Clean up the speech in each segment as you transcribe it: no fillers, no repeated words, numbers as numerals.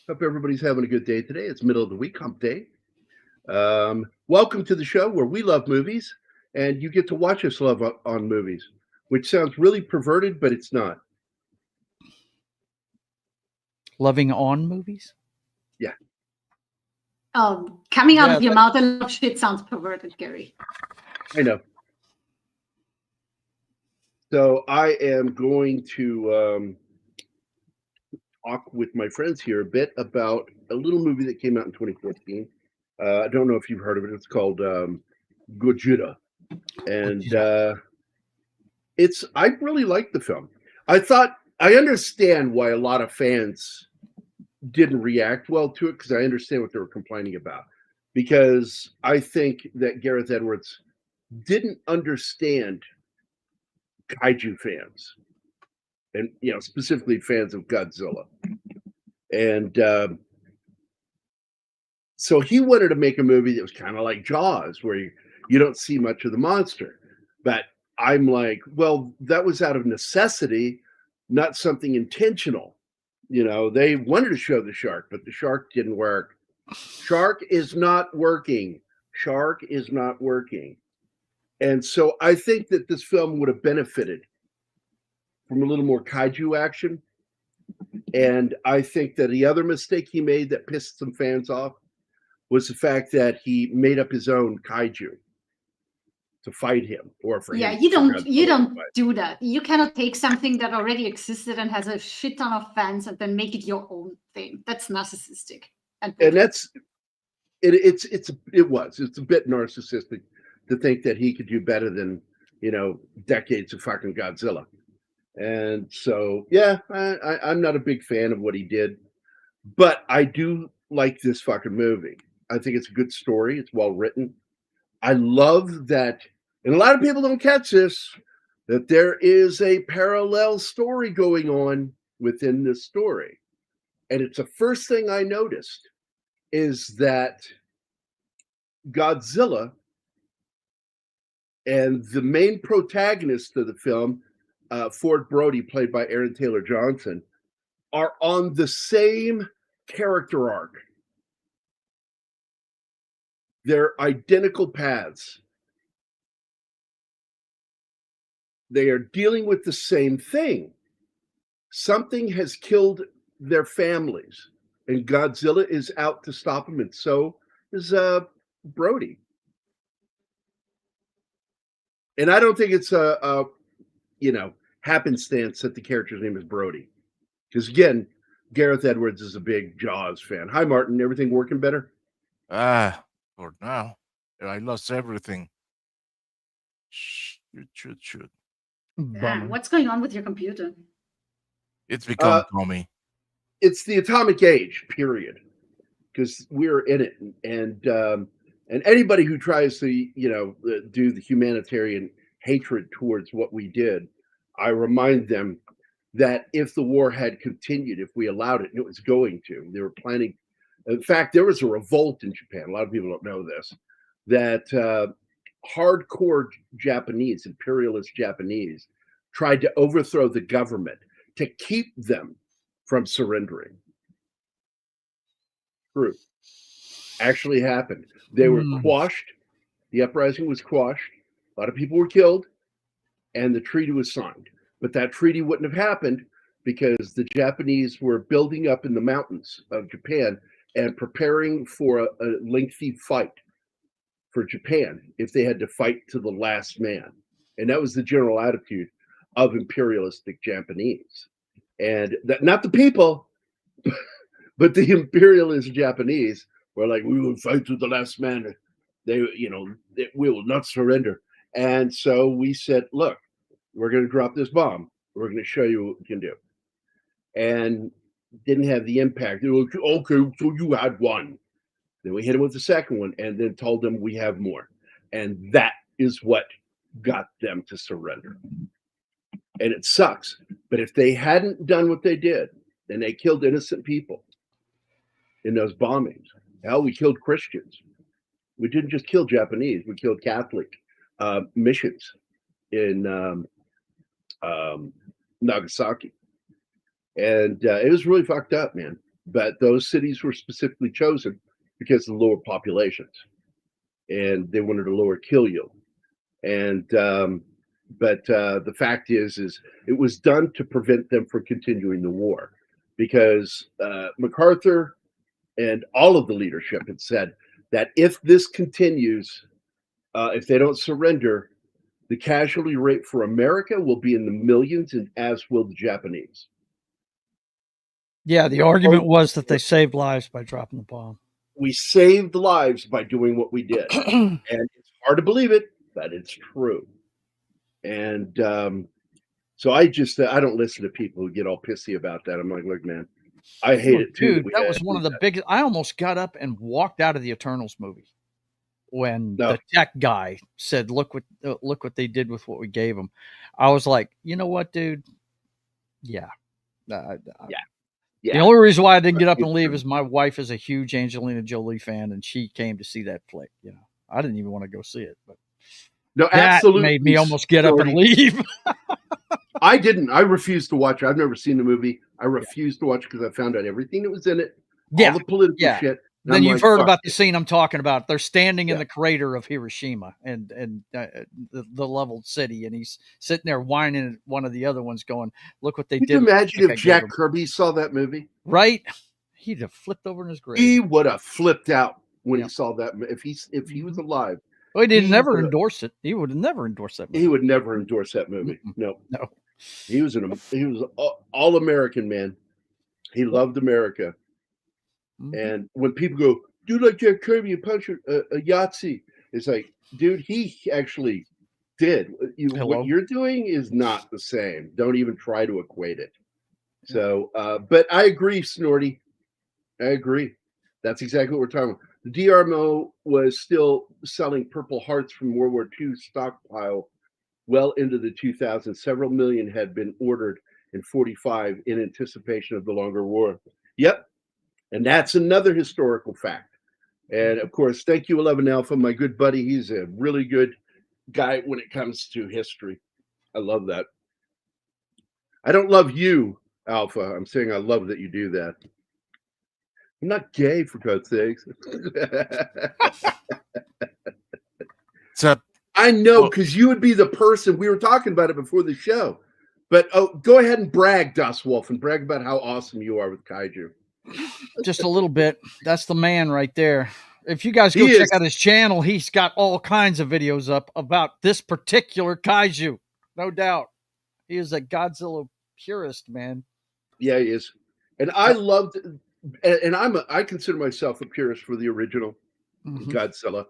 Hope everybody's having a good day today. It's middle of the week, hump day. Welcome to the show where we love movies and you get to watch us love on movies, which sounds really perverted, but it's not. Loving on movies? Yeah. Coming out of your mouth, a lot of shit sounds perverted, Gary. I know. So I am going to talk with my friends here a bit about a little movie that came out in 2014. I don't know if you've heard of it. It's called Godzilla. And I really liked the film. I understand why a lot of fans didn't react well to it, because I understand what they were complaining about. Because I think that Gareth Edwards didn't understand kaiju fans, and specifically fans of Godzilla. And so he wanted to make a movie that was kind of like Jaws, where you don't see much of the monster. But I'm like, well, that was out of necessity, not something intentional. They wanted to show the shark, but the shark didn't work. Shark is not working. Shark is not working. And so I think that this film would have benefited from a little more kaiju action. And I think that the other mistake he made that pissed some fans off was the fact that he made up his own kaiju to fight him, or for him. You don't do that. You cannot take something that already existed and has a shit ton of fans and then make it your own thing. That's narcissistic. And that's it's a bit narcissistic to think that he could do better than decades of fucking Godzilla. And so I'm not a big fan of what he did, but I do like this fucking movie. I think it's a good story. It's well written. I love that, and a lot of people don't catch this, that there is a parallel story going on within this story. And it's the first thing I noticed is that Godzilla and the main protagonist of the film, Ford Brody, played by Aaron Taylor Johnson, are on the same character arc. They're identical paths. They are dealing with the same thing. Something has killed their families, and Godzilla is out to stop them, and so is Brody. And I don't think it's a happenstance that the character's name is Brody. Because again, Gareth Edwards is a big Jaws fan. Hi, Martin. Everything working better? For now. I lost everything. Shoot. What's going on with your computer? It's become Tommy. It's the atomic age, period. Because we're in it. And anybody who tries to, do the humanitarian hatred towards what we did, I remind them that if the war had continued, if we allowed it, and it was going to, they were planning. In fact, there was a revolt in Japan. A lot of people don't know this, that hardcore Japanese, imperialist Japanese, tried to overthrow the government to keep them from surrendering. True. Actually happened. They were quashed. The uprising was quashed. A lot of people were killed, and the treaty was signed. But that treaty wouldn't have happened because the Japanese were building up in the mountains of Japan and preparing for a lengthy fight for Japan if they had to fight to the last man. And that was the general attitude of imperialistic Japanese. And that, not the people, but the imperialist Japanese were like, we will fight to the last man. We will not surrender. And so we said, look, we're going to drop this bomb. We're going to show you what we can do. And didn't have the impact. They were like, okay, so you had one. Then we hit him with the second one and then told them we have more. And that is what got them to surrender. And it sucks. But if they hadn't done what they did, and they killed innocent people in those bombings, hell, we killed Christians. We didn't just kill Japanese. We killed Catholic missions in Nagasaki. And it was really fucked up, man. but those cities were specifically chosen because of the lower populations, and they wanted a lower kill yield. And but the fact is it was done to prevent them from continuing the war, because MacArthur and all of the leadership had said that if this continues, if they don't surrender, the casualty rate for America will be in the millions, and as will the Japanese. Yeah, the argument was that they saved lives by dropping the bomb. We saved lives by doing what we did. And it's hard to believe it, but it's true. And so I don't listen to people who get all pissy about that. I'm like, look, man, I hate it too. Dude, that was one of the biggest. I almost got up and walked out of the Eternals movie when the tech guy said, look what they did with what we gave them. I was like, you know what, dude? Yeah. The only reason why I didn't get up and leave is my wife is a huge Angelina Jolie fan, and she came to see that flick. You know, I didn't even want to go see it, but no, that absolutely made me almost get up and leave. I didn't. I refused to watch it. I've never seen the movie. I refused to watch it because I found out everything that was in it, all the political shit. Then you've heard about the scene I'm talking about. They're standing in the crater of Hiroshima and the leveled city, and he's sitting there whining at one of the other ones, going, "Look what they did." Can you imagine if Jack Kirby saw that movie? Right? He'd have flipped over in his grave. He would have flipped out when he saw that. If he was alive, well, he never endorsed it. He would have never endorsed that movie. He would never endorse that movie. No. He was all American man. He loved America. And when people go, dude, like Jack Kirby, you punch a Yahtzee, it's like, dude, he actually did. What you're doing is not the same. Don't even try to equate it. So, but I agree, Snorty. I agree. That's exactly what we're talking about. The DRMO was still selling Purple Hearts from World War II stockpile well into the 2000s. Several million had been ordered in 45 in anticipation of the longer war. Yep. And that's another historical fact. And of course, thank you, 11 Alpha, my good buddy. He's a really good guy when it comes to history. I love that. I don't love you, Alpha. I'm saying I love that you do that. I'm not gay, for God's sakes. I know, because you would be the person. We were talking about it before the show. But go ahead and brag, Das Wolf, and brag about how awesome you are with kaiju. Just a little bit. That's the man right there. If you guys go check out his channel, he's got all kinds of videos up about this particular kaiju. No doubt. He is a Godzilla purist, man. Yeah, he is. And I loved, and I consider myself a purist for the original Godzilla.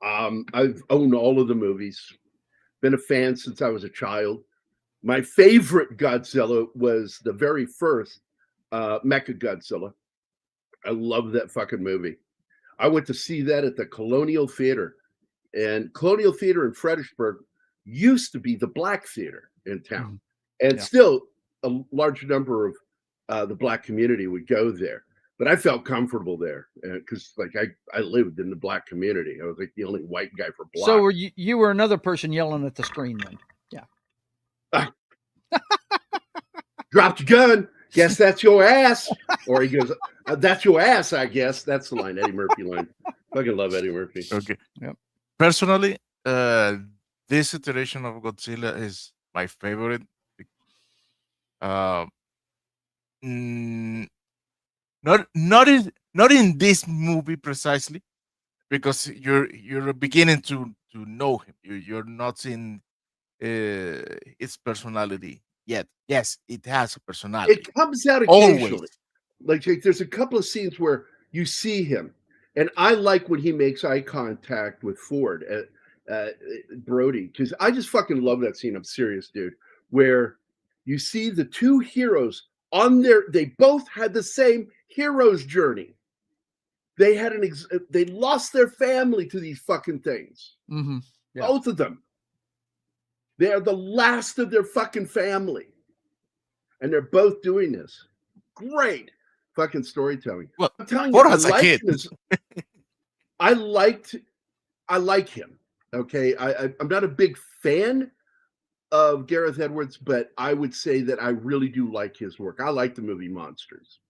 I've owned all of the movies. Been a fan since I was a child. My favorite Godzilla was the very first Mecha Godzilla. I love that fucking movie. I went to see that at the Colonial Theater. And Colonial Theater in Fredericksburg used to be the Black Theater in town. And still a large number of the Black community would go there. But I felt comfortable there because like I lived in the Black community. I was like the only white guy for Black. So you were another person yelling at the screen then? Yeah. Dropped your gun. Guess that's your ass. Or he goes, that's your ass, I guess. That's the line, Eddie Murphy line. Fucking love Eddie Murphy. Okay. Yep. Personally, this iteration of Godzilla is my favorite. Not in this movie precisely, because you're beginning to know him. You're not seeing its personality yet. Yes, it has a personality. It comes out occasionally. Always. Like there's a couple of scenes where you see him, and I like when he makes eye contact with Ford Brody, because I just fucking love that scene. I'm serious, dude. Where you see the two heroes they both had the same hero's journey. They had they lost their family to these fucking things. Mm-hmm. Yeah. Both of them. They are the last of their fucking family. And they're both doing this. Great fucking storytelling. Well, I'm telling you, I like him. Okay. I'm not a big fan of Gareth Edwards, but I would say that I really do like his work. I like the movie Monsters.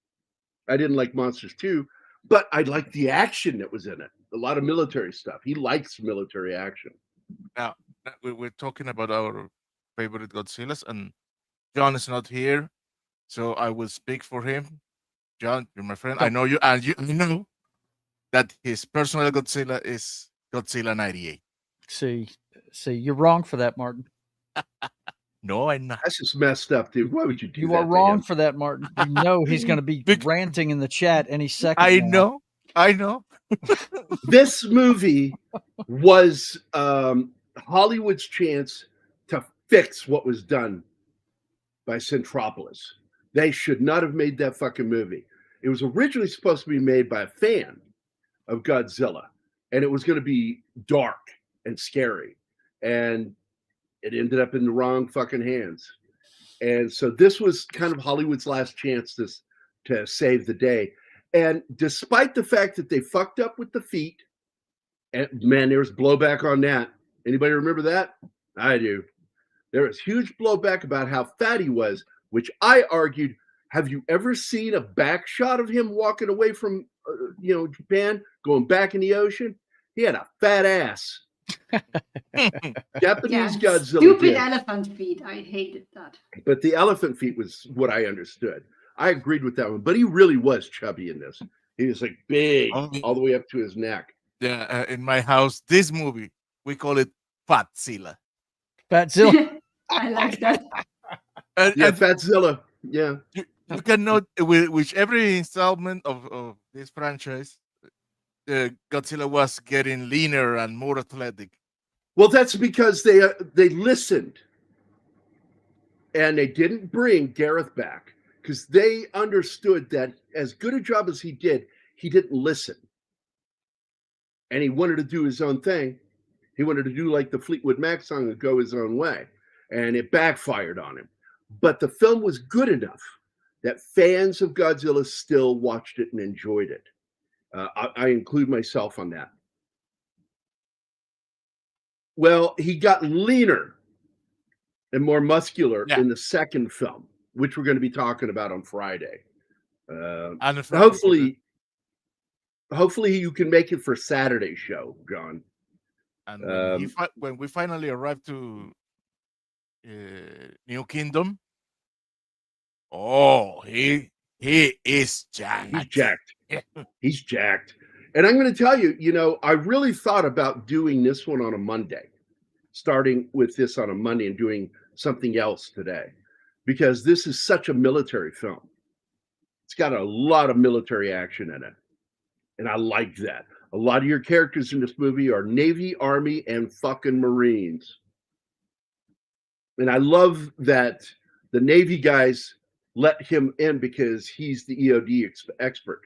I didn't like Monsters 2, but I liked the action that was in it. A lot of military stuff. He likes military action. Now, we're talking about our favorite Godzillas, and John is not here, so I will speak for him. John, you're my friend. I know you, and I know that his personal Godzilla is Godzilla 98. See, you're wrong for that, Martin. No, I'm not. That's just messed up, dude. Why would you do that? You are wrong for that, Martin. You know he's going to be ranting in the chat any second. I know. This movie was Hollywood's chance to fix what was done by Centropolis. They should not have made that fucking movie. It was originally supposed to be made by a fan of Godzilla, and it was going to be dark and scary, and it ended up in the wrong fucking hands. And so this was kind of Hollywood's last chance to save the day. And despite the fact that they fucked up with the feet, and man, there was blowback on that. Anybody remember that? I do. There was huge blowback about how fat he was, which I argued, have you ever seen a back shot of him walking away from, Japan, going back in the ocean? He had a fat ass. Japanese Godzilla. Stupid elephant feet. I hated that. But the elephant feet was what I understood. I agreed with that one, but he really was chubby in this. He was like big, all the way up to his neck. Yeah, in my house, this movie, we call it Fatzilla. Fatzilla. I like that. Fatzilla. Yeah. You can note with every installment of this franchise, Godzilla was getting leaner and more athletic. Well, that's because they listened, and they didn't bring Gareth back because they understood that as good a job as he didn't listen, and he wanted to do his own thing. He wanted to do like the Fleetwood Mac song and go his own way, and it backfired on him. But the film was good enough that fans of Godzilla still watched it and enjoyed it. I include myself on that. Well, he got leaner and more muscular in the second film, which we're going to be talking about on Friday. Hopefully you can make it for Saturday's show, John. And when we finally arrived to New Kingdom, he is jacked. He's jacked. He's jacked. And I'm going to tell you, I really thought about doing this one on a Monday, starting with this on a Monday and doing something else today, because this is such a military film. It's got a lot of military action in it. And I like that. A lot of your characters in this movie are Navy, Army, and fucking Marines. And I love that the Navy guys let him in because he's the EOD expert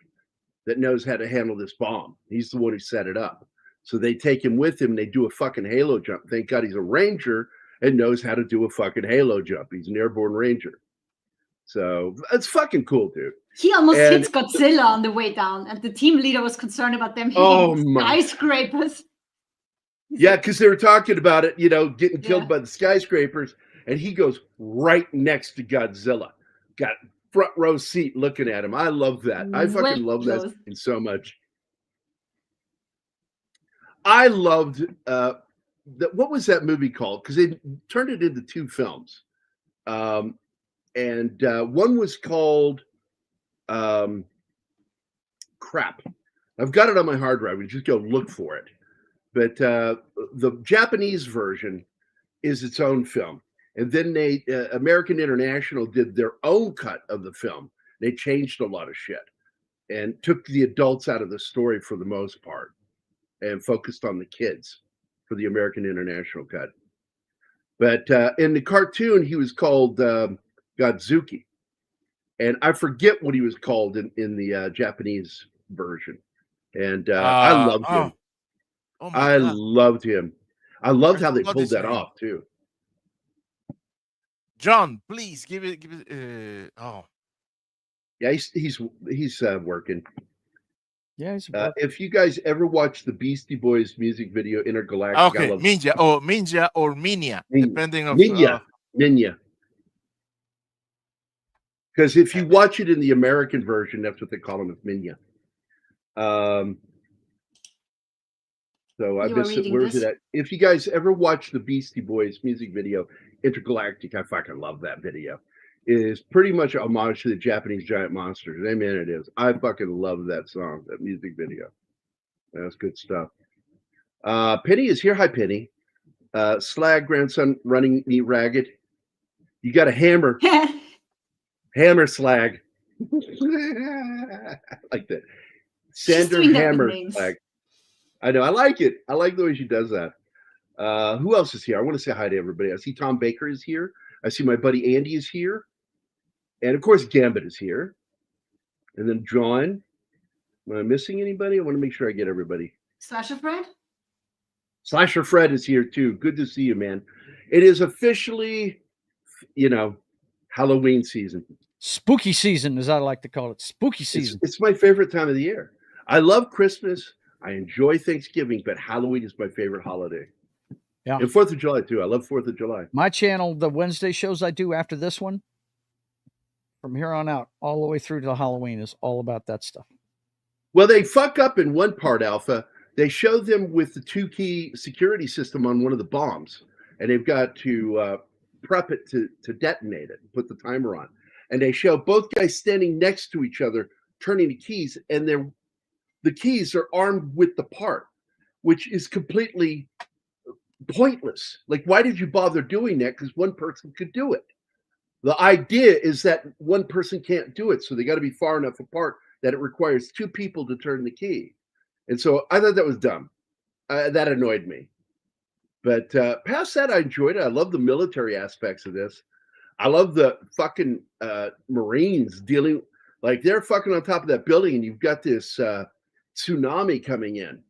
that knows how to handle this bomb. He's the one who set it up. So they take him with him. They do a fucking halo jump. Thank God he's a Ranger and knows how to do a fucking halo jump. He's an airborne Ranger. So it's fucking cool, dude. He almost hits Godzilla on the way down, and the team leader was concerned about them hitting skyscrapers. Yeah, because they were talking about it, getting killed by the skyscrapers, and he goes right next to Godzilla. Got front row seat looking at him. I love that. I fucking love that scene so much. I loved what was that movie called? Because they turned it into two films. And one was called crap. I've got it on my hard drive. We just go look for it. But the Japanese version is its own film. And then American International did their own cut of the film. They changed a lot of shit and took the adults out of the story for the most part and focused on the kids for the American International cut. But in the cartoon, he was called Godzuki. And I forget what he was called in the Japanese version. And I loved him. Oh I loved him. I loved how they pulled that off, too. John, please give it. Yeah, he's working. Yeah, he's working. If you guys ever watch the Beastie Boys music video Intergalactic, okay, Minja or Minya, depending on Minya. Because if you watch it in the American version, that's what they call him, Minya. So I missed it. Where was it at? If you guys ever watch the Beastie Boys music video, Intergalactic, I fucking love that video. It is pretty much a homage to the Japanese giant monsters. Amen, it is. I fucking love that song, that music video. That's good stuff. Penny is here. Hi, Penny. Slag grandson running me ragged. You got a hammer. Hammer Slag. Like that. Sander Hammer Slag. I know. I like it. I like the way she does that. Who else is here? I want to say hi to everybody. I see Tom Baker is here. I see my buddy Andy is here. And of course, Gambit is here. And then John. Am I missing anybody? I want to make sure I get everybody. Slasher Fred? Slasher Fred is here too. Good to see you, man. It is officially, Halloween season. Spooky season, as I like to call it. Spooky season. It's my favorite time of the year. I love Christmas. I enjoy Thanksgiving, but Halloween is my favorite holiday. Yeah. And 4th of July, too. I love 4th of July. My channel, the Wednesday shows I do after this one, from here on out, all the way through to Halloween, is all about that stuff. Well, they fuck up in one part, Alpha. They show them with the 2-key security system on one of the bombs, and they've got to prep it to detonate it, put the timer on. And they show both guys standing next to each other, turning the keys, and the keys are armed with the part, which is completely pointless. Like, why did you bother doing that? Because one person could do it. The idea is that one person can't do it, so they got to be far enough apart that it requires 2 people to turn the key. And so I thought that was dumb. That annoyed me. But past that, I enjoyed it. I love the military aspects of this. I love the fucking Marines dealing, like they're fucking on top of that building, and you've got this tsunami coming in,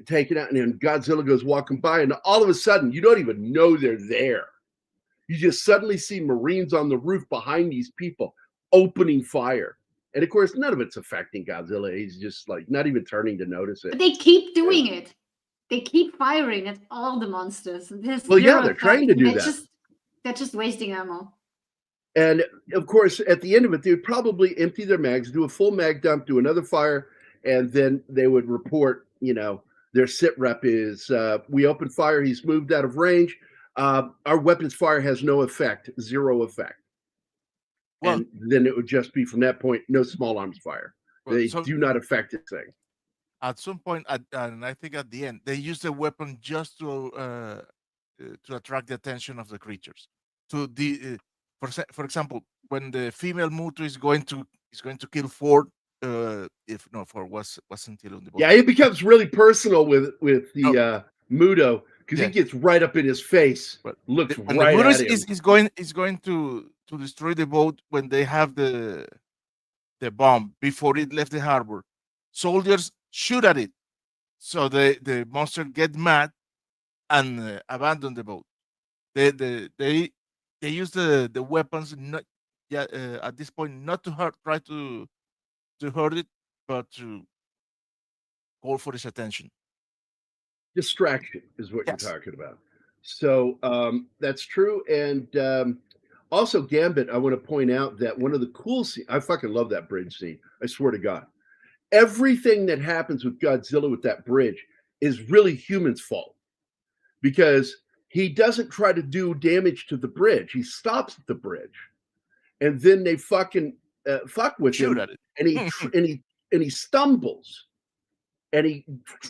taking out, and then Godzilla goes walking by, and all of a sudden, you don't even know they're there. You just suddenly see Marines on the roof behind these people opening fire. And of course, none of it's affecting Godzilla. He's just like not even turning to notice it. But they keep doing it. They keep firing at all the monsters. Well, yeah, they're trying to do that. They're just wasting ammo. And of course, at the end of it, they would probably empty their mags, do a full mag dump, do another fire, and then they would report, their sit rep is, we opened fire, he's moved out of range. Our weapons fire has no effect, 0 effect. Well, and then it would just be from that point, no small arms fire. They do not affect the thing. At some point, and I think at the end, they use the weapon just to attract the attention of the creatures. To the, for example, when the female Muto is going to kill Ford, if no, Ford wasn't killed on the boat. Yeah, it becomes really personal with the Muto, because he gets right up in his face, but looks right at him. Is going to destroy the boat when they have the bomb before it left the harbor. Soldiers shoot at it, so the monster get mad and abandon the boat. They use the weapons not at this point not to try to hurt it, but to call for its attention. Distraction is what you're talking about. So that's true. And also, Gambit, I want to point out that one of the cool scenes, I fucking love that bridge scene. I swear to God. Everything that happens with Godzilla with that bridge is really humans' fault, because he doesn't try to do damage to the bridge. He stops at the bridge, and then they fucking fuck with him, and he stumbles, and he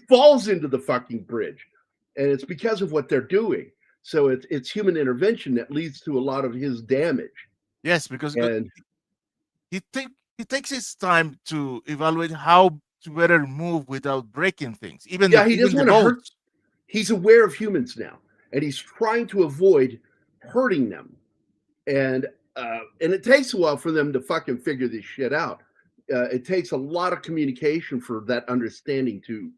falls into the fucking bridge, and it's because of what they're doing. So it's human intervention that leads to a lot of his damage. Yes, because he takes his time to evaluate how to better move without breaking things. He doesn't want to hurt. He's aware of humans now, and he's trying to avoid hurting them. And it takes a while for them to fucking figure this shit out. It takes a lot of communication for that understanding to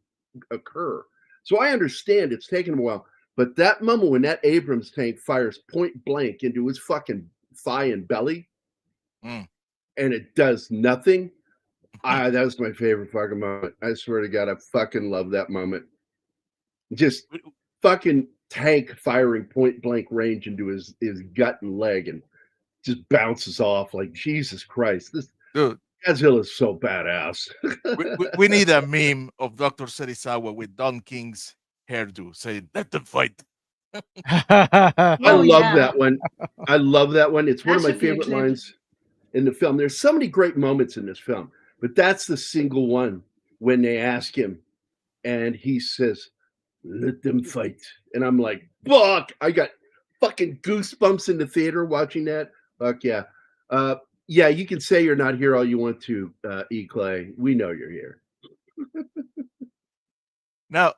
occur. So I understand it's taken a while, but that moment when that Abrams tank fires point blank into his fucking thigh and belly, and it does nothing, that was my favorite fucking moment. I swear to God, I fucking love that moment. Just fucking tank firing point blank range into his gut and leg, and just bounces off like Jesus Christ. This Dude, Godzilla is so badass. we need a meme of Dr. Serizawa with Don King's hairdo saying, "Let them fight." I Oh, love yeah. that one. I love that one. It's one of That my should be a favorite clip. lines in the film. There's so many great moments in this film, but that's the single one when they ask him and he says, "Let them fight." And I'm like, fuck, I got fucking goosebumps in the theater watching that. Fuck yeah. Yeah, you can say you're not here all you want to, E. Clay. We know you're here. Now,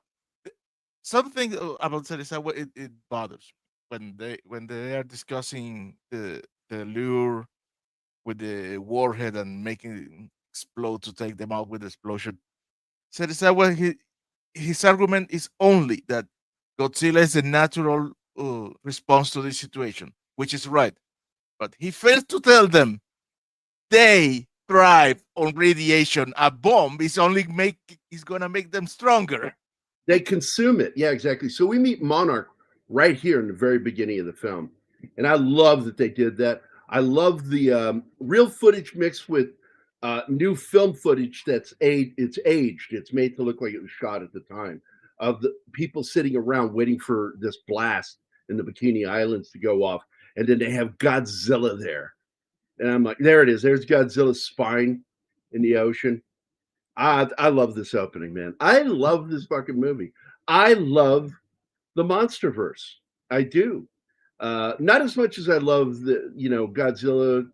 something about Serizawa, it bothers me when they are discussing the lure with the warhead and making it explode to take them out with the explosion. Serizawa, his argument is only that Godzilla is a natural response to this situation, which is right. But he fails to tell them they thrive on radiation. A bomb is gonna make them stronger. They consume it. Yeah, exactly. So we meet Monarch right here in the very beginning of the film. And I love that they did that. I love the real footage mixed with new film footage it's aged. It's made to look like it was shot at the time of the people sitting around waiting for this blast in the Bikini Islands to go off. And then they have Godzilla there. And I'm like, there it is. There's Godzilla's spine in the ocean. I love this opening, man. I love this fucking movie. I love the Monsterverse. I do. Not as much as I love the, Godzilla.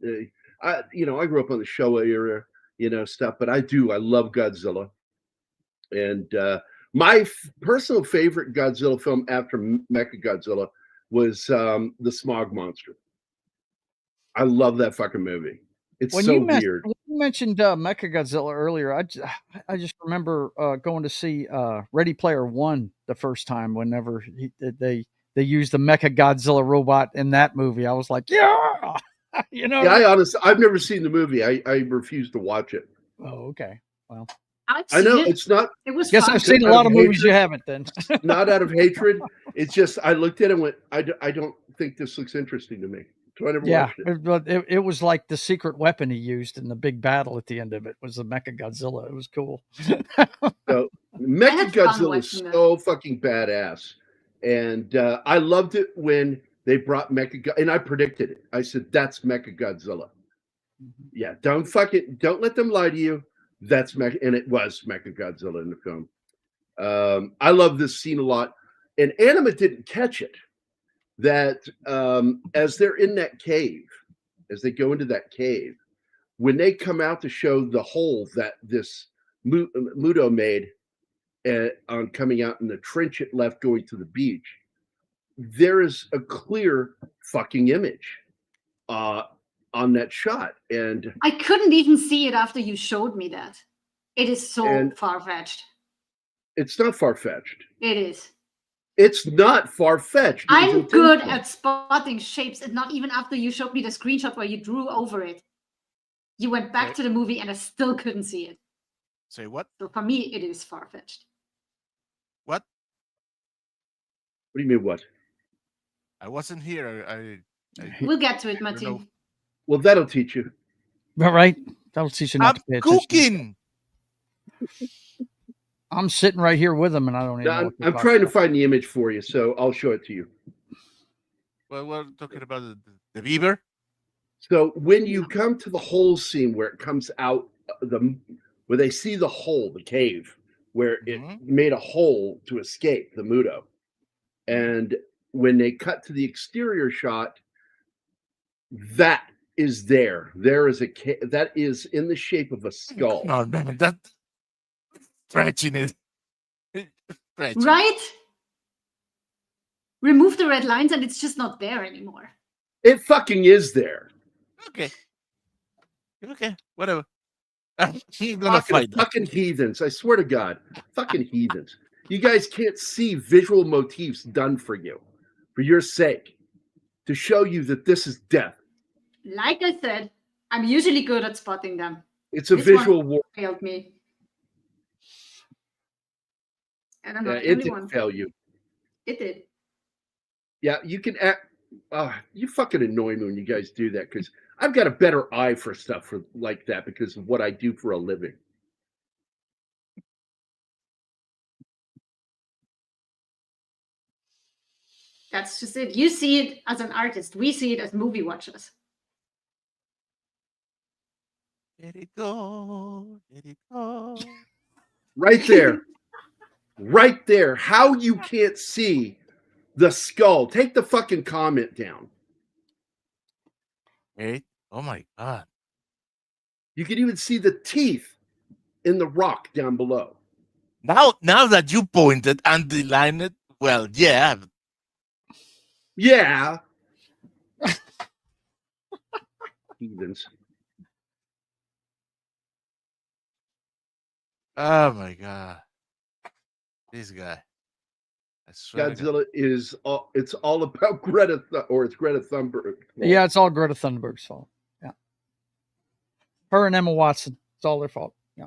I grew up on the Showa era, stuff, but I do. I love Godzilla. And my personal favorite Godzilla film after Mechagodzilla was the Smog Monster. I love that fucking movie. It's so weird. When you mentioned Mechagodzilla earlier, I just remember going to see Ready Player One the first time. Whenever they used the Mechagodzilla robot in that movie, I was like, yeah, Yeah, I've never seen the movie. I refuse to watch it. Oh, okay. Well, I know it's not. It was. Guess fun. I've seen a lot of movies you haven't. Then not out of hatred. It's just I looked at it and went, I don't think this looks interesting to me. So I never watched it. But it was like the secret weapon he used in the big battle at the end of it was the Mechagodzilla. It was cool. So Mechagodzilla is so fucking badass, and I loved it when they brought Mechagodzilla, and I predicted it. I said that's Mechagodzilla. Yeah, don't let them lie to you. That's and it was Mechagodzilla in the film. I love this scene a lot, and Anima didn't catch it. That as they're in that cave, as they go into that cave, when they come out to show the hole that this Muto made on coming out in the trench it left going to the beach, there is a clear fucking image on that shot. And I couldn't even see it after you showed me that. It is so far-fetched. It's not far-fetched. It is. It's not far-fetched. I'm good at spotting shapes, and not even after you showed me the screenshot where you drew over it. You went back to the movie, and I still couldn't see it. Say what? So for me, it is far-fetched. What? What do you mean, what? I wasn't here. We'll get to it, Martin. Well, that'll teach you. All right. That'll teach you not to pay attention. Cooking. I'm sitting right here with them, and I don't even know. I'm trying to find the image for you, so I'll show it to you. Well, we're talking about the beaver. So when you come to the hole scene where it comes out, where they see the hole, the cave, where it made a hole to escape the Muto, and when they cut to the exterior shot, that is there. There is that is in the shape of a skull. No, man, that stretching it. Right? Remove the red lines and it's just not there anymore. It fucking is there. Okay, whatever. He's gonna fight fucking heathens. I swear to God. Fucking heathens. You guys can't see visual motifs done for you, for your sake, to show you that this is death. Like I said, I'm usually good at spotting them. It's a visual war. Failed me. And I'm it didn't fail you. It did. Yeah, you can You fucking annoy me when you guys do that because I've got a better eye for stuff like that because of what I do for a living. That's just it. You see it as an artist. We see it as movie watchers. Let it go. Let it go. Right there. Right there. How you can't see the skull. Take the fucking comment down. Wait. Oh my God. You can even see the teeth in the rock down below. Now that you pointed and underlined it, well, yeah. Yeah. Heathens. Oh my God. This guy. I swear to God. Godzilla is it's all about Greta it's Greta Thunberg. Yeah, it's all Greta Thunberg's fault. Yeah. Her and Emma Watson. It's all their fault. Yeah.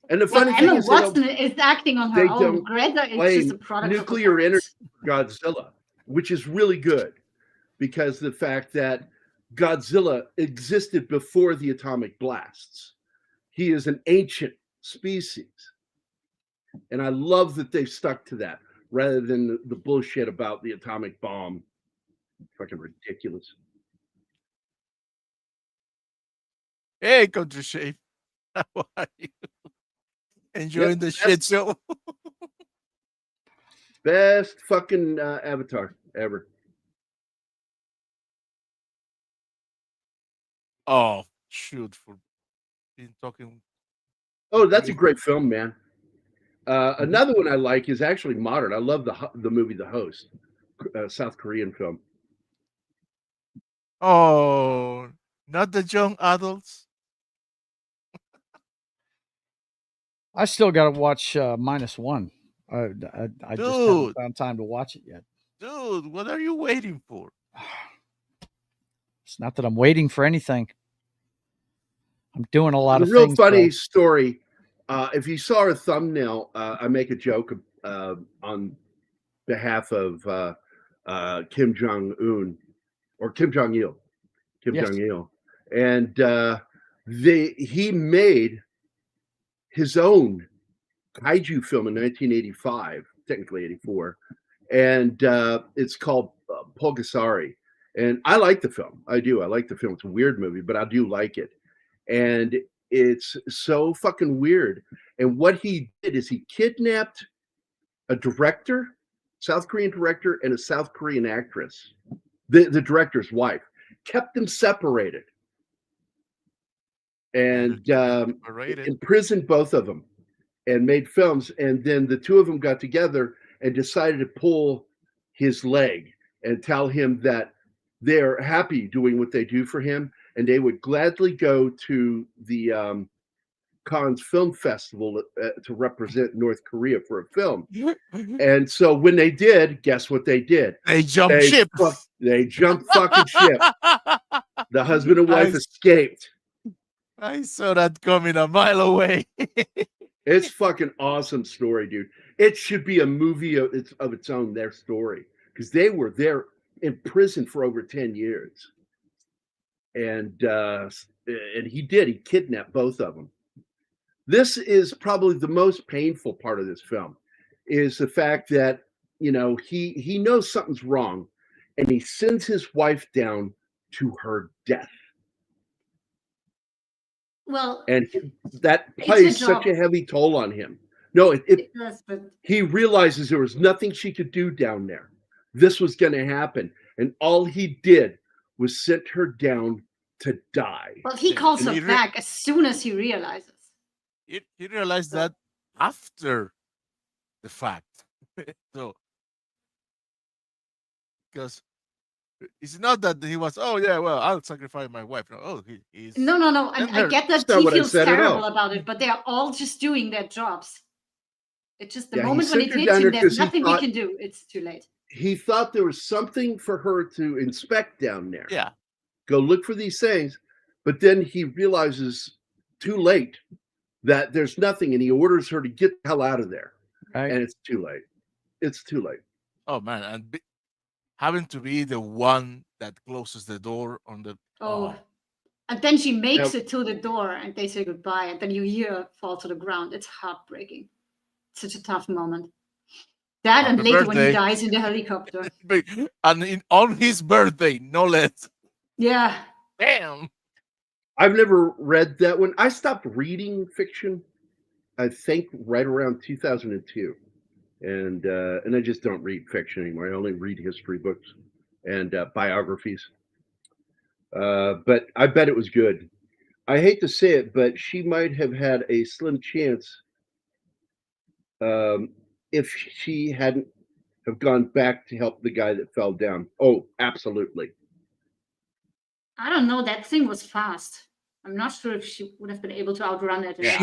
And the funny thing Emma is Watson is acting on her own. Greta is just a product nuclear of energy Godzilla, which is really good because the fact that Godzilla existed before the atomic blasts. He is an ancient species. And I love that they've stuck to that rather than the bullshit about the atomic bomb. Fucking ridiculous. Hey, Country Shave. How are you? Enjoying the shit show? Best fucking Avatar ever. Oh, shoot. For been talking. Oh, that's a great film, man. Another one I like is actually modern. I love the movie The Host, South Korean film. Oh, not the young adults. I still got to watch -1. I just haven't found time to watch it yet. Dude, what are you waiting for? It's not that I'm waiting for anything. I'm doing a lot of real things. Funny story. If you saw our thumbnail, I make a joke on behalf of Kim Jong Un or Kim Jong Il, Jong Il, and he made his own kaiju film in 1985, technically 84, and it's called Pulgasari. And I like the film. I do. I like the film. It's a weird movie, but I do like it. And it's so fucking weird. And what he did is he kidnapped a director, South Korean director, and a South Korean actress, the director's wife, kept them separated, and imprisoned both of them and made films. And then the two of them got together and decided to pull his leg and tell him that they're happy doing what they do for him, and they would gladly go to the Cannes Film Festival to represent North Korea for a film. And so when they did, guess what they did? They jumped ship. They jumped fucking ship. The husband and wife escaped. I saw that coming a mile away. It's fucking awesome story, dude. It should be a movie of its own, their story, because they were there in prison for over 10 years. And he kidnapped both of them. This is probably the most painful part of this film, is the fact that, you know, he knows something's wrong, and he sends his wife down to her death. Well, and that plays such a heavy toll on him. No, it does, but he realizes there was nothing she could do down there. This was going to happen, and all he did was sent her down to die. Well, he calls her back as soon as he realizes. He realized that after the fact. So, because it's not that he was, oh yeah, well, I'll sacrifice my wife. No, he's no. I get that he feels terrible about it, but they are all just doing their jobs. It's just the moment when it hits him, there's nothing we can do. It's too late. He thought there was something for her to inspect down there. Yeah. Go look for these things. But then he realizes too late that there's nothing, and he orders her to get the hell out of there. Right. And it's too late. It's too late. Oh, man. And having to be the one that closes the door on the. And then she makes it to the door and they say goodbye. And then you hear her fall to the ground. It's heartbreaking. Such a tough moment. That and later when he dies in the helicopter. And on his birthday, no less. Yeah. Damn. I've never read that one. I stopped reading fiction, I think, right around 2002. And I just don't read fiction anymore. I only read history books and biographies. But I bet it was good. I hate to say it, but she might have had a slim chance if she hadn't have gone back to help the guy that fell down. Oh, absolutely. I don't know. That thing was fast. I'm not sure if she would have been able to outrun it. Yeah,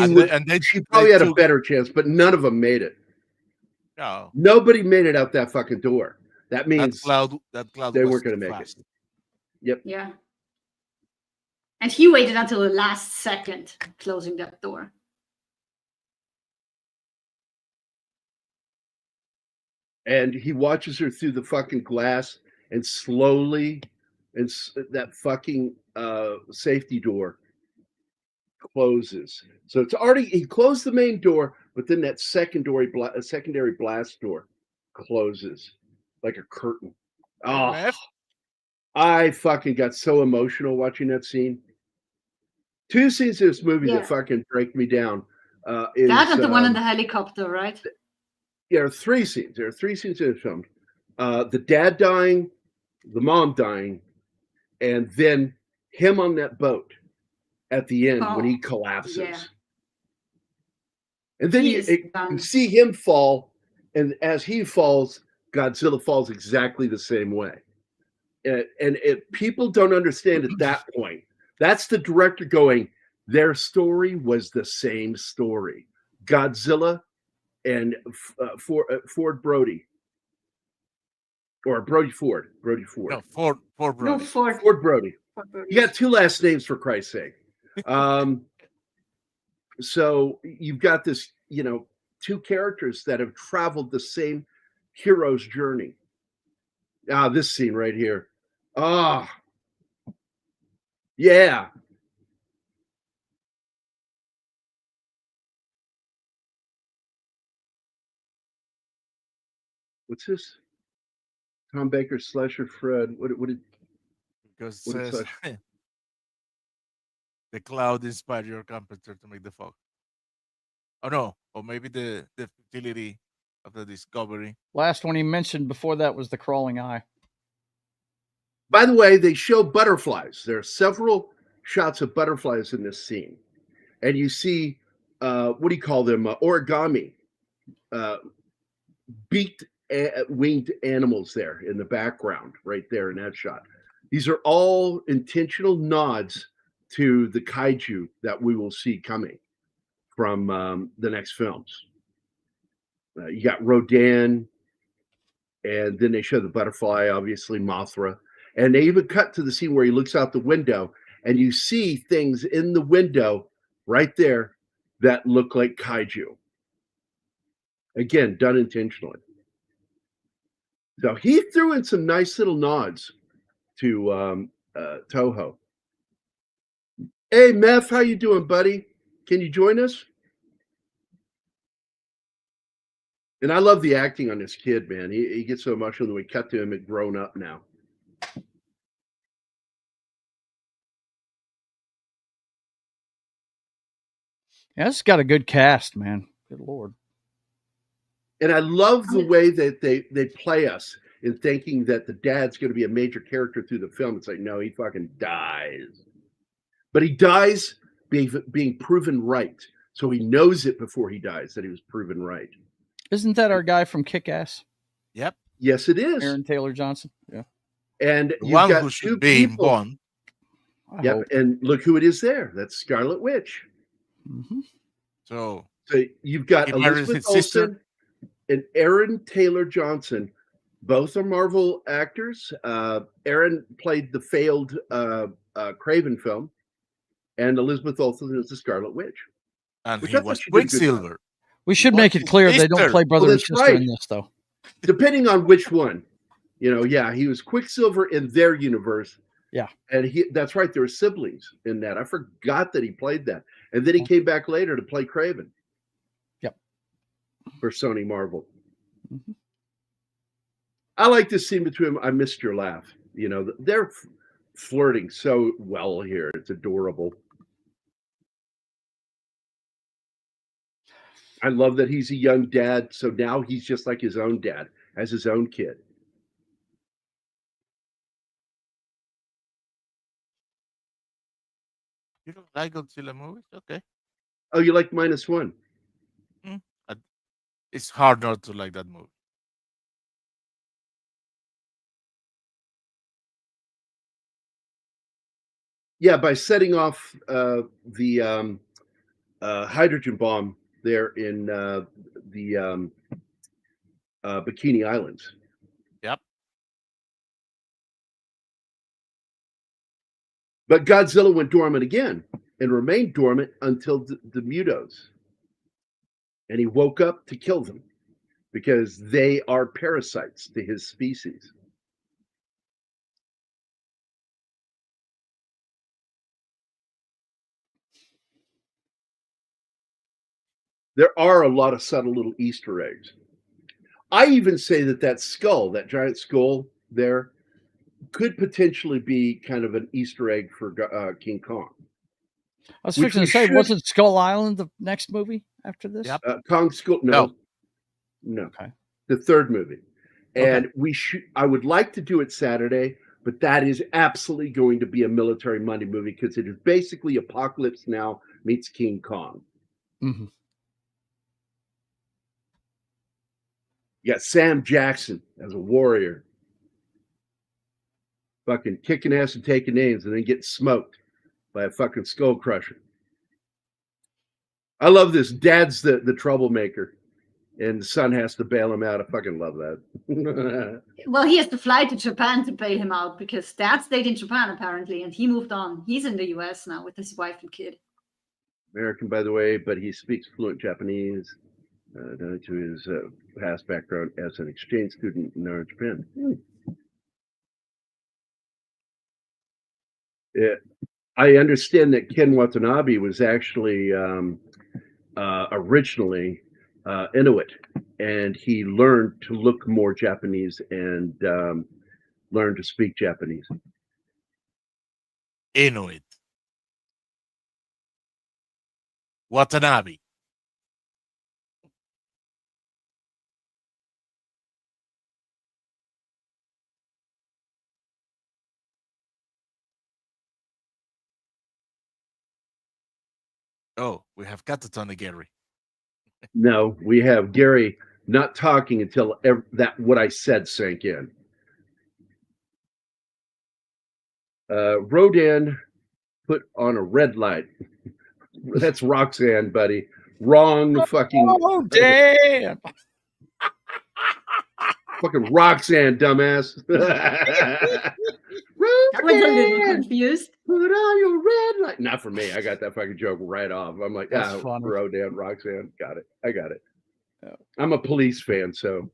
she probably had a better chance, but none of them made it. No. Nobody made it out that fucking door. That means that cloud they weren't going to make it. Yep. Yeah. And he waited until the last second closing that door. And he watches her through the fucking glass and slowly, and that fucking safety door closes. So it's already, he closed the main door, but then that secondary blast door closes like a curtain. Oh, I fucking got so emotional watching that scene. 2 scenes in this movie that fucking break me down. That and the one in the helicopter, right? There are 3 scenes. There are 3 scenes in the film. The dad dying, the mom dying, and then him on that boat at the end when he collapses. Yeah. And then you see him fall, and as he falls, Godzilla falls exactly the same way. And people don't understand at that point. That's the director going, their story was the same story. Godzilla and Ford Brody. Or Brody Ford. Brody Ford. No, Ford Brody. No, Ford Brody. You got 2 last names, for Christ's sake. So you've got this, 2 characters that have traveled the same hero's journey. This scene right here. Yeah. What's this? Tom Baker, Slasher Fred. What did? Because it says the cloud inspired your carpenter to make the fog. Oh no, or maybe the futility of the discovery. Last one he mentioned before that was the crawling eye. By the way, they show butterflies. There are several shots of butterflies in this scene, and you see what do you call them? Origami, beaked winged animals there in the background, right there in that shot. These are all intentional nods to the kaiju that we will see coming from the next films. You got Rodan, and then they show the butterfly, obviously Mothra, and they even cut to the scene where he looks out the window, and you see things in the window right there that look like kaiju. Again, done intentionally. So he threw in some nice little nods to Toho. Hey, Meph, how you doing, buddy? Can you join us? And I love the acting on this kid, man. He gets so emotional when we cut to him at grown up now. Yeah, it's got a good cast, man. Good Lord. And I love the way that they play us in thinking that the dad's going to be a major character through the film. It's like, no, he fucking dies. But he dies being proven right. So he knows it before he dies that he was proven right. Isn't that our guy from Kick-Ass? Yep. Yes, it is. Aaron Taylor Johnson. Yeah. And the one who should be born. Yep. And look who it is there. That's Scarlet Witch. Mm-hmm. So you've got Elizabeth Olsen and Aaron Taylor Johnson. Both are Marvel actors. Aaron played the failed Craven film, and Elizabeth Olsen is the Scarlet Witch. And he was Quicksilver. We should make it clear they don't play brother and sister in this, though. Depending on which one. You know, yeah, he was Quicksilver in their universe. Yeah. And that's right, there were siblings in that. I forgot that he played that. And then he came back later to play Kraven. Yep. For Sony Marvel. Mm-hmm. I like this scene between them. I missed your laugh. You know, they're flirting so well here. It's adorable. I love that he's a young dad. So now he's just like his own dad, has his own kid. You don't like Godzilla movies? Okay. Oh, you like -1? It's hard not to like that movie. Yeah, by setting off the hydrogen bomb there in the Bikini Islands. Yep. But Godzilla went dormant again and remained dormant until the Mutos. And he woke up to kill them because they are parasites to his species. There are a lot of subtle little Easter eggs. I even say that skull, that giant skull there, could potentially be kind of an Easter egg for King Kong. I was fixing to say, wasn't Skull Island the next movie after this? Yep. Kong Skull, no. Okay. The third movie, and I would like to do it Saturday, but that is absolutely going to be a military Monday movie because it is basically Apocalypse Now meets King Kong. Mm-hmm. You got Sam Jackson as a warrior, fucking kicking ass and taking names, and then getting smoked by a fucking skull crusher. I love this. Dad's the troublemaker, and the son has to bail him out. I fucking love that. Well, he has to fly to Japan to bail him out because Dad stayed in Japan apparently, and he moved on. He's in the US now with his wife and kid. American, by the way, but he speaks fluent Japanese due to his past background as an exchange student in Japan. I understand that Ken Watanabe was actually originally Inuit, and he learned to look more Japanese and learned to speak Japanese. Inuit. Watanabe. Oh, we have got to turn to Gary. No, we have Gary not talking until what I said sank in. Rodan put on a red light. That's Roxanne, buddy. Wrong fucking. Oh, damn. Fucking Roxanne, dumbass. I was a little confused. Put on your red light. Not for me. I got that fucking joke right off. I'm like, funny. Rodan, Roxanne. Got it. I got it. Yeah. I'm a Police fan, so.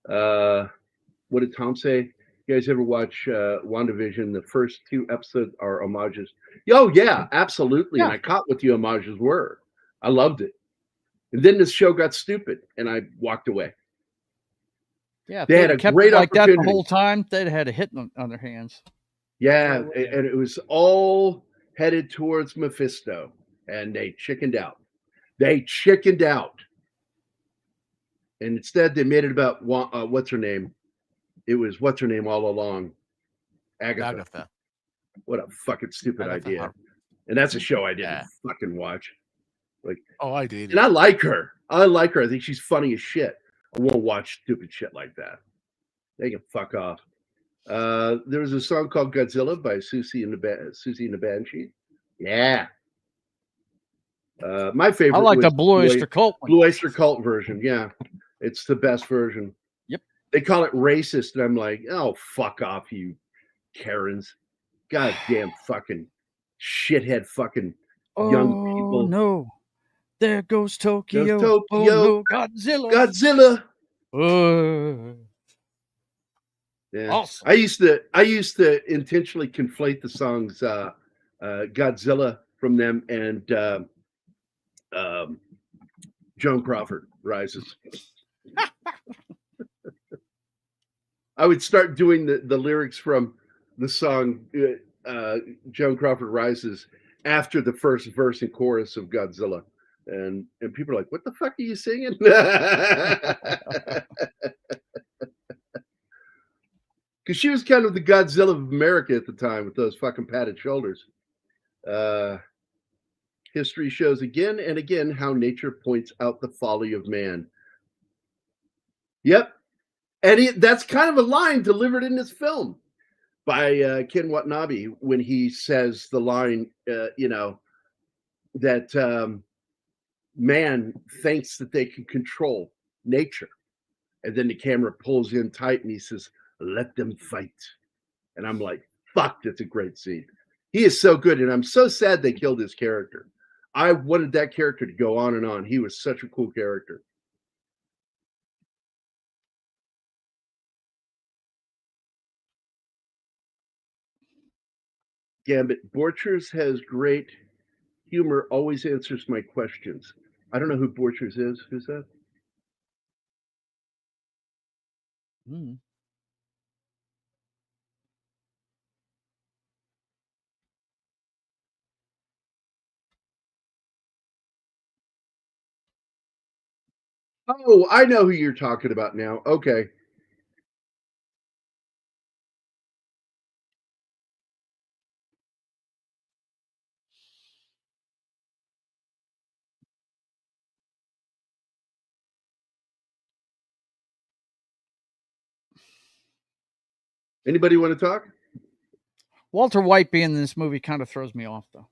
What did Tom say? You guys ever watch WandaVision? The first 2 episodes are homages. Oh, yeah, absolutely. Yeah. And I caught what the homages were. I loved it. And then this show got stupid, and I walked away. Yeah, they had a kept great it like opportunity. that the whole time. They'd had a hit on their hands. Yeah, and it was all headed towards Mephisto, and they chickened out. And instead, they made it about what's her name? It was what's her name all along? Agatha. What a fucking stupid idea. And that's a show I didn't fucking watch. Like, oh, I did. And I like her. I think she's funny as shit. I won't watch stupid shit like that. They can fuck off. There was a song called Godzilla by Susie and the Banshee. Yeah. My favorite. I like the Blue Oyster Cult one. Blue Oyster Cult version. Yeah. It's the best version. Yep. They call it racist, and I'm like, oh, fuck off, you Karens. Goddamn fucking shithead fucking young people. No. There goes Tokyo. Tokyo. Oh, no. Godzilla. Yeah. Awesome. I used to intentionally conflate the songs Godzilla from them and Joan Crawford Rises. I would start doing the lyrics from the song Joan Crawford Rises after the first verse and chorus of Godzilla. And people are like, what the fuck are you singing? Because she was kind of the Godzilla of America at the time with those fucking padded shoulders. History shows again and again how nature points out the folly of man. Yep. And that's kind of a line delivered in this film by Ken Watanabe when he says the line, that man thinks that they can control nature. And then the camera pulls in tight and he says, let them fight. And I'm like, fuck, that's a great scene. He is so good. And I'm so sad they killed his character. I wanted that character to go on and on. He was such a cool character. Gambit, Borchers has great humor, always answers my questions. I don't know who Borchers is. Who's that? Mm. Oh, I know who you're talking about now. Okay. Anybody want to talk? Walter White being in this movie kind of throws me off, though.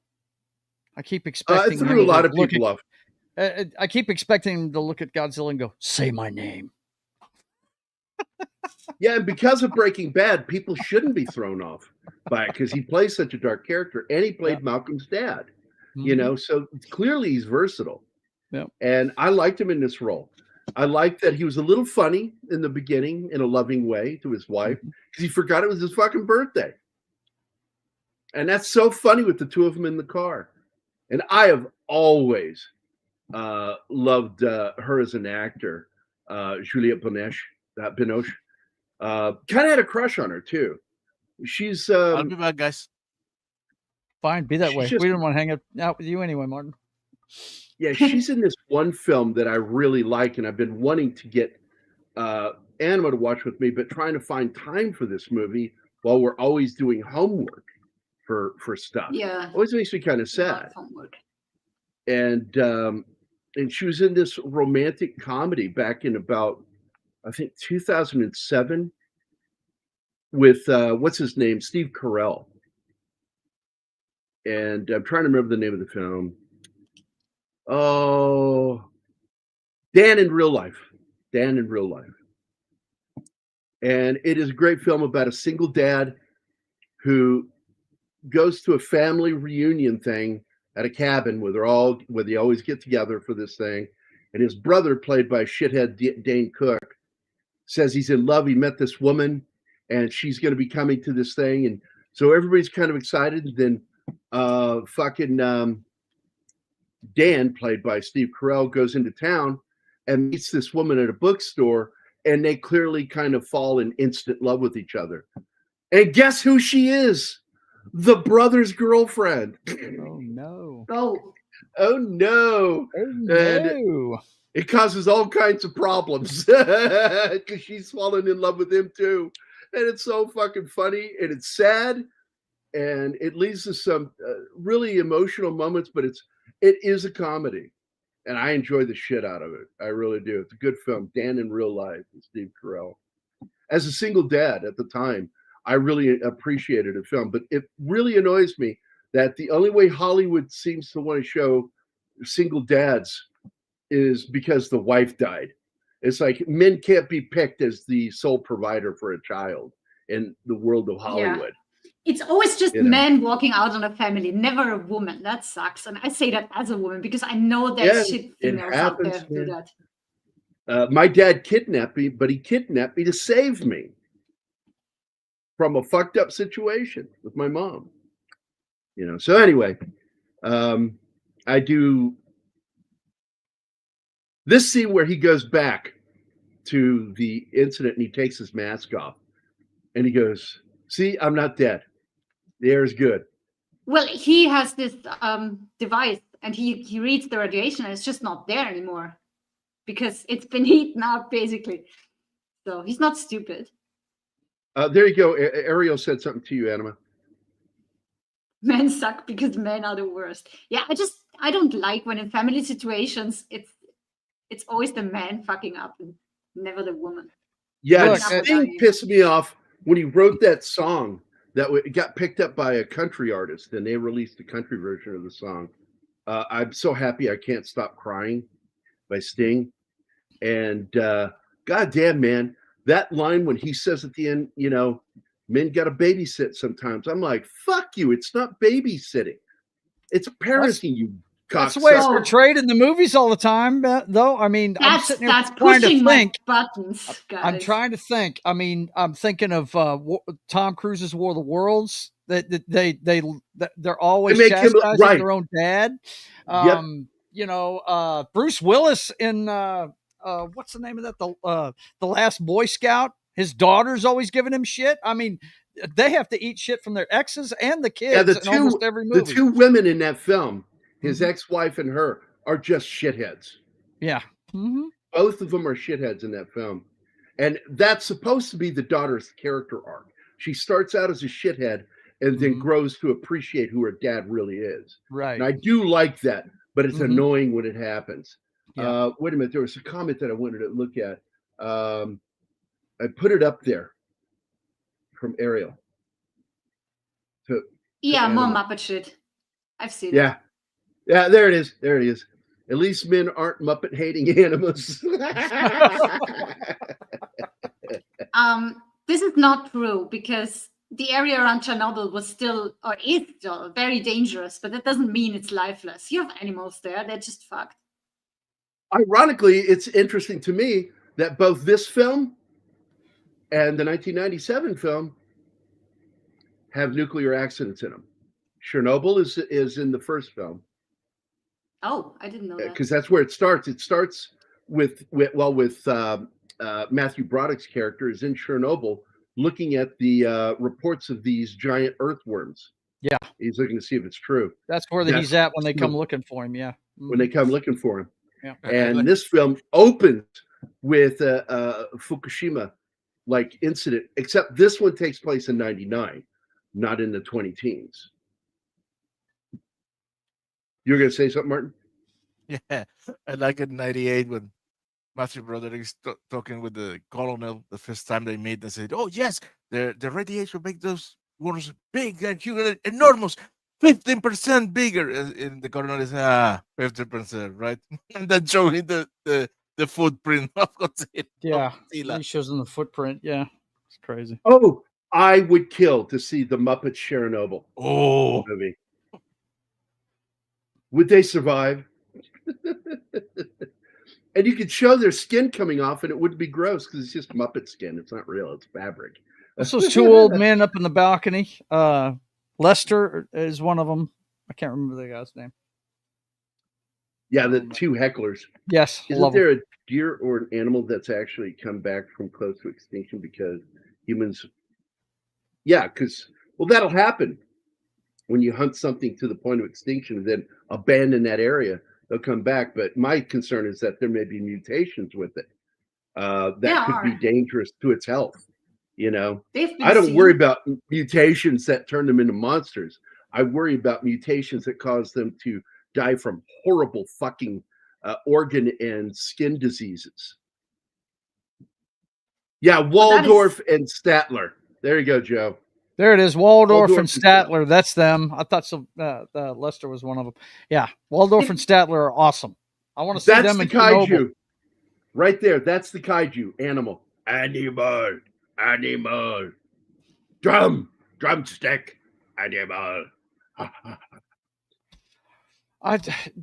I keep expecting it threw a lot of people off. I keep expecting him to look at Godzilla and go, "Say my name." Yeah, and because of Breaking Bad, people shouldn't be thrown off by it because he plays such a dark character, and he played Malcolm's dad. Mm-hmm. So clearly he's versatile. Yeah. And I liked him in this role. I liked that he was a little funny in the beginning in a loving way to his wife because he forgot it was his fucking birthday. And that's so funny with the two of them in the car. And I have always loved her as an actor, Juliette Binoche. Kind of had a crush on her too. She's. I'll be back, guys. Fine, be that way. We didn't want to hang out with you anyway, Martin. Yeah, she's in this one film that I really like, and I've been wanting to get Anima to watch with me, but trying to find time for this movie while we're always doing homework for stuff. Yeah, always makes me kind of sad. And she was in this romantic comedy back in about, I think, 2007 with what's his name, Steve Carell. And I'm trying to remember the name of the film. Oh, Dan in Real Life. Dan in Real Life. And it is a great film about a single dad who goes to a family reunion thing at a cabin where they always get together for this thing. And his brother, played by shithead Dane Cook, says he's in love. He met this woman and she's going to be coming to this thing. And so everybody's kind of excited. And then Dan, played by Steve Carell, goes into town and meets this woman at a bookstore, and they clearly kind of fall in instant love with each other. And guess who she is? The brother's girlfriend. Oh no. Oh no. And it causes all kinds of problems because she's fallen in love with him too. And it's so fucking funny, and it's sad, and it leads to some really emotional moments, but it is a comedy, and I enjoy the shit out of it. I really do. It's a good film. Dan in Real Life with Steve Carell. As a single dad at the time, I really appreciated the film, but it really annoys me that the only way Hollywood seems to want to show single dads is because the wife died. It's like men can't be picked as the sole provider for a child in the world of Hollywood. Yeah. It's always just men walking out on a family, never a woman. That sucks. And I say that as a woman because I know there's shit females out there who do that. My dad kidnapped me, but he kidnapped me to save me. from a fucked up situation with my mom. So anyway, I do this scene where he goes back to the incident and he takes his mask off and he goes, "See, I'm not dead. The air is good." Well, he has this device and he reads the radiation and it's just not there anymore because it's been eaten out basically. So he's not stupid. There you go. Ariel said something to you, Anima. Men suck because men are the worst. Yeah, I don't like when in family situations it's always the man fucking up and never the woman. Yeah, Sting pissed me off when he wrote that song that got picked up by a country artist and they released a country version of the song. I'm so happy I Can't Stop Crying by Sting. And goddamn, man, that line when he says at the end, men got to babysit sometimes. I'm like, fuck you. It's not babysitting. It's parenting, you cocksucker. That's the way it's portrayed in the movies all the time, though. I mean, I'm sitting here trying to think. Buttons, guys. I'm trying to think. I mean, I'm thinking of Tom Cruise's War of the Worlds. They're always chastising their own dad. Bruce Willis in what's the name of that? The Last Boy Scout. His daughter's always giving him shit. I mean, they have to eat shit from their exes and the kids in almost every movie. The two women in that film, his ex-wife and her, are just shitheads. Yeah. Mm-hmm. Both of them are shitheads in that film. And that's supposed to be the daughter's character arc. She starts out as a shithead and then grows to appreciate who her dad really is. Right. And I do like that, but it's annoying when it happens. Yeah. Wait a minute. There was a comment that I wanted to look at. I put it up there from Ariel. More Muppet shit. I've seen it. Yeah, there it is. There it is. At least men aren't Muppet hating animals. This is not true because the area around Chernobyl was still, or is still, very dangerous, but that doesn't mean it's lifeless. You have animals there, they're just fucked. Ironically, it's interesting to me that both this film and the 1997 film have nuclear accidents in them. Chernobyl is in the first film. Oh, I didn't know that. Because that's where it starts. It starts with Matthew Broderick's character is in Chernobyl looking at the reports of these giant earthworms. Yeah. He's looking to see if it's true. That's where he's at when they come looking for him, yeah. When they come looking for him. Yeah. And this film opens with Fukushima incident, except this one takes place in 99, not in the 20-teens. You're going to say something, Martin? Yeah, I like in 98 when Matthew Broderick is talking with the colonel the first time they meet and said, "Oh yes, the radiation make those worms big and huge, enormous, 15% bigger." And the colonel is 50%, right? And then showing the footprint of Godzilla. Yeah, he shows them the footprint. Yeah, it's crazy. Oh, I would kill to see the Muppets Chernobyl movie. Would they survive? And you could show their skin coming off and it wouldn't be gross because it's just Muppet skin. It's not real. It's fabric. This was two old men up in the balcony. Lester is one of them. I can't remember the guy's name. Yeah, the two hecklers. Yes. Isn't there a deer or an animal that's actually come back from close to extinction because humans... Yeah, because, that'll happen. When you hunt something to the point of extinction and then abandon that area, they'll come back. But my concern is that there may be mutations with it that could be dangerous to its health. I don't worry about mutations that turn them into monsters. I worry about mutations that cause them to die from horrible fucking organ and skin diseases. Yeah, Waldorf and Statler. There you go, Joe. There it is, Waldorf and Statler. That's them. I thought so. Lester was one of them. Yeah, Waldorf and Statler are awesome. I want to see them in kaiju. Chernobyl. Right there. That's the kaiju animal. Animal. Drumstick. Animal.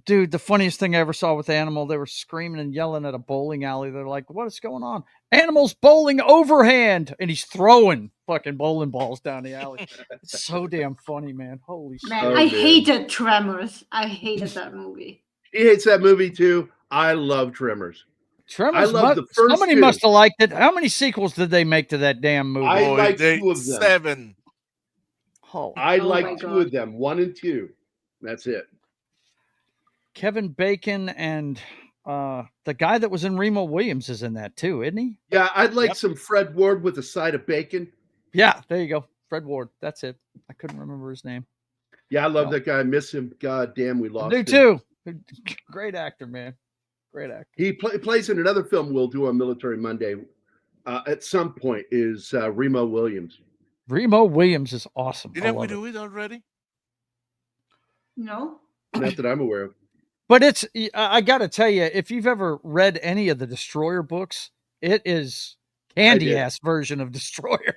Dude, the funniest thing I ever saw with Animal, they were screaming and yelling at a bowling alley. They're like, "What is going on? Animal's bowling overhand," and he's throwing fucking bowling balls down the alley. It's so damn funny, man. Holy shit! Man, I hated Tremors. I hated that movie. He hates that movie too. I love Tremors. Tremors. I love the first. Somebody must have liked it. How many sequels did they make to that damn movie? I like 2 of them. 7. Oh, I like 2 of them. 1 and 2. That's it. Kevin Bacon and the guy that was in Remo Williams is in that too, isn't he? Yeah, I'd like some Fred Ward with a side of bacon. Yeah, there you go. Fred Ward. That's it. I couldn't remember his name. Yeah, I love that guy. I miss him. God damn, we lost him. I do too. Great actor, man. Great actor. He plays in another film we'll do on Military Monday at some point is Remo Williams. Remo Williams is awesome. Didn't we do it already? No. Not that I'm aware of. But I got to tell you, if you've ever read any of the Destroyer books, it is candy-ass version of Destroyer.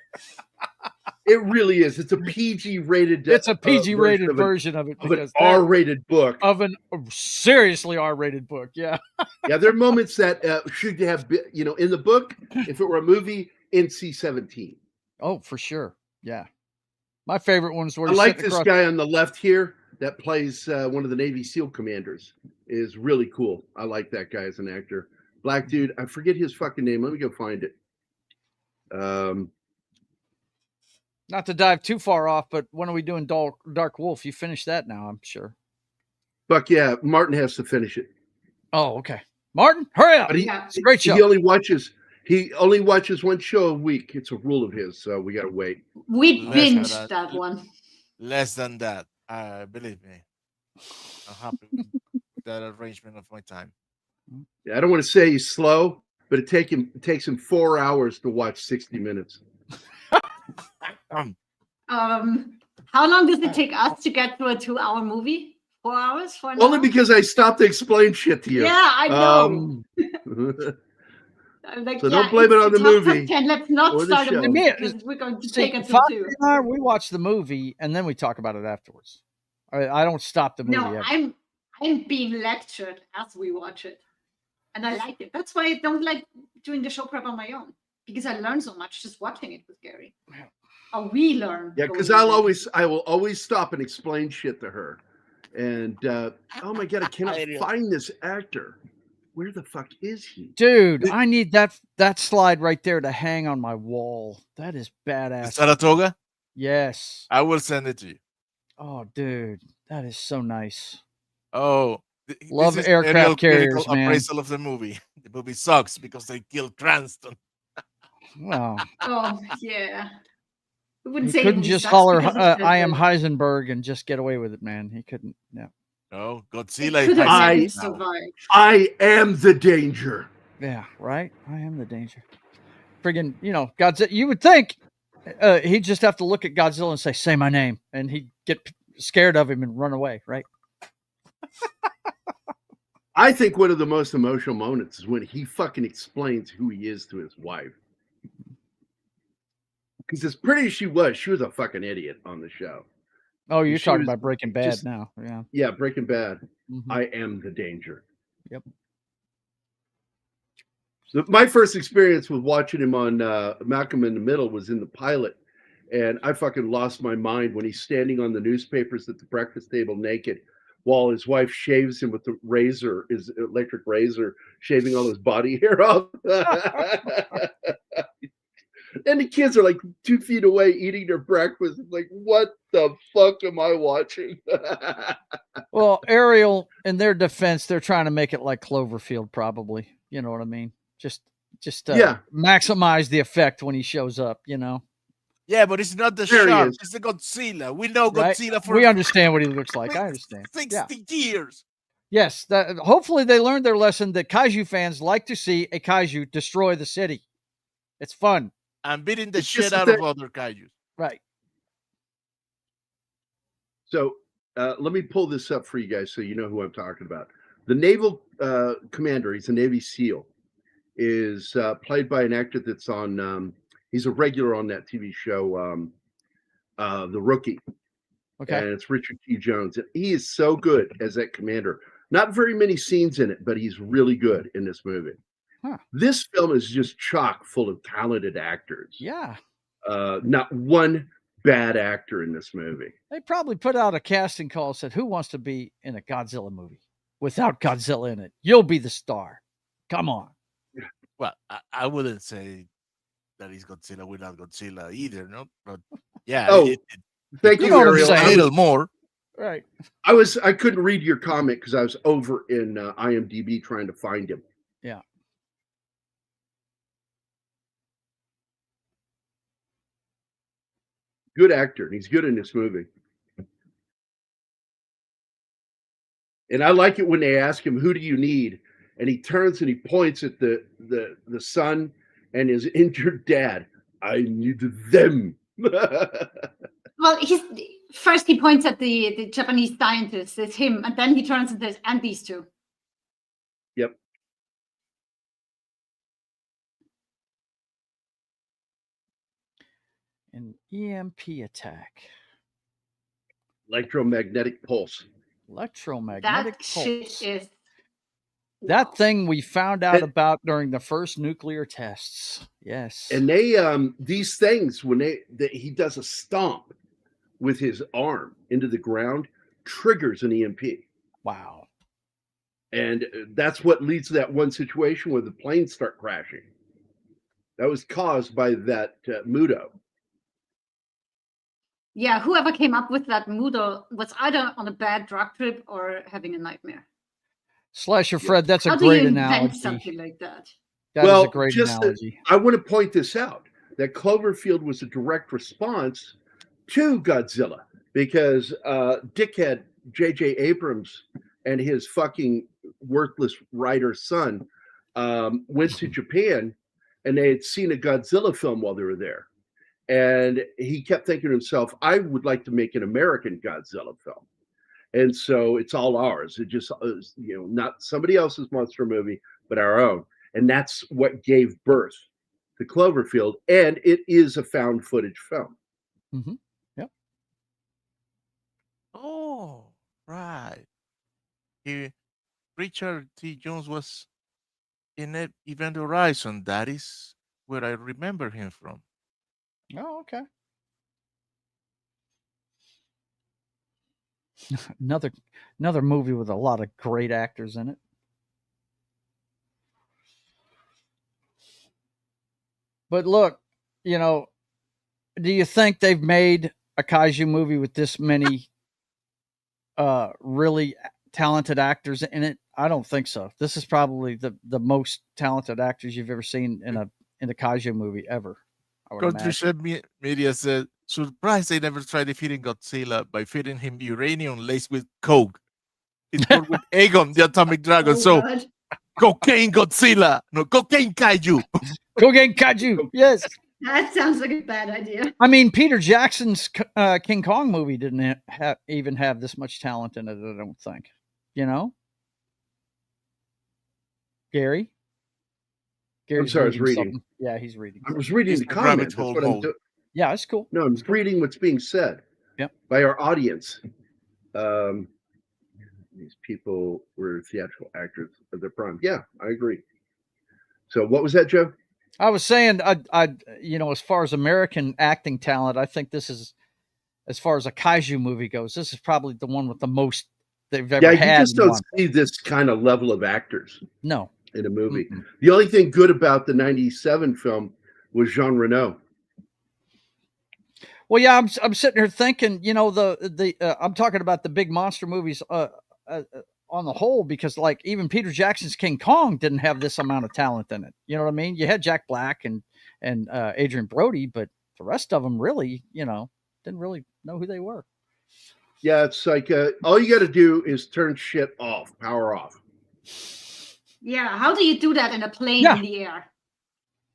It really is. It's a PG rated. It's a PG rated version of it. Of an R-rated book. Of a seriously R-rated book, yeah. Yeah, there are moments that should have been, in the book, if it were a movie, NC-17. Oh, for sure. Yeah. My favorite ones were. I like this guy on the left here that plays one of the Navy SEAL commanders. Is really cool. I like that guy as an actor. Black dude. I forget his fucking name. Let me go find it. Not to dive too far off, but when are we doing Dark Wolf? You finished that now, I'm sure. Fuck yeah. Martin has to finish it. Oh, okay. Martin, hurry up. It's a great show. He only watches one show a week. It's a rule of his, so we gotta wait. We binged that one. Less than that. Believe me. I'm happy with that arrangement of my time. Yeah, I don't want to say he's slow, but it takes him 4 hours to watch 60 minutes. How long does it take us to get through a 2-hour movie? 4 hours? Only because I stopped to explain shit to you. Yeah, I know. So don't blame it on the movie. Let's not start a movie because we're going to take it to 2. We watch the movie and then we talk about it afterwards. I don't stop the movie. No, I'm being lectured as we watch it, and I like it. That's why I don't like doing the show prep on my own, because I learn so much just watching it with Gary. Or we learn. Yeah, because I will always stop and explain shit to her, and oh my god, I cannot find this actor. Where the fuck is he? Dude, I need that slide right there to hang on my wall. That is badass. Saratoga? Yes. I will send it to you. Oh, dude, that is so nice. Oh, love aircraft carriers, man. Appraisal of the movie. The movie sucks because they killed Cranston. Wow. Oh yeah. He couldn't just holler, "I am Heisenberg," and just get away with it, man. He couldn't. No. No, Godzilla. I am the danger. Yeah, right. I am the danger. Friggin', Godzilla. You would think he'd just have to look at Godzilla and say my name, and he'd get scared of him and run away, right? I think one of the most emotional moments is when he fucking explains who he is to his wife. Because as pretty as she was a fucking idiot on the show. Oh, you're talking about Breaking Bad now. Yeah. Yeah, Breaking Bad. Mm-hmm. I am the danger. Yep. So my first experience with watching him on Malcolm in the Middle was in the pilot. And I fucking lost my mind when he's standing on the newspapers at the breakfast table naked while his wife shaves him with the razor, his electric razor, shaving all his body hair off. And the kids are like 2 feet away eating their breakfast. It's like, what the fuck am I watching? Well, Ariel, in their defense, they're trying to make it like Cloverfield, probably. You know what I mean? Just maximize the effect when he shows up, Yeah, but it's not the shark. It's the Godzilla. We know Godzilla we understand what he looks like. I understand. 60 years. Yes. Hopefully they learned their lesson that kaiju fans like to see a kaiju destroy the city. It's fun. And beating the shit out of other kaiju. Right. So let me pull this up for you guys so you know who I'm talking about. The naval commander, he's a Navy SEAL, is played by an actor that's on, he's a regular on that TV show, The Rookie. Okay. And it's Richard T. Jones. And he is so good as that commander. Not very many scenes in it, but he's really good in this movie. Huh. This film is just chock full of talented actors. Yeah. Not one bad actor in this movie. They probably put out a casting call, said, who wants to be in a Godzilla movie without Godzilla in it? You'll be the star. Come on. Well, I wouldn't say that is Godzilla without Godzilla either, no? But yeah, thank you, know what I'm Ariel. saying. A little more. Right. I couldn't read your comment because I was over in IMDb trying to find him. Yeah. Good actor. He's good in this movie. And I like it when they ask him, "Who do you need?" And he turns and he points at the son and his injured dad. I need them. Well, first he points at the Japanese scientist. It's him, and then he turns and says, "And these two." Yep. An EMP attack. Electromagnetic pulse. Electromagnetic That pulse. shit is that thing we found out about during the first nuclear tests. Yes. And they these things when he does a stomp with his arm into the ground triggers an EMP. Wow. And that's what leads to that one situation where the planes start crashing. That was caused by that Mudo. Yeah, whoever came up with that Mudo was either on a bad drug trip or having a nightmare. Slasher Fred, that's How a great do you invent analogy. something like that? That is a great analogy. I want to point this out, that Cloverfield was a direct response to Godzilla because dickhead J.J. Abrams and his fucking worthless writer son went to Japan and they had seen a Godzilla film while they were there. And he kept thinking to himself, I would like to make an American Godzilla film. And so it's all ours. It just, not somebody else's monster movie, but our own. And that's what gave birth to Cloverfield. And it is a found footage film. Mm-hmm. Yep. Oh, right. Richard T. Jones was in Event Horizon. That is where I remember him from. Oh, okay. another movie with a lot of great actors in it. But look, do you think they've made a kaiju movie with this many really talented actors in it? I don't think so. This is probably the most talented actors you've ever seen in a kaiju movie ever. Countryside Media said, surprised they never tried defeating Godzilla by feeding him uranium laced with coke. It's called with Aegon, the atomic dragon. God. Cocaine Godzilla. No, cocaine kaiju. Cocaine kaiju. Yes. That sounds like a bad idea. I mean, Peter Jackson's King Kong movie didn't even have this much talent in it, I don't think. Gary? I'm sorry, I was reading. Something. Yeah, he's reading. I was reading the comments. That's what I'm doing. Yeah, it's cool. No, I'm reading what's being said by our audience. These people were theatrical actors of their prime. Yeah, I agree. So what was that, Joe? I was saying, as far as American acting talent, I think this is, as far as a kaiju movie goes, this is probably the one with the most they've ever had. Yeah, you just don't see this kind of level of actors. No. In a movie. Mm-hmm. The only thing good about the 97 film was Jean Reno. Well, yeah, I'm sitting here thinking, I'm talking about the big monster movies on the whole, because like even Peter Jackson's King Kong didn't have this amount of talent in it. You know what I mean? You had Jack Black and Adrian Brody, but the rest of them really, didn't really know who they were. Yeah, it's like all you got to do is turn shit off, power off. Yeah, how do you do that in a plane in the air?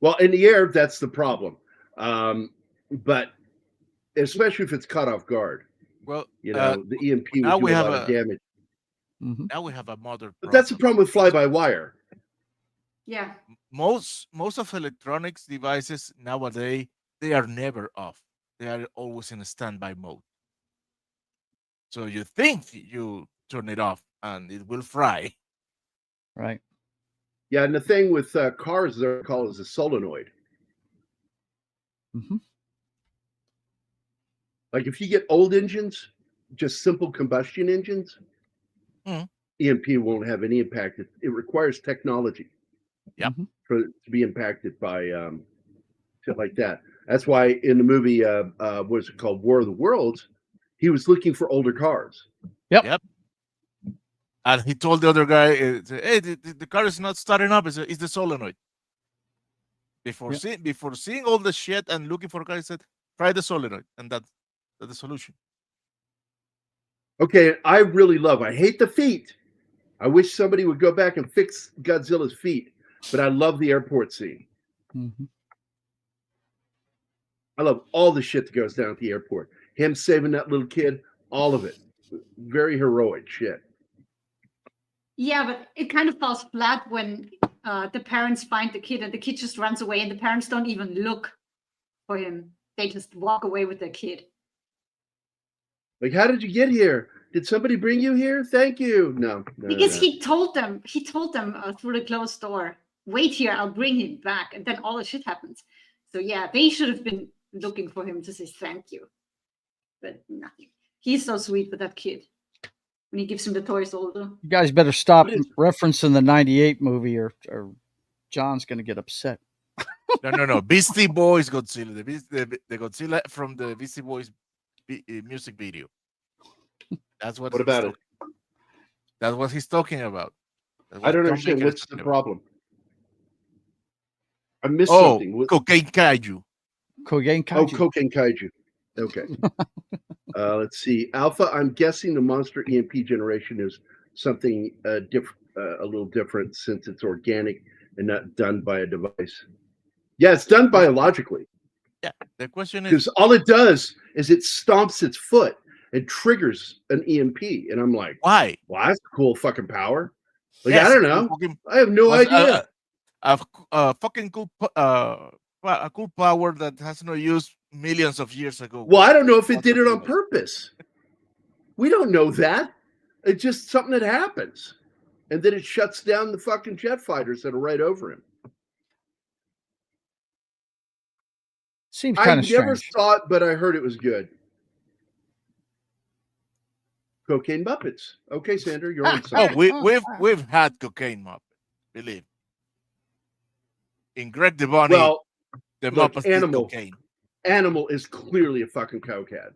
Well, in the air, that's the problem. But especially if it's caught off guard. Well, the EMP would do a lot of damage. Mm-hmm. Now we have a mother problem. But that's the problem with fly-by-wire. Yeah. Most of electronics devices nowadays, they are never off. They are always in a standby mode. So you think you turn it off and it will fry. Right. Yeah, and the thing with cars, they're called as a solenoid. Mm-hmm. Like if you get old engines, just simple combustion engines, EMP won't have any impact. It requires technology for to be impacted by shit like that. That's why in the movie, what is it called, War of the Worlds, he was looking for older cars. Yep. And he told the other guy, "Hey, the car is not starting up. It's the solenoid." Before seeing all the shit and looking for a car, he said, "Try the solenoid," and that's the solution. Okay, I hate the feet. I wish somebody would go back and fix Godzilla's feet, but I love the airport scene. Mm-hmm. I love all the shit that goes down at the airport. Him saving that little kid, all of it. Very heroic shit. Yeah, but it kind of falls flat when the parents find the kid and the kid just runs away and the parents don't even look for him. They just walk away with their kid. Like, how did you get here? Did somebody bring you here? Thank you. No. Because he told them through the closed door, wait here, I'll bring him back. And then all the shit happens. So yeah, they should have been looking for him to say thank you. But nothing. He's so sweet with that kid. When he gives him the toys older. You guys better stop referencing the 98 movie or John's going to get upset. No. Beastie Boys Godzilla. The Godzilla from the Beastie Boys music video. That's what about it? That's what he's talking about. I don't understand. What's the problem? I missed something. Cocaine Kaiju. Cocaine Kaiju. Oh, Cocaine Kaiju. Okay. Let's see. Alpha, I'm guessing the monster EMP generation is something a little different since it's organic and not done by a device. Yeah, it's done biologically. Yeah, the question is... Because all it does is it stomps its foot and triggers an EMP. And I'm like, why? Well, that's a cool fucking power. Like, yes, I don't know. I have no idea. A fucking cool a cool power that has no use millions of years ago. Well, I don't know if it did it on purpose. We don't know that. It's just something that happens. And then it shuts down the fucking jet fighters that are right over him. Seems kind of strange. I never saw it, but I heard it was good. Cocaine Muppets. Okay, Sandra, you're on side. Oh, we've had Cocaine Muppets, believe. In Greg Devani, well, the Muppets did cocaine. Animal is clearly a fucking cokehead.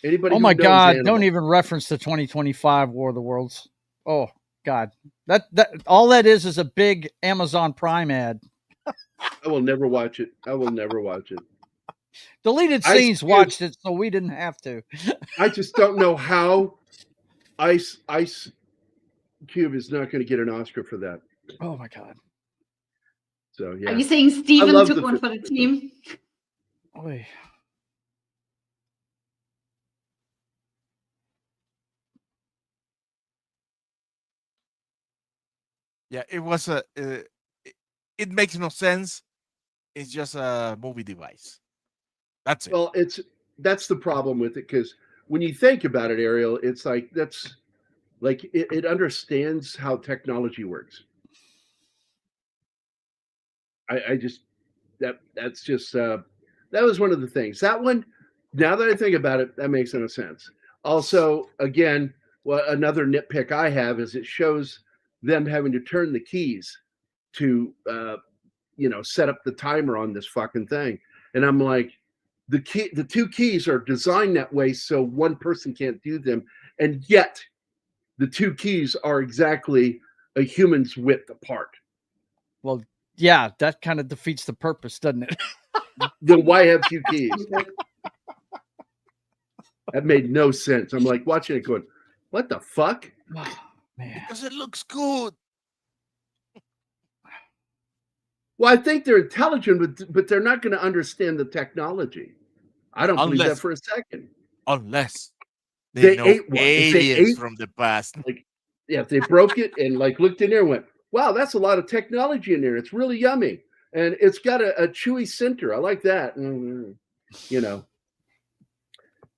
Anybody? Oh my God! Don't even reference the 2025 War of the Worlds. Oh God, that all that is a big Amazon Prime ad. I will never watch it. Deleted Scenes watched it, so we didn't have to. I just don't know how Ice Cube is not going to get an Oscar for that. Oh my God. So yeah. Are you saying Steven took one for the team? Oy. Yeah, it was it makes no sense. It's just a movie device. That's it. Well, that's the problem with it, because when you think about it, Ariel, it's like it understands how technology works. I just that's just that was one of the things. That one, now that I think about it, that makes no sense. Also, again, another nitpick I have is it shows them having to turn the keys to set up the timer on this fucking thing, and I'm like, the two keys are designed that way so one person can't do them, and yet the two keys are exactly a human's width apart. Well, yeah, that kind of defeats the purpose, doesn't it? Then why have two keys? That made no sense. I'm like watching it going, what the fuck? Oh, man. Because it looks good. Well, I think they're intelligent, but they're not going to understand the technology. I don't believe that for a second. Unless they know ate one. aliens from the past. If they broke it and looked in there and went, wow, that's a lot of technology in there. It's really yummy. And it's got a chewy center. I like that.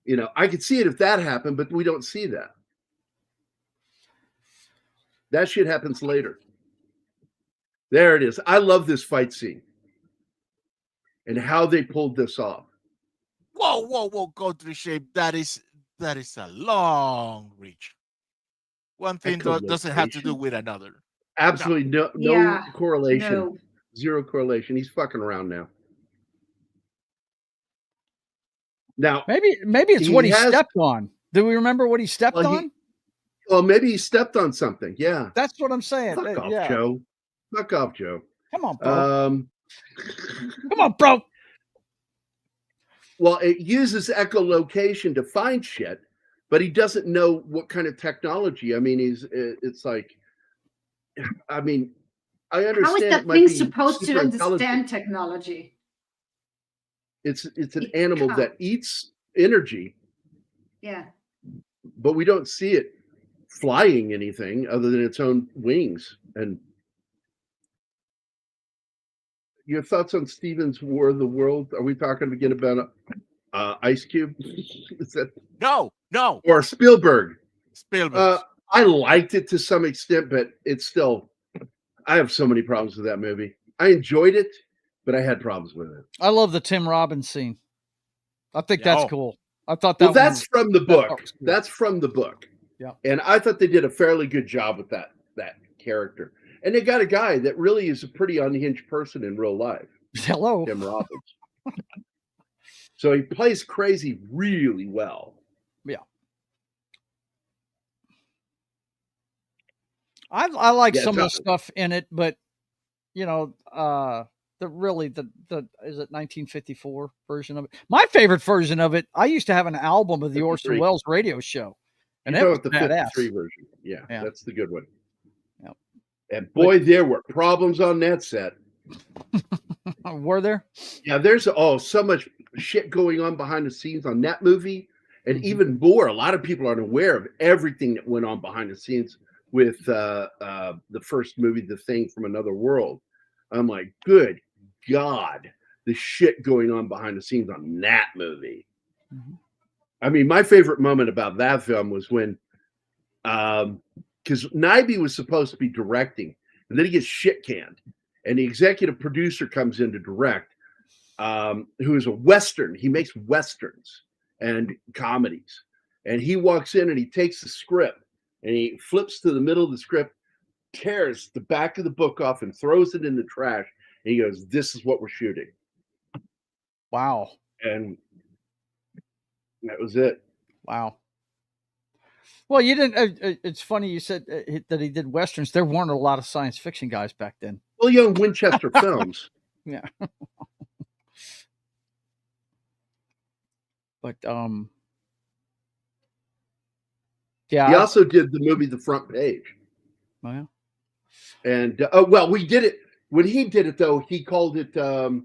You know, I could see it if that happened, but we don't see that. That shit happens later. There it is. I love this fight scene and how they pulled this off. Whoa, country shape. That is a long reach. One thing doesn't have to do with another. Absolutely no Yeah, correlation. no. Zero correlation. He's fucking around now. Now maybe it's what he stepped on. Do we remember what he stepped on? Well, maybe he stepped on something. Yeah. That's what I'm saying. Fuck off, Joe. Fuck off, Joe. Come on, bro. Come on, bro. Well, it uses echolocation to find shit, but he doesn't know what kind of technology. I mean, it's like, I mean, I understand. How is that thing supposed to understand technology? It's an animal that eats energy. Yeah. But we don't see it flying anything other than its own wings. And your thoughts on Steven's War of the World? Are we talking again about Ice Cube? Is that no? Or Spielberg? Spielberg. I liked it to some extent, but it's still. I have so many problems with that movie. I enjoyed it, but I had problems with it. I love the Tim Robbins scene. I think that's cool. I thought that. Well, that's from the book. Cool. That's from the book. Yeah. And I thought they did a fairly good job with that character. And they got a guy that really is a pretty unhinged person in real life. Hello. Tim Robbins. So he plays crazy really well. Yeah. I like some of the stuff in it, but you know, the is it 1954 version of it? My favorite version of it, I used to have an album of the Orson Welles radio show. And that was the badass. 53 version. Yeah, that's the good one. Yep. And boy, there were problems on that set. Were there? Yeah, there's so much shit going on behind the scenes on that movie. And even more, a lot of people aren't aware of everything that went on behind the scenes with the first movie, The Thing from Another World. I'm like, good God, the shit going on behind the scenes on that movie. Mm-hmm. I mean, my favorite moment about that film was when, because Nyby was supposed to be directing, and then he gets shit canned, and the executive producer comes in to direct, who is a Western. He makes Westerns and comedies, and he walks in and he takes the script and he flips to the middle of the script, tears the back of the book off and throws it in the trash, and he goes, "This is what we're shooting." Wow. And that was it. Wow. Well, you didn't. It's funny you said that he did Westerns. There weren't a lot of science fiction guys back then. Well, Young Winchester Films. Yeah. But yeah. He also did the movie The Front Page. Oh yeah. And well, we did it when he did it though. He called it fuck,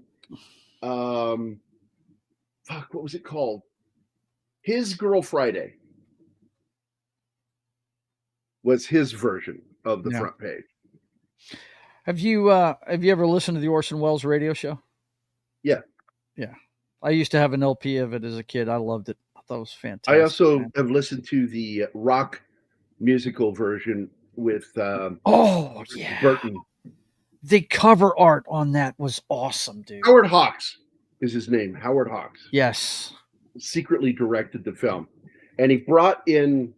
what was it called? His Girl Friday was his version of The Front Page. Have you ever listened to the Orson Welles radio show? Yeah. Yeah. I used to have an LP of it as a kid. I loved it. I thought it was fantastic. I also have listened to the rock musical version with Burton. The cover art on that was awesome, dude. Howard Hawks is his name. Howard Hawks. Yes. Secretly directed the film. And he brought in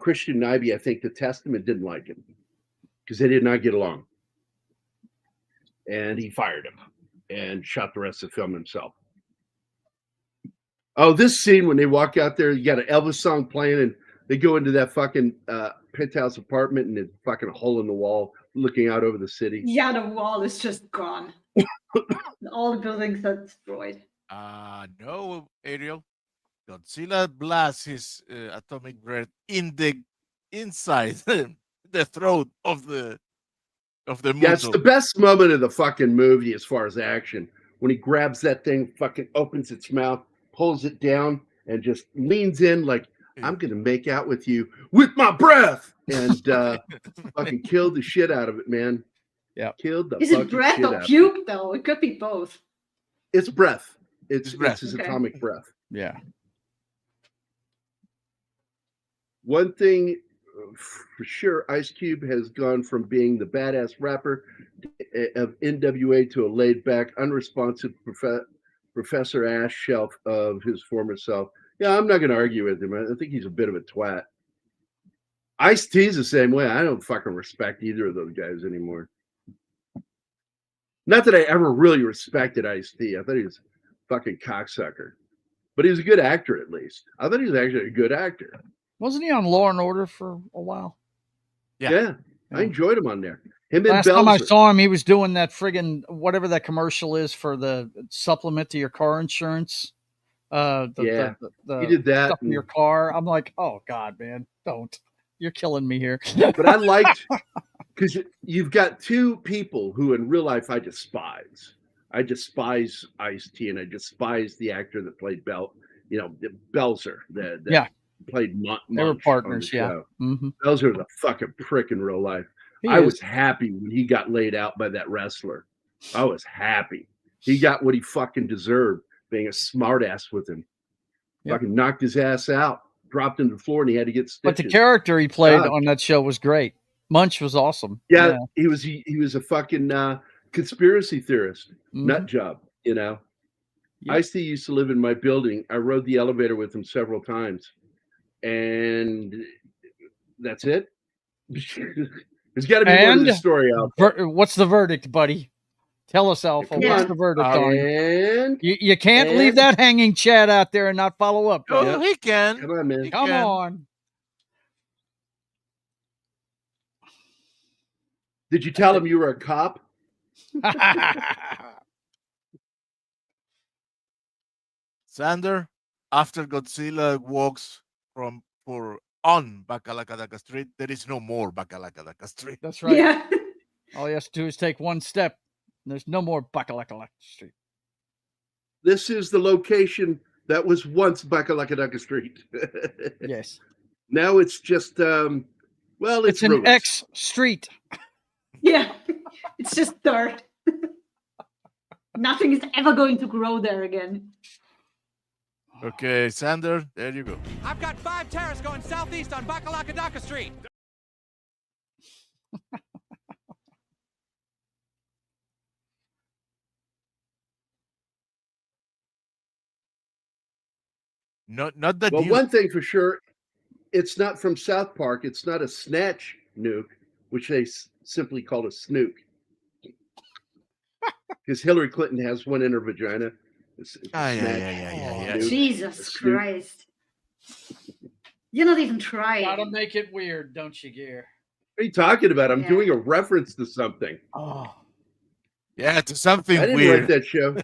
Christian Nyby. I think the Testament didn't like him because they did not get along. And he fired him and shot the rest of the film himself. Oh, this scene when they walk out there, you got an Elvis song playing and they go into that fucking penthouse apartment and there's fucking a hole in the wall looking out over the city. Yeah, the wall is just gone. All the buildings are destroyed. No, Ariel. Godzilla blasts his atomic breath inside the throat of the Muto. Yeah, it's the best moment of the fucking movie as far as action. When he grabs that thing, fucking opens its mouth, pulls it down, and just leans in like, I'm going to make out with you with my breath. And fucking killed the shit out of it, man. Yeah. Killed the Is it breath or puke, though? It could be both. It's breath. It's his atomic breath. Yeah. one thing for sure, Ice Cube has gone from being the badass rapper of NWA to a laid-back, unresponsive Professor Ash shelf of his former self. Yeah, I'm not going to argue with him. I think he's a bit of a twat. Ice-T's the same way. I don't fucking respect either of those guys anymore. Not that I ever really respected Ice-T. I thought he was a fucking cocksucker. But he was a good actor, at least. I thought he was actually a good actor. Wasn't he on Law and Order for a while? Yeah. I enjoyed him on there. Him and Last Belzer. time I saw him, he was doing that friggin' whatever that commercial is for the supplement to your car insurance. He did that stuff in your car. I'm like, oh God, man, don't. You're killing me here. But I liked, because you've got two people who in real life I despise. I despise Ice-T, and I despise the actor that played Belzer, that played Munch. They were partners, yeah. Mm-hmm. Belzer was a fucking prick in real life. I was happy when he got laid out by that wrestler. I was happy. He got what he fucking deserved, being a smartass with him. Fucking knocked his ass out, dropped him to the floor, and he had to get stitches. But the character he played on that show was great. Munch was awesome. Yeah. He was a fucking conspiracy theorist, nut job, Ice-T used to live in my building. I rode the elevator with him several times, and that's it. There's got to be more to the story out there. What's the verdict, buddy? Tell us, Alpha. What's the verdict on? You can't leave that hanging Chad out there and not follow up. Oh, he can. Come on, man. Come on. Did you tell him you were a cop? Sander, after Godzilla walks on Bakalakadaka Street, there is no more Bakalakadaka Street. That's right. Yeah. All he has to do is take one step. And there's no more Bakalakadaka Street. This is the location that was once Bakalakadaka Street. Yes. Now it's just it's an ruins. X street. Yeah. It's just dirt. Nothing is ever going to grow there again. Okay, Sander, there you go. I've got 5 terrorists going southeast on Bakalakadaka Street. Not that. Well, one thing for sure, it's not from South Park. It's not a snatch nuke, which they simply call a snook. Because Hillary Clinton has one in her vagina. Yeah. Jesus Christ. You're not even trying. Gotta make it weird, don't you, Gear? What are you talking about? I'm doing a reference to something. Oh. Yeah, to something I didn't weird. write that show.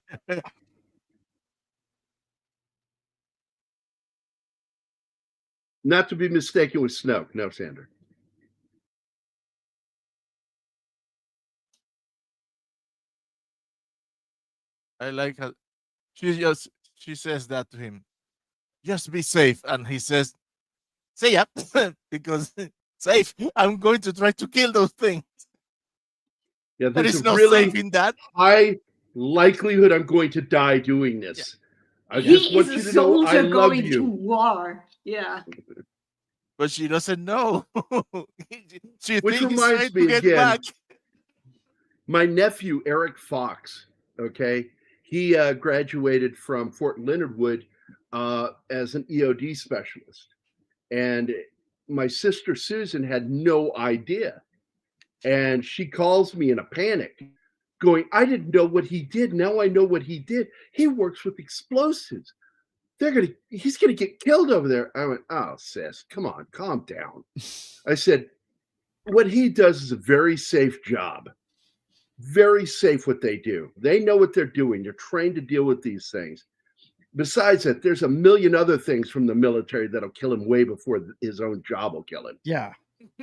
Not to be mistaken with Snoke. No, Sander. I like how she says that to him. Just be safe. And he says, say yeah, because safe. I'm going to try to kill those things. Yeah, there is no really safe in that. High likelihood I'm going to die doing this. Yeah. He is a soldier going to war. Yeah. But she doesn't know. She Which thinks reminds me again, back. My nephew, Eric Fox, okay, he graduated from Fort Leonard Wood as an EOD specialist. And my sister Susan had no idea. And she calls me in a panic, going, I didn't know what he did. Now I know what he did. He works with explosives. He's gonna get killed over there. I went, oh, sis, come on, calm down. I said, what he does is a very safe job. Very safe what they do. They know what they're doing. They're trained to deal with these things. Besides that, there's a million other things from the military that'll kill him way before his own job will kill him. Yeah.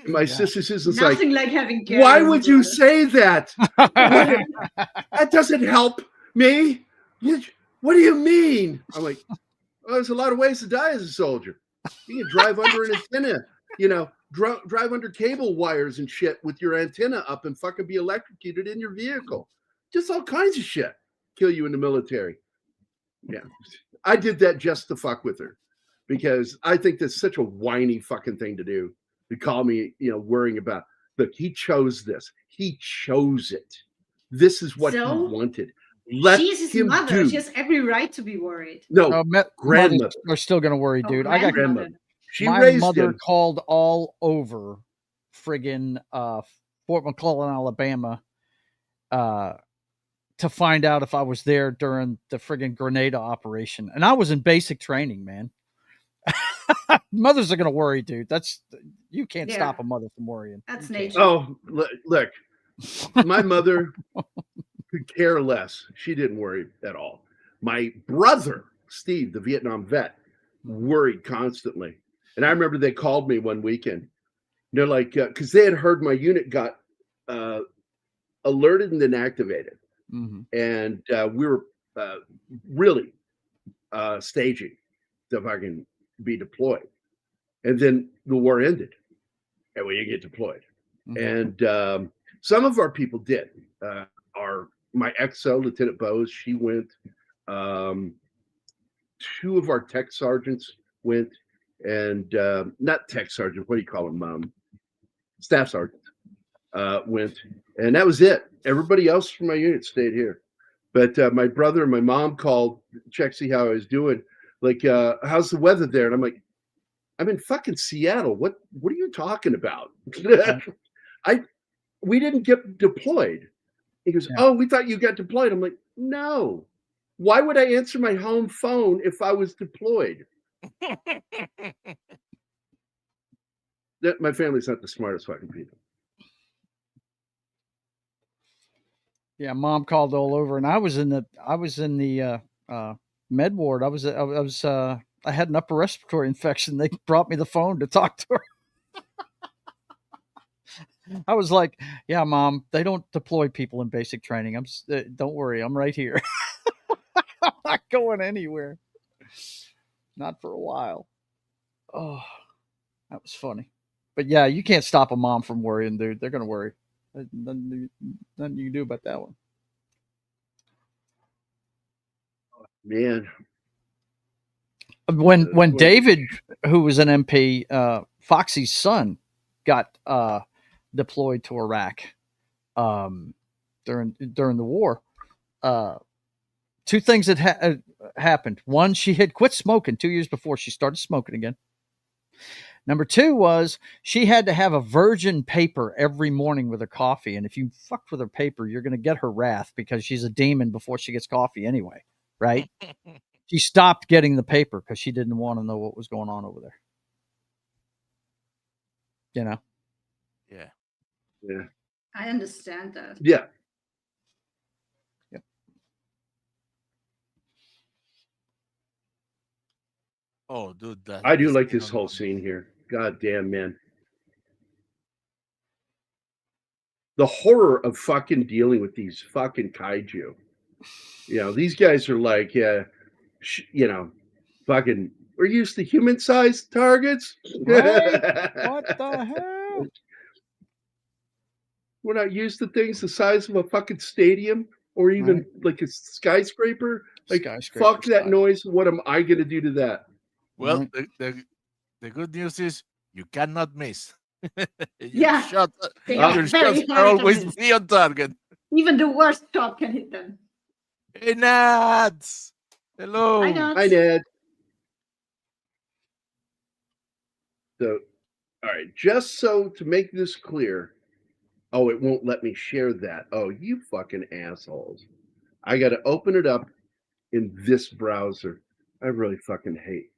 My sister Susan's nothing like having. Why would you say that? That doesn't help me. What do you mean? I'm like, well, there's a lot of ways to die as a soldier. You can drive under an antenna, drive under cable wires and shit with your antenna up and fucking be electrocuted in your vehicle. Just all kinds of shit kill you in the military. Yeah. I did that just to fuck with her because I think that's such a whiny fucking thing to do, to call me, worrying about. Look, he chose this. He chose it. This is what he wanted. Let she's his him mother. do. She has every right to be worried. No, grandmother. Mothers are still going to worry, dude. I got grandmother. She my raised mother him. called all over friggin' Fort McClellan, Alabama, to find out if I was there during the friggin' Grenada operation, and I was in basic training, man. Mothers are going to worry, dude. You can't stop a mother from worrying. That's nature. Oh, look, my mother could care less. She didn't worry at all. My brother, Steve, the Vietnam vet, worried constantly. And I remember they called me one weekend. They're like, because they had heard my unit got alerted and then activated. Mm-hmm. And we were really staging to fucking be deployed. And then the war ended. And we didn't get deployed. Mm-hmm. And some of our people did. My XO, Lieutenant Bose, she went. 2 of our tech sergeants went, and not tech sergeant. What do you call them? Staff sergeants went, and that was it. Everybody else from my unit stayed here. But my brother and my mom called, check, see how I was doing. Like, how's the weather there? And I'm like, I'm in fucking Seattle. What are you talking about? We didn't get deployed. He goes, oh, we thought you got deployed. I'm like, no. Why would I answer my home phone if I was deployed? My family's not the smartest fucking people. Yeah, mom called all over, and I was in the med ward. I had an upper respiratory infection. They brought me the phone to talk to her. I was like, yeah, Mom, they don't deploy people in basic training. Don't worry, I'm right here. I'm not going anywhere. Not for a while. Oh, that was funny. But yeah, you can't stop a mom from worrying, dude. They're going to worry. Nothing you can do about that one. Man. When David, who was an MP, Foxy's son, got deployed to Iraq during the war, 2 things that happened. One, she had quit smoking 2 years before she started smoking again. Number 2 was she had to have a virgin paper every morning with her coffee. And if you fucked with her paper, you're going to get her wrath because she's a demon before she gets coffee anyway. Right? She stopped getting the paper because she didn't want to know what was going on over there. You know? Yeah. I understand that. Yeah. Yep. Oh, dude. I do like this whole scene here. God damn, man. The horror of fucking dealing with these fucking kaiju. These guys are like, fucking, we're used to human-sized targets. Right? What the hell? We're not used to things the size of a fucking stadium or even like a skyscraper. Like, fuck that noise. What am I going to do to that? Well, the good news is you cannot miss. Your shots are always be on target. Even the worst shot can hit them. Hey, Nads. Hello. Hi, Ned. So, all right, just so to make this clear. Oh, it won't let me share that. Oh, you fucking assholes. I got to open it up in this browser. I really fucking hate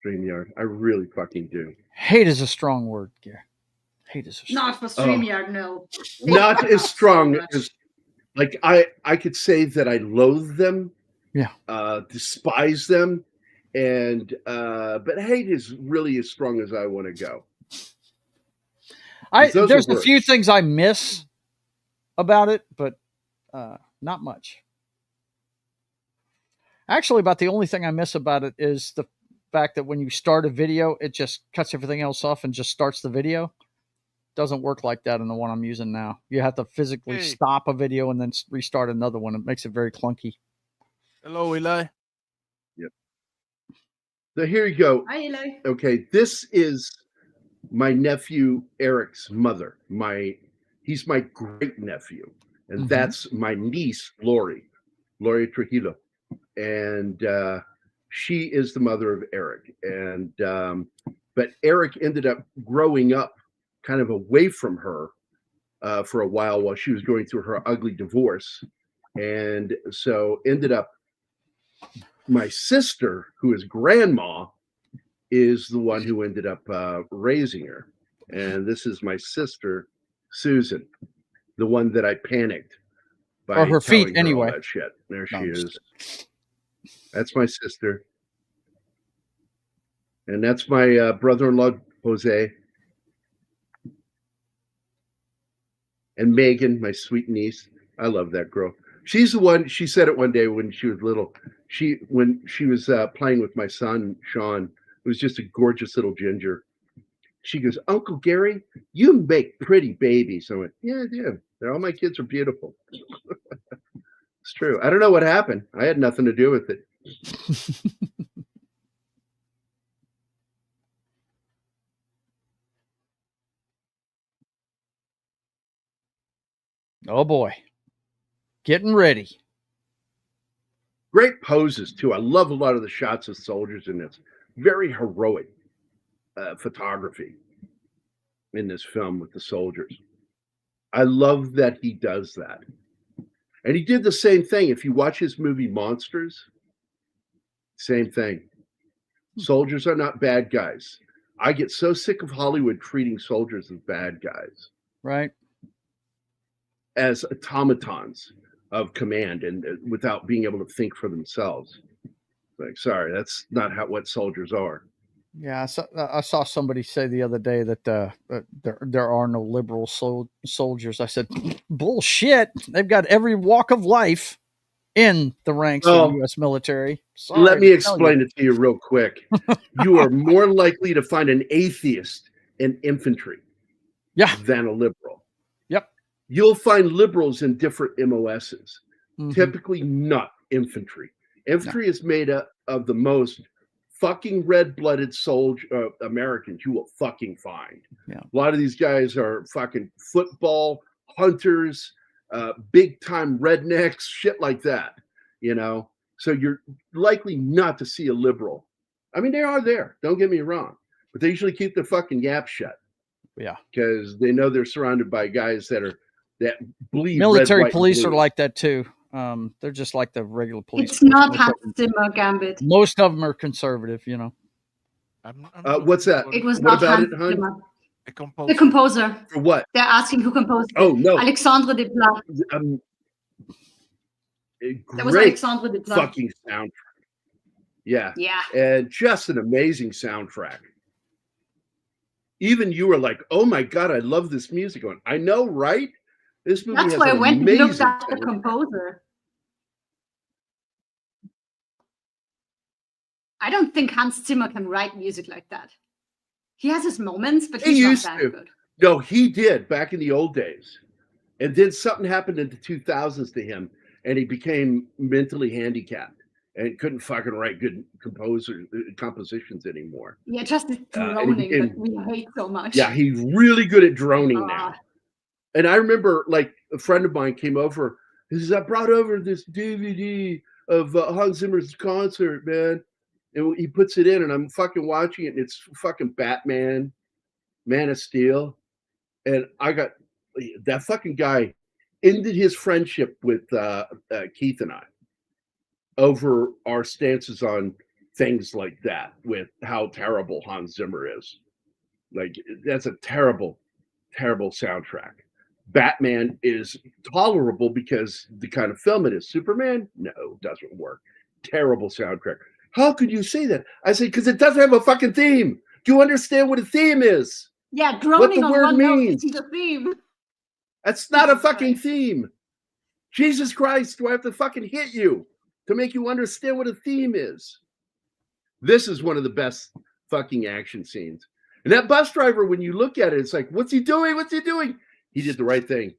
StreamYard. I really fucking do. Hate is a strong word, Gary. Hate is a strong Not for StreamYard, no. Not as strong as, like, I could say that I loathe them. Yeah. Despise them. And, but hate is really as strong as I want to go. There's a few things I miss about it, but not much. Actually, about the only thing I miss about it is the fact that when you start a video, it just cuts everything else off and just starts the video. Doesn't work like that in the one I'm using now. You have to physically stop a video and then restart another one. It makes it very clunky. Hello, Eli. Yep. So here you go. Hi, Eli. Okay, this is my nephew Eric's mother. He's my great nephew, and that's my niece Lori Trujillo, and she is the mother of Eric. And but Eric ended up growing up kind of away from her for a while she was going through her ugly divorce, and so ended up my sister, who is grandma, is the one who ended up raising her. And this is my sister, Susan, the one that I panicked by or her feet, telling her anyway. all that shit. There she No, is. That's my sister. And that's my brother-in-law, Jose. And Megan, my sweet niece. I love that girl. She's the one, she said it one day when she was little. When she was playing with my son, Sean, who was just a gorgeous little ginger. She goes, Uncle Gary, you make pretty babies. I went, yeah, I do. All my kids are beautiful. It's true. I don't know what happened. I had nothing to do with it. Oh boy. Getting ready. Great poses, too. I love a lot of the shots of soldiers in this. Very heroic photography in this film with the soldiers. I love that he does that. And he did the same thing. If you watch his movie Monsters, same thing. Soldiers are not bad guys. I get so sick of Hollywood treating soldiers as bad guys. Right. As automatons of command and without being able to think for themselves. Like, sorry, that's not what soldiers are. Yeah, I saw somebody say the other day that there are no liberal soldiers. I said, bullshit. They've got every walk of life in the ranks of the U.S. military. Sorry, let me explain it to you real quick. You are more likely to find an atheist in infantry than a liberal. Yep. You'll find liberals in different MOSs, typically not infantry. Infantry is made up of the most fucking red-blooded soldier Americans you will fucking find. Yeah. A lot of these guys are fucking football hunters, big-time rednecks, shit like that, you know? So you're likely not to see a liberal. I mean, they are there, don't get me wrong, but they usually keep their fucking yap shut. Yeah. Because they know they're surrounded by guys that bleed military red, white, police and blue. are like that too. They're just like the regular police. It's not Hans Zimmer Gambit. Most of them are conservative, you know. What's that? It was what not about Hans it, hun? Zimmer. The The composer. For what? They're asking who composed it. Oh, no. Alexandre Desplat. That was Great Alexandre Desplat. fucking soundtrack. Yeah. Yeah. And just an amazing soundtrack. Even you were like, oh my God, I love this music. Going, I know, right? This movie That's has why I an went and looked amazing at the soundtrack. composer. I don't think Hans Zimmer can write music like that. He has his moments, but He he's used not that to. good. No, he did back in the old days. And then something happened in the 2000s to him, and he became mentally handicapped and couldn't fucking write good compositions anymore. Yeah, just the droning that we hate so much. Yeah, he's really good at droning now. And I remember, like, a friend of mine came over. He says, I brought over this DVD of Hans Zimmer's concert, man. And he puts it in, and I'm fucking watching it, and it's fucking Batman, Man of Steel. And I got that fucking guy ended his friendship with Keith and I over our stances on things like that, with how terrible Hans Zimmer is. Like, that's a terrible, terrible soundtrack. Batman is tolerable because the kind of film it is. Superman, no, doesn't work. Terrible soundtrack. How could you say that? I say, because it doesn't have a fucking theme. Do you understand what a theme is? Yeah, droning on one note means. isn't a theme. That's not a fucking theme. Jesus Christ, do I have to fucking hit you to make you understand what a theme is? This is one of the best fucking action scenes. And that bus driver, when you look at it, it's like, what's he doing? What's he doing? He did the right thing.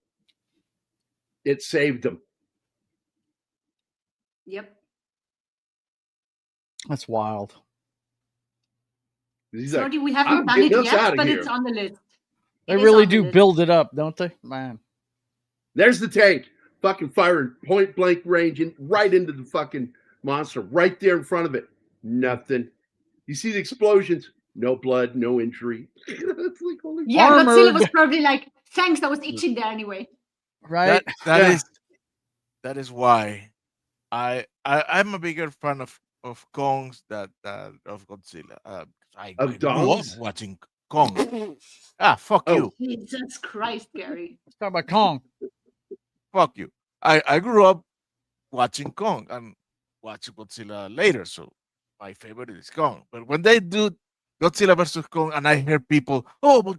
It saved him. Yep. That's wild. He's Sorry, like, we haven't I'm done it getting us yet, out of but here. it's on the list. They It is really on the do list. build it up, don't they? Man. There's the tank, fucking firing point blank range right into the fucking monster, right there in front of it. Nothing. You see the explosions? No blood, no injury. It's like, holy Yeah, Armored. Godzilla was probably like, thanks, that was itching there anyway. Right? That is why I'm a bigger fan of Kongs than of Godzilla. I Of grew up dongs? watching Kong. Fuck Oh. you. Jesus Christ, Gary. Let's talk about Kong. Fuck you. I grew up watching Kong and watching Godzilla later, so my favorite is Kong. But when they do Godzilla versus Kong, and I hear people, oh, but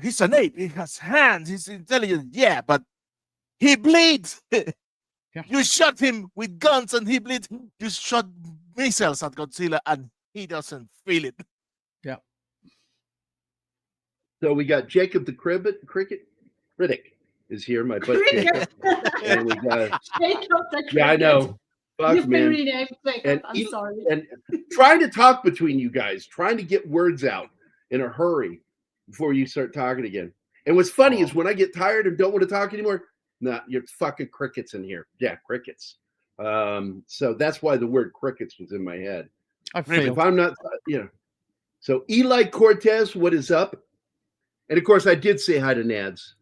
he's an ape, he has hands, he's intelligent. Yeah, but he bleeds. Yeah. You shot him with guns and he bleeds. You shot missiles at Godzilla and he doesn't feel it. Yeah. So we got Jacob the cricket is here, my butt Jacob. And we got Jacob the yeah, I know. Fuck, You've been man. renamed Jacob. And I'm sorry. And trying to talk between you guys, trying to get words out in a hurry before you start talking again. And what's funny is when I get tired and don't want to talk anymore, nah, you're fucking crickets in here. Yeah, crickets. So that's why the word crickets was in my head. If I'm not, So Eli Cortez, what is up? And of course, I did say hi to Nads.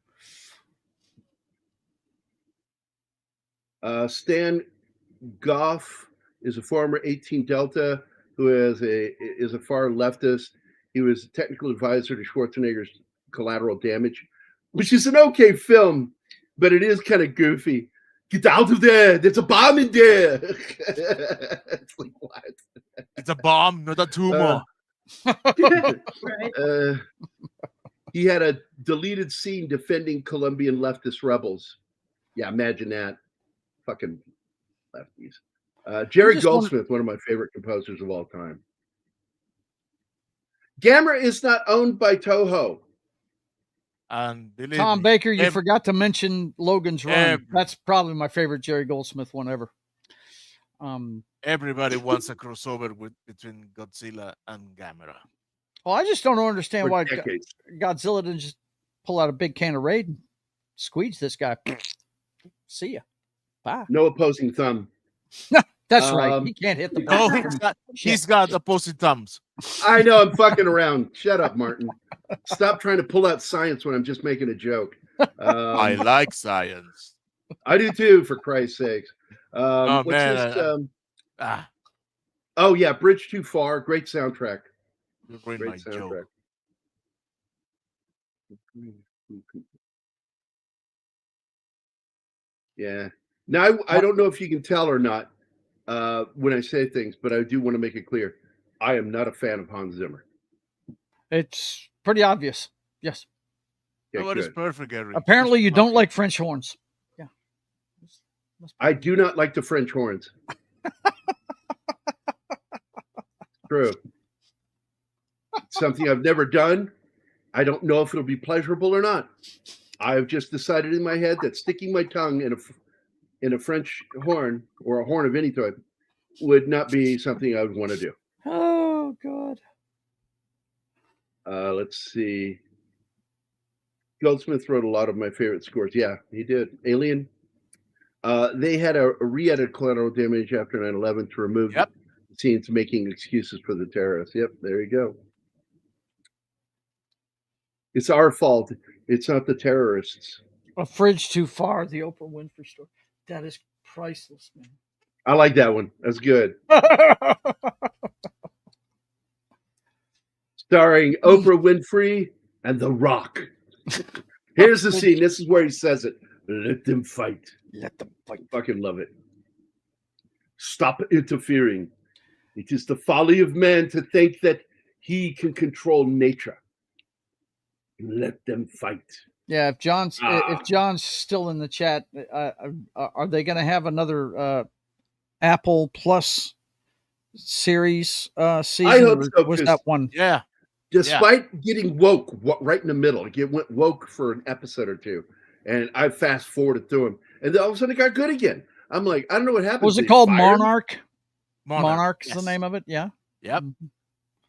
Stan Goff is a former 18 Delta who is a far leftist. He was a technical advisor to Schwarzenegger's Collateral Damage, which is an okay film, but it is kind of goofy. Get out of there! There's a bomb in there. It's like, what? It's a bomb, not a tumor. Right. He had a deleted scene defending Colombian leftist rebels. Yeah, imagine that. Fucking lefties. Jerry Goldsmith, one of my favorite composers of all time. Gamera is not owned by Toho. And Tom Baker, you forgot to mention Logan's Run. That's probably my favorite Jerry Goldsmith one ever. Everybody wants a crossover between Godzilla and Gamera. Well, I just don't understand why Godzilla didn't just pull out a big can of Raid and squeeze this guy. See ya. Bye. No opposing thumb. That's right. He can't hit the ball. No, he's got opposing thumbs. I know. I'm fucking around. Shut up, Martin. Stop trying to pull out science when I'm just making a joke. I like science. I do too, for Christ's sakes. Oh, what's man. this? Oh, yeah. Bridge Too Far. Great soundtrack. Great soundtrack. Yeah. Now, I don't know if you can tell or not when I say things, but I do want to make it clear. I am not a fan of Hans Zimmer. It's pretty obvious. Yes. Yeah, no, it is perfect, Gary. Apparently, you don't like French horns. Yeah. I do not like the French horns. True. Something I've never done. I don't know if it'll be pleasurable or not. I've just decided in my head that sticking my tongue in a French horn or a horn of any type would not be something I would want to do. Oh, God. Let's see. Goldsmith wrote a lot of my favorite scores. Yeah, he did. Alien. They had a re-edit Collateral Damage after 9/11 to remove scenes making excuses for the terrorists. Yep, there you go. It's our fault. It's not the terrorists. A Fridge Too Far, the Oprah Winfrey story. That is priceless, man. I like that one. That's good. Starring Oprah Winfrey and The Rock. Here's the scene. This is where he says it. Let them fight. Let them fight. Fucking love it. Stop interfering. It is the folly of man to think that he can control nature. Let them fight. Yeah, if John's still in the chat, are they going to have another Apple Plus series season? I hope so. Was that one? Yeah. Despite getting woke right in the middle, it went woke for an episode or two, and I fast forwarded through them, and then all of a sudden it got good again. I'm like, I don't know what happened. Was it called Monarch? Monarch is the name of it. Yeah. Yep.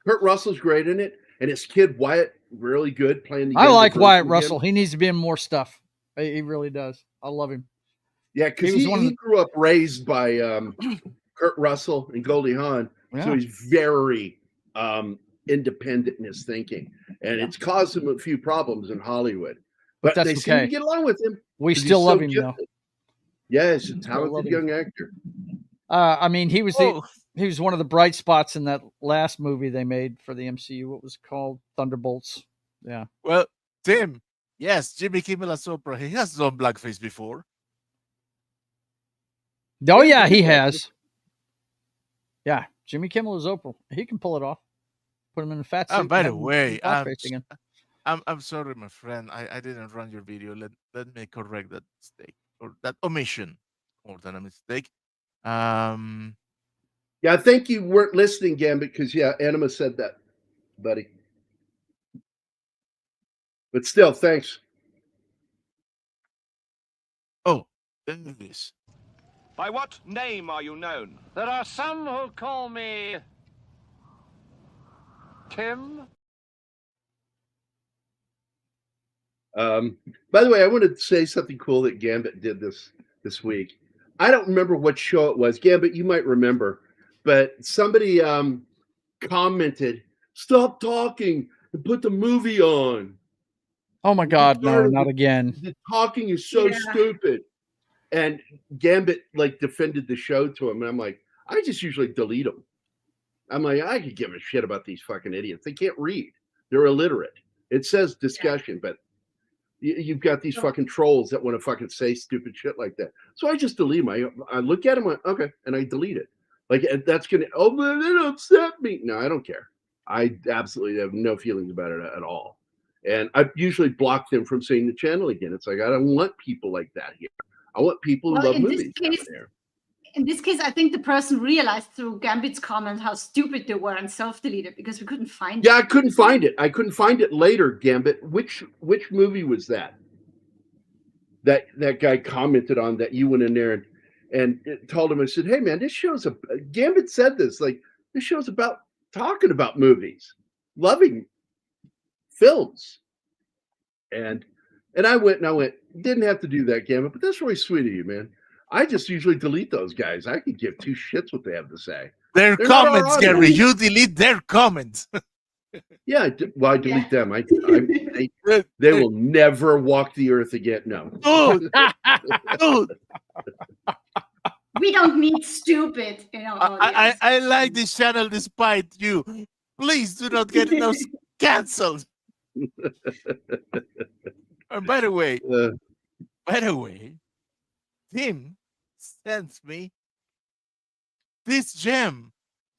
Kurt Russell's great in it, and his kid Wyatt really good playing the. I like Wyatt Russell. He needs to be in more stuff. He really does. I love him. Yeah, because he grew up raised by Kurt Russell and Goldie Hawn, so he's very independent in his thinking, and it's caused him a few problems in Hollywood. But they seem to get along with him. We still love him, though. Yeah, he's a talented young actor. I mean, he was one of the bright spots in that last movie they made for the MCU. What was it called? Thunderbolts. Yeah. Well, Tim, yes, Jimmy Kimmel as Oprah. He has done blackface before. Oh yeah, he has. Yeah, Jimmy Kimmel is Oprah. He can pull it off. Put him in a fat suit. By the way, I'm sorry, my friend. I didn't run your video. Let me correct that mistake or that omission more than a mistake. Yeah, I think you weren't listening, Gambit, because Anima said that, buddy. But still, thanks. Oh, there it is. By what name are you known? There are some who call me Tim. By the way, I wanted to say something cool that Gambit did this week. I don't remember what show it was. Gambit, you might remember, but somebody commented, "Stop talking and put the movie on." Oh my God, no, not again. The talking is so stupid. And Gambit defended the show to him, and I'm like, I just usually delete them. I'm like, I could give a shit about these fucking idiots. They can't read. They're illiterate. It says discussion, but you've got these fucking trolls that want to fucking say stupid shit like that. So I just delete them. I look at them, okay, and I delete it. That's gonna. Oh, but it upset me. No, I don't care. I absolutely have no feelings about it at all. And I usually block them from seeing the channel again. It's like I don't want people like that here. I want people who love movies. In this case, I think the person realized through Gambit's comment how stupid they were and self-deleted because we couldn't find it. Yeah, I couldn't find it. I couldn't find it later, Gambit. Which movie was that? That guy commented on that you went in there and told him, I said, hey man, this show's Gambit said this, this show's about talking about movies, loving films. And I went, didn't have to do that, Gambit, but that's really sweet of you, man. I just usually delete those guys. I could give two shits what they have to say. Their comments, Gary. You delete their comments. Yeah, I delete them. They will never walk the earth again. No. Dude. We don't need stupid. I like this channel despite you. Please do not get those canceled. By the way, Tim sends me this gem.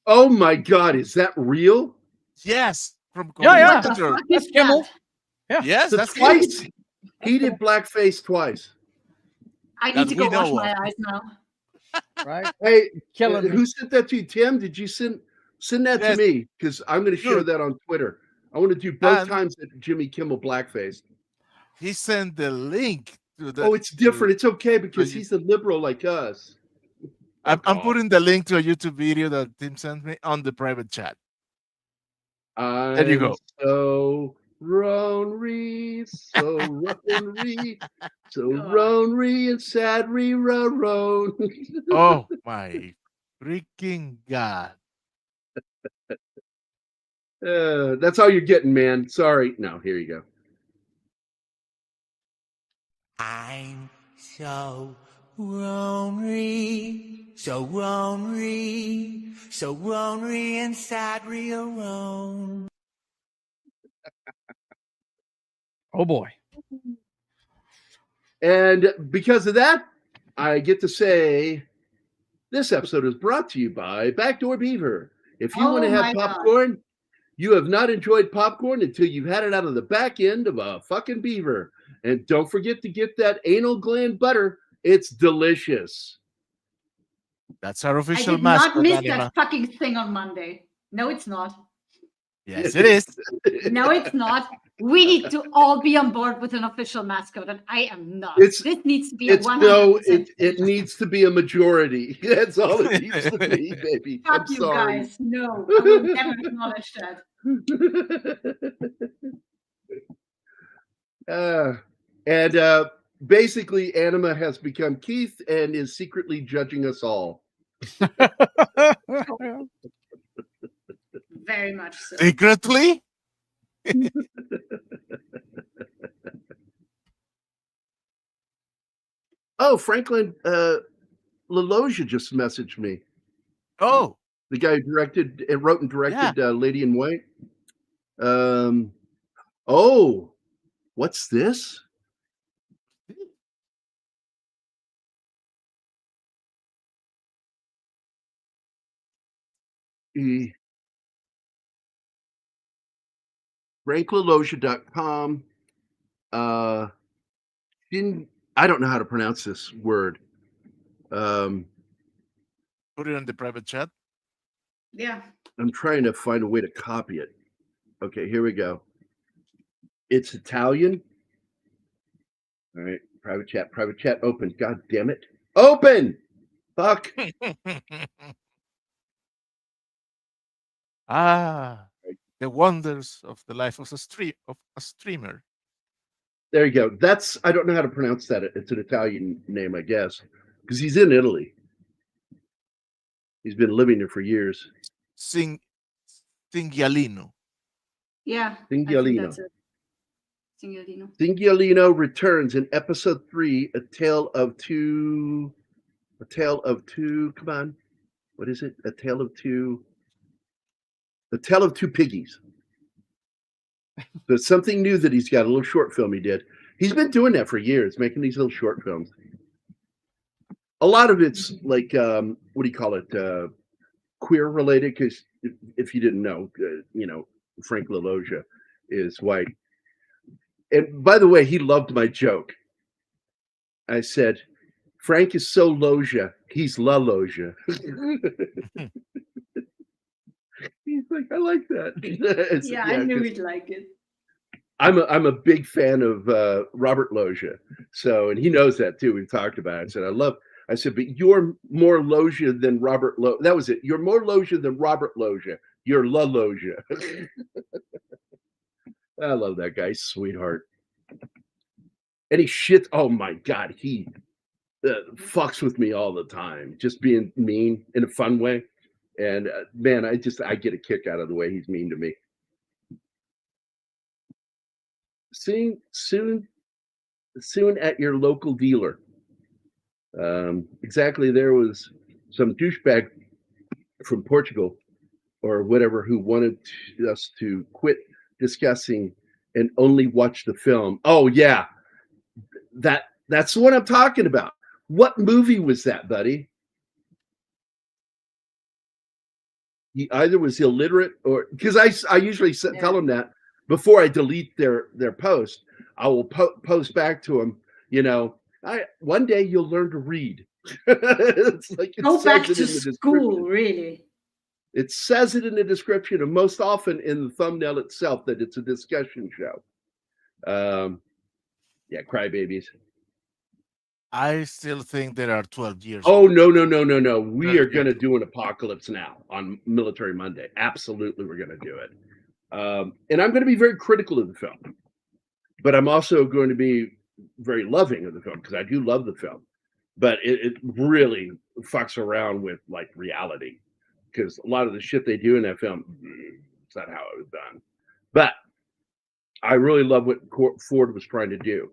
Oh my God, is that real? Yes, from That's Kimmel. Yeah, yes, that's twice. He did blackface twice. I need to go wash my eyes now. Right? Hey, who sent that to you, Tim? Did you send that to me? Because I'm going to share that on Twitter. I want to do both times that Jimmy Kimmel blackface. He sent the link to the. Oh, it's different. It's okay because he's a liberal like us. I'm putting the link to a YouTube video that Tim sent me on the private chat. There you go. So Ronry, so Ronry, so Ronry and Sadry Ron. Oh my freaking God. That's all you're getting, man. Sorry. No, here you go. I'm so lonely, so lonely, so lonely inside real alone. Oh boy. And because of that, I get to say this episode is brought to you by Backdoor Beaver. If you want to have popcorn, you have not enjoyed popcorn until you've had it out of the back end of a fucking beaver. And don't forget to get that anal gland butter. It's delicious. That's our official I did mascot. not miss that fucking thing on Monday. No, it's not. Yes, it is. No, it's not. We need to all be on board with an official mascot, and I am not. This needs to be a 100%. No, it needs to be a majority. That's all it needs to be, baby. Fuck I'm you sorry. guys. No, I will never acknowledge that. And basically, Anima has become Keith and is secretly judging us all. Very much so. Secretly? Oh, Franklin LaLoggia just messaged me. Oh. The guy who wrote and directed Lady in White. Oh, what's this? FrankLaLoggia.com. I don't know how to pronounce this word. Put it in the private chat. Yeah. I'm trying to find a way to copy it. Okay, here we go. It's Italian. All right, private chat open. God damn it. Open! Fuck. The wonders of the life of a streamer. There you go. I don't know how to pronounce that. It's an Italian name, I guess, because he's in Italy. He's been living there for years. Cinghialino. Yeah. Cinghialino. Cinghialino. Cinghialino returns in episode 3, A Tale of Two. Come on. What is it? A Tale of Two Piggies. There's something new that he's got, a little short film he did. He's been doing that for years, making these little short films. A lot of it's like, what do you call it? Queer related, because if you didn't know, Frank LaLoggia is white. And by the way, he loved my joke. I said, Frank is so Loggia, he's La Loggia. He's like, I like that. Yeah, I knew he'd like it. I'm a big fan of Robert Loggia. So, and he knows that too. We've talked about it. I said, but you're more Loggia than Robert Loggia. That was it. You're more Loggia than Robert Loggia. You're La Loggia. I love that guy, sweetheart. And he shit. Oh my God, he fucks with me all the time, just being mean in a fun way. And man, I get a kick out of the way he's mean to me. Soon at your local dealer. Exactly, there was some douchebag from Portugal or whatever who wanted us to quit discussing and only watch the film. Oh yeah, that's what I'm talking about. What movie was that, buddy? He either was illiterate or, because I usually tell them that before I delete their post. I will post back to them, one day you'll learn to read. It's like go back to school, really. It says it in the description, and most often in the thumbnail itself, that it's a discussion show. Yeah, crybabies. I still think there are 12 years. Oh, no. We are going to do an Apocalypse Now on Military Monday. Absolutely, we're going to do it. And I'm going to be very critical of the film. But I'm also going to be very loving of the film, because I do love the film. But it really fucks around with, like, reality. Because a lot of the shit they do in that film, it's not how it was done. But I really love what Ford was trying to do.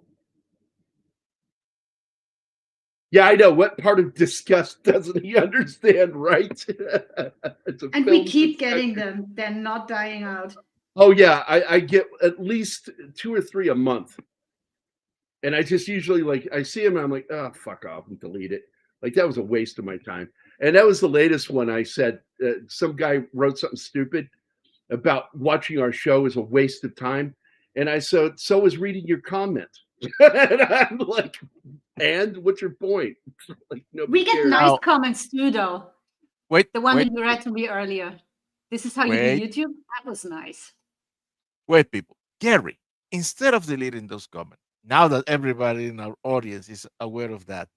Yeah, I know. What part of disgust doesn't he understand, right? And we keep getting them. They're not dying out. Oh, yeah. I get at least 2 or 3 a month. And I just usually, like, I see them and I'm like, oh, fuck off, and delete it. Like, that was a waste of my time. And that was the latest one. I said, some guy wrote something stupid about watching our show is a waste of time. And I said, so is reading your comment. And I'm like, and what's your point? Like, we get nice comments too, though. Wait, the one that you read to me earlier. This is how you do YouTube? That was nice. Wait, people. Gary, instead of deleting those comments, now that everybody in our audience is aware of that,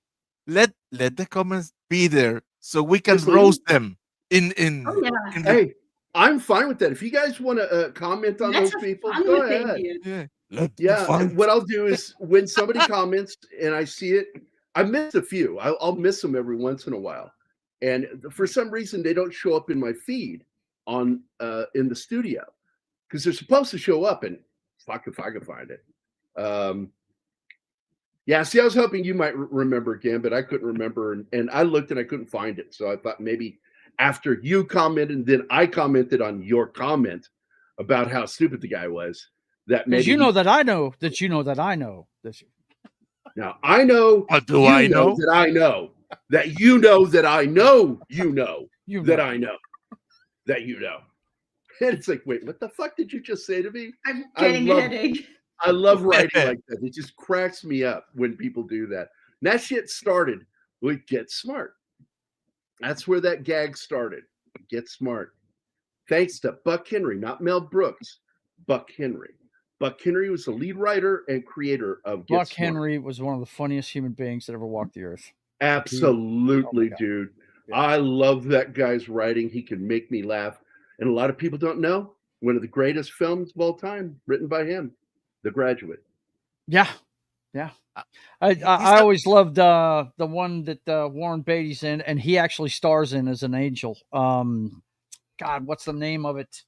let the comments be there so we can roast them Hey, I'm fine with that. If you guys want to comment on those people, go ahead. Yeah, what I'll do is when somebody comments and I see it, I miss a few. I'll miss them every once in a while, and for some reason they don't show up in my feed on in the studio because they're supposed to show up. And fuck if I can find it. Yeah, see, I was hoping you might remember again, but I couldn't remember, and I looked and I couldn't find it. So I thought maybe after you commented, then I commented on your comment about how stupid the guy was. That maybe you know that I know that you know that I know that. Now I know. Do I know that I know that you know that I know you know that I know that you know. And it's like, wait, what the fuck did you just say to me? I'm getting a headache. I love writing like that. It just cracks me up when people do that. And that shit started with Get Smart. That's where that gag started. Get Smart. Thanks to Buck Henry, not Mel Brooks. Buck Henry. Buck Henry was the lead writer and creator of Get Buck Smart. Henry was one of the funniest human beings that ever walked the earth. Absolutely, dude. Yeah. I love that guy's writing. He can make me laugh. And a lot of people don't know one of the greatest films of all time, written by him, The Graduate. Yeah. Yeah. I always loved the one that Warren Beatty's in, and he actually stars in as an angel. God, what's the name of it?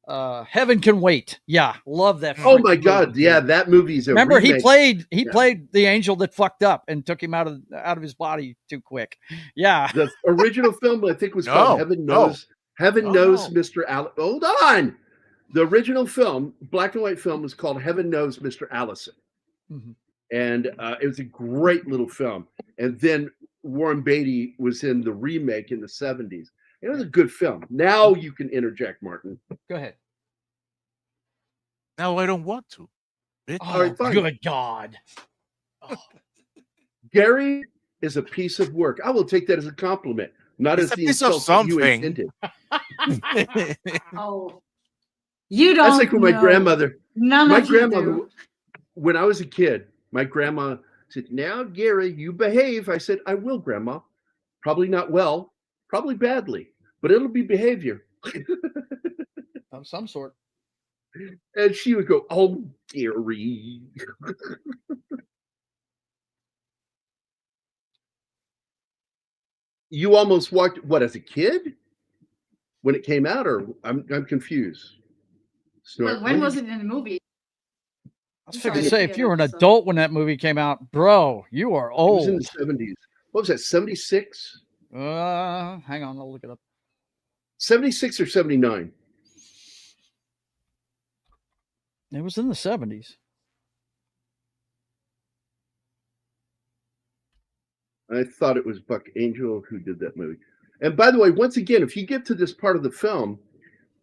Heaven Can Wait. Yeah, love that. Oh my God, movie. Yeah, that movie's a remember remake. he played the angel that fucked up and took him out of his body too quick. Yeah, the original film I think was called Heaven Knows. Heaven Knows Mr. Allison. Hold on, the original film, black and white film, was called Heaven Knows Mr. Allison, and it was a great little film. And then Warren Beatty was in the remake in the 70s. It was a good film. Now you can interject, Martin. Go ahead. No, I don't want to. Oh, all right, fine. Good God. Oh. Gary is a piece of work. I will take that as a compliment, not as the insult that you intended. Oh, you don't. That's like when my grandmother. My grandmother, when I was a kid, my grandma said, "Now, Gary, you behave." I said, "I will, Grandma. Probably not well. Probably badly, but it'll be behavior." Of some sort. And she would go, "Oh, Gary." You almost walked, what, as a kid? When it came out, or I'm confused. Well, when was it in the movie? I was figuring to say, if you were an adult when that movie came out, bro, you are old. It was in the 70s. What was that, 76? Hang on, I'll look it up. 76 or 79? It was in the 70s. I thought it was Buck Angel who did that movie. And by the way, once again, if you get to this part of the film,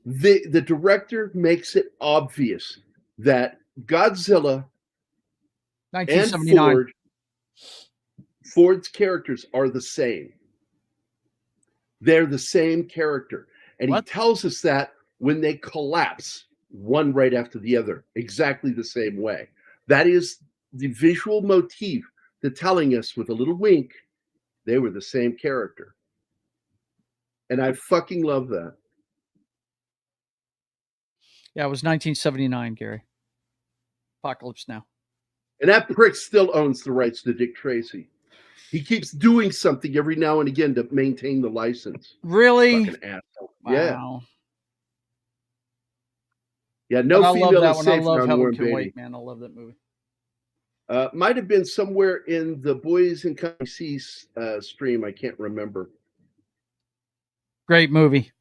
the director makes it obvious that Godzilla 1979. and Ford's characters are the same. They're the same character. And he tells us that when they collapse, one right after the other, exactly the same way. That is the visual motif that's telling us with a little wink, they were the same character. And I fucking love that. Yeah, it was 1979, Gary. Apocalypse Now. And that prick still owns the rights to Dick Tracy. He keeps doing something every now and again to maintain the license. Really? Fucking asshole. Wow. Yeah, no female is safe I love around Warren Can Beatty. Wait, man. I love that movie. Might have been somewhere in the Boys in Company C stream. I can't remember. Great movie.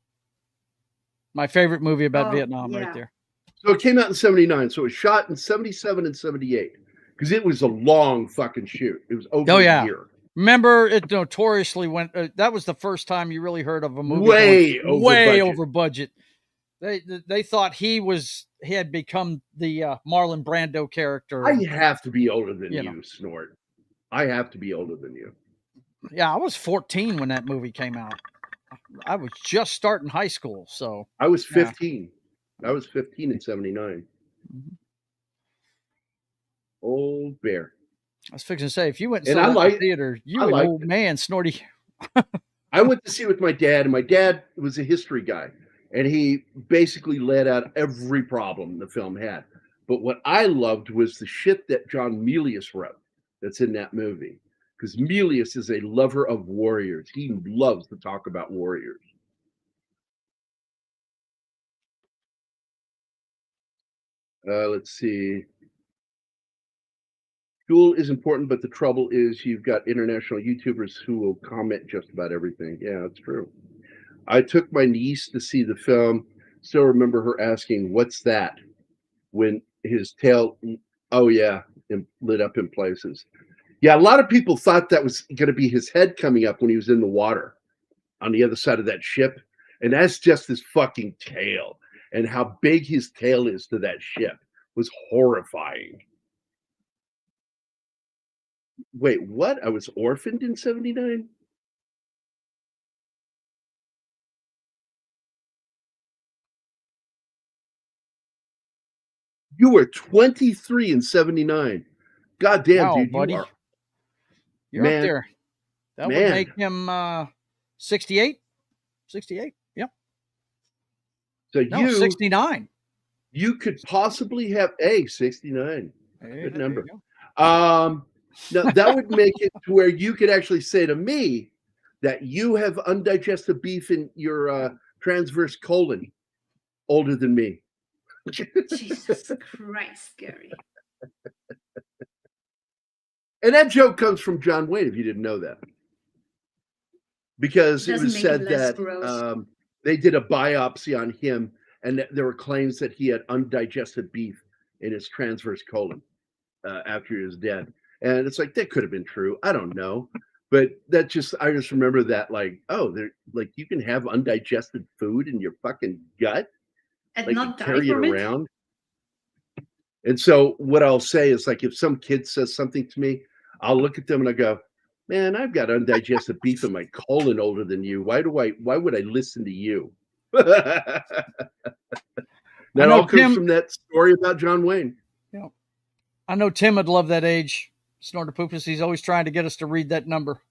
My favorite movie about Vietnam right there. So it came out in 79. So it was shot in 77 and 78 because it was a long fucking shoot. It was over a year. Remember, it notoriously went. That was the first time you really heard of a movie way over budget. They thought he had become the Marlon Brando character. I have to be older than you, Snort. I have to be older than you. Yeah, I was 14 when that movie came out. I was just starting high school, so I was 15. I was 15 in 79. Mhm. Old bear. I was fixing to say, if you went and And saw I that in like- the theater, you I an liked old it. man, Snorty. I went to see it with my dad, and my dad was a history guy, and he basically laid out every problem the film had. But what I loved was the shit that John Milius wrote that's in that movie, because Milius is a lover of warriors. He loves to talk about warriors. Let's see. School is important, but the trouble is you've got international YouTubers who will comment just about everything. Yeah, that's true. I took my niece to see the film. Still remember her asking, "What's that?" when his tail, oh yeah, lit up in places. Yeah, a lot of people thought that was going to be his head coming up when he was in the water on the other side of that ship. And that's just his fucking tail. And how big his tail is to that ship was horrifying. Wait, what? I was orphaned in 79? You were 23 in 79. God damn, Wow, dude, buddy. you are. You're up Man, there. That would make him 68. 68. Yep. So No, 69. you could possibly have 69. Good There number. you go. Now that would make it to where you could actually say to me that you have undigested beef in your transverse colon older than me. Jesus Christ, Gary. And that joke comes from John Wayne, if you didn't know that. Because it Doesn't was make it said less that gross. they did a biopsy on him, and that there were claims that he had undigested beef in his transverse colon after he was dead. And it's like, that could have been true. I don't know. But I just remember that, like, oh, like you can have undigested food in your fucking gut, And like not you die carry it from it? around. And so what I'll say is, like, if some kid says something to me, I'll look at them and I go, man, I've got undigested beef in my colon older than you. Why would I listen to you? That all comes from that story about John Wayne. Yeah. I know Tim would love that age. Snorter Poopus, he's always trying to get us to read that number.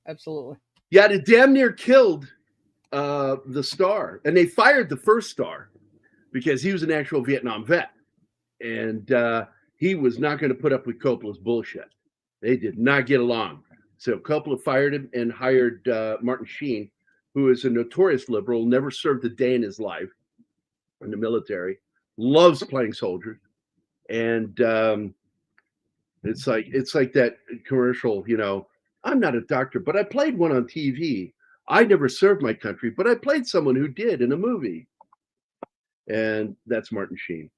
Absolutely. Yeah, it damn near killed the star. And they fired the first star because he was an actual Vietnam vet. And he was not going to put up with Coppola's bullshit. They did not get along. So Coppola fired him and hired Martin Sheen, who is a notorious liberal, never served a day in his life in the military, loves playing soldiers. And it's like that commercial, I'm not a doctor, but I played one on TV. I never served my country, but I played someone who did in a movie. And that's Martin Sheen.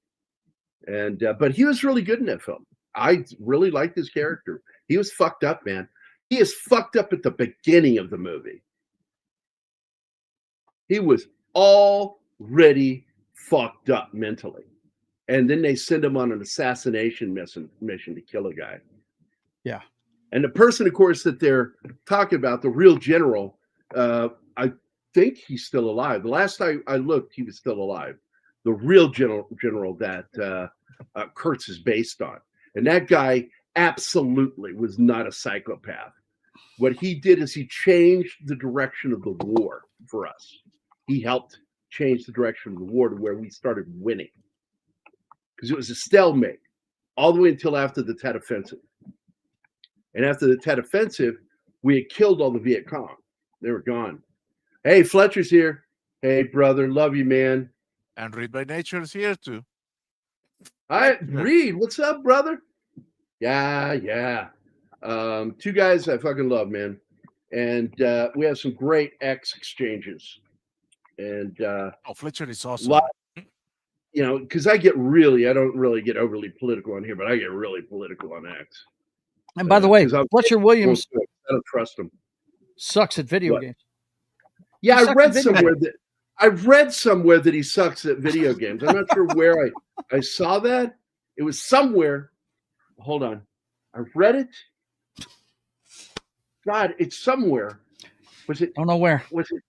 And but he was really good in that film. I really liked his character. He was fucked up, man. He is fucked up at the beginning of the movie. He was already fucked up mentally. And then they send him on an assassination mission to kill a guy. Yeah. And the person, of course, that they're talking about, the real general, I think he's still alive. The last time I looked, he was still alive. The real general that Kurtz is based on. And that guy absolutely was not a psychopath. What he did is he changed the direction of the war for us. He helped change the direction of the war to where we started winning. Because it was a stalemate all the way until after the Tet Offensive. And after the Tet Offensive, we had killed all the Viet Cong. They were gone. Hey, Fletcher's here. Hey, brother. Love you, man. And Read by Nature is here too. Hi, Reed. What's up, brother? Yeah. Two guys I fucking love, man. And we have some great X exchanges. And Fletcher is awesome. Because I don't really get overly political on here, but I get really political on X. And by the way, Fletcher Williams, I don't trust him. Sucks at video games. Yeah, I read somewhere that he sucks at video games. I'm not sure where I saw that. It was somewhere. Hold on. I read it. God, it's somewhere. Was it? Don't know where. Was it?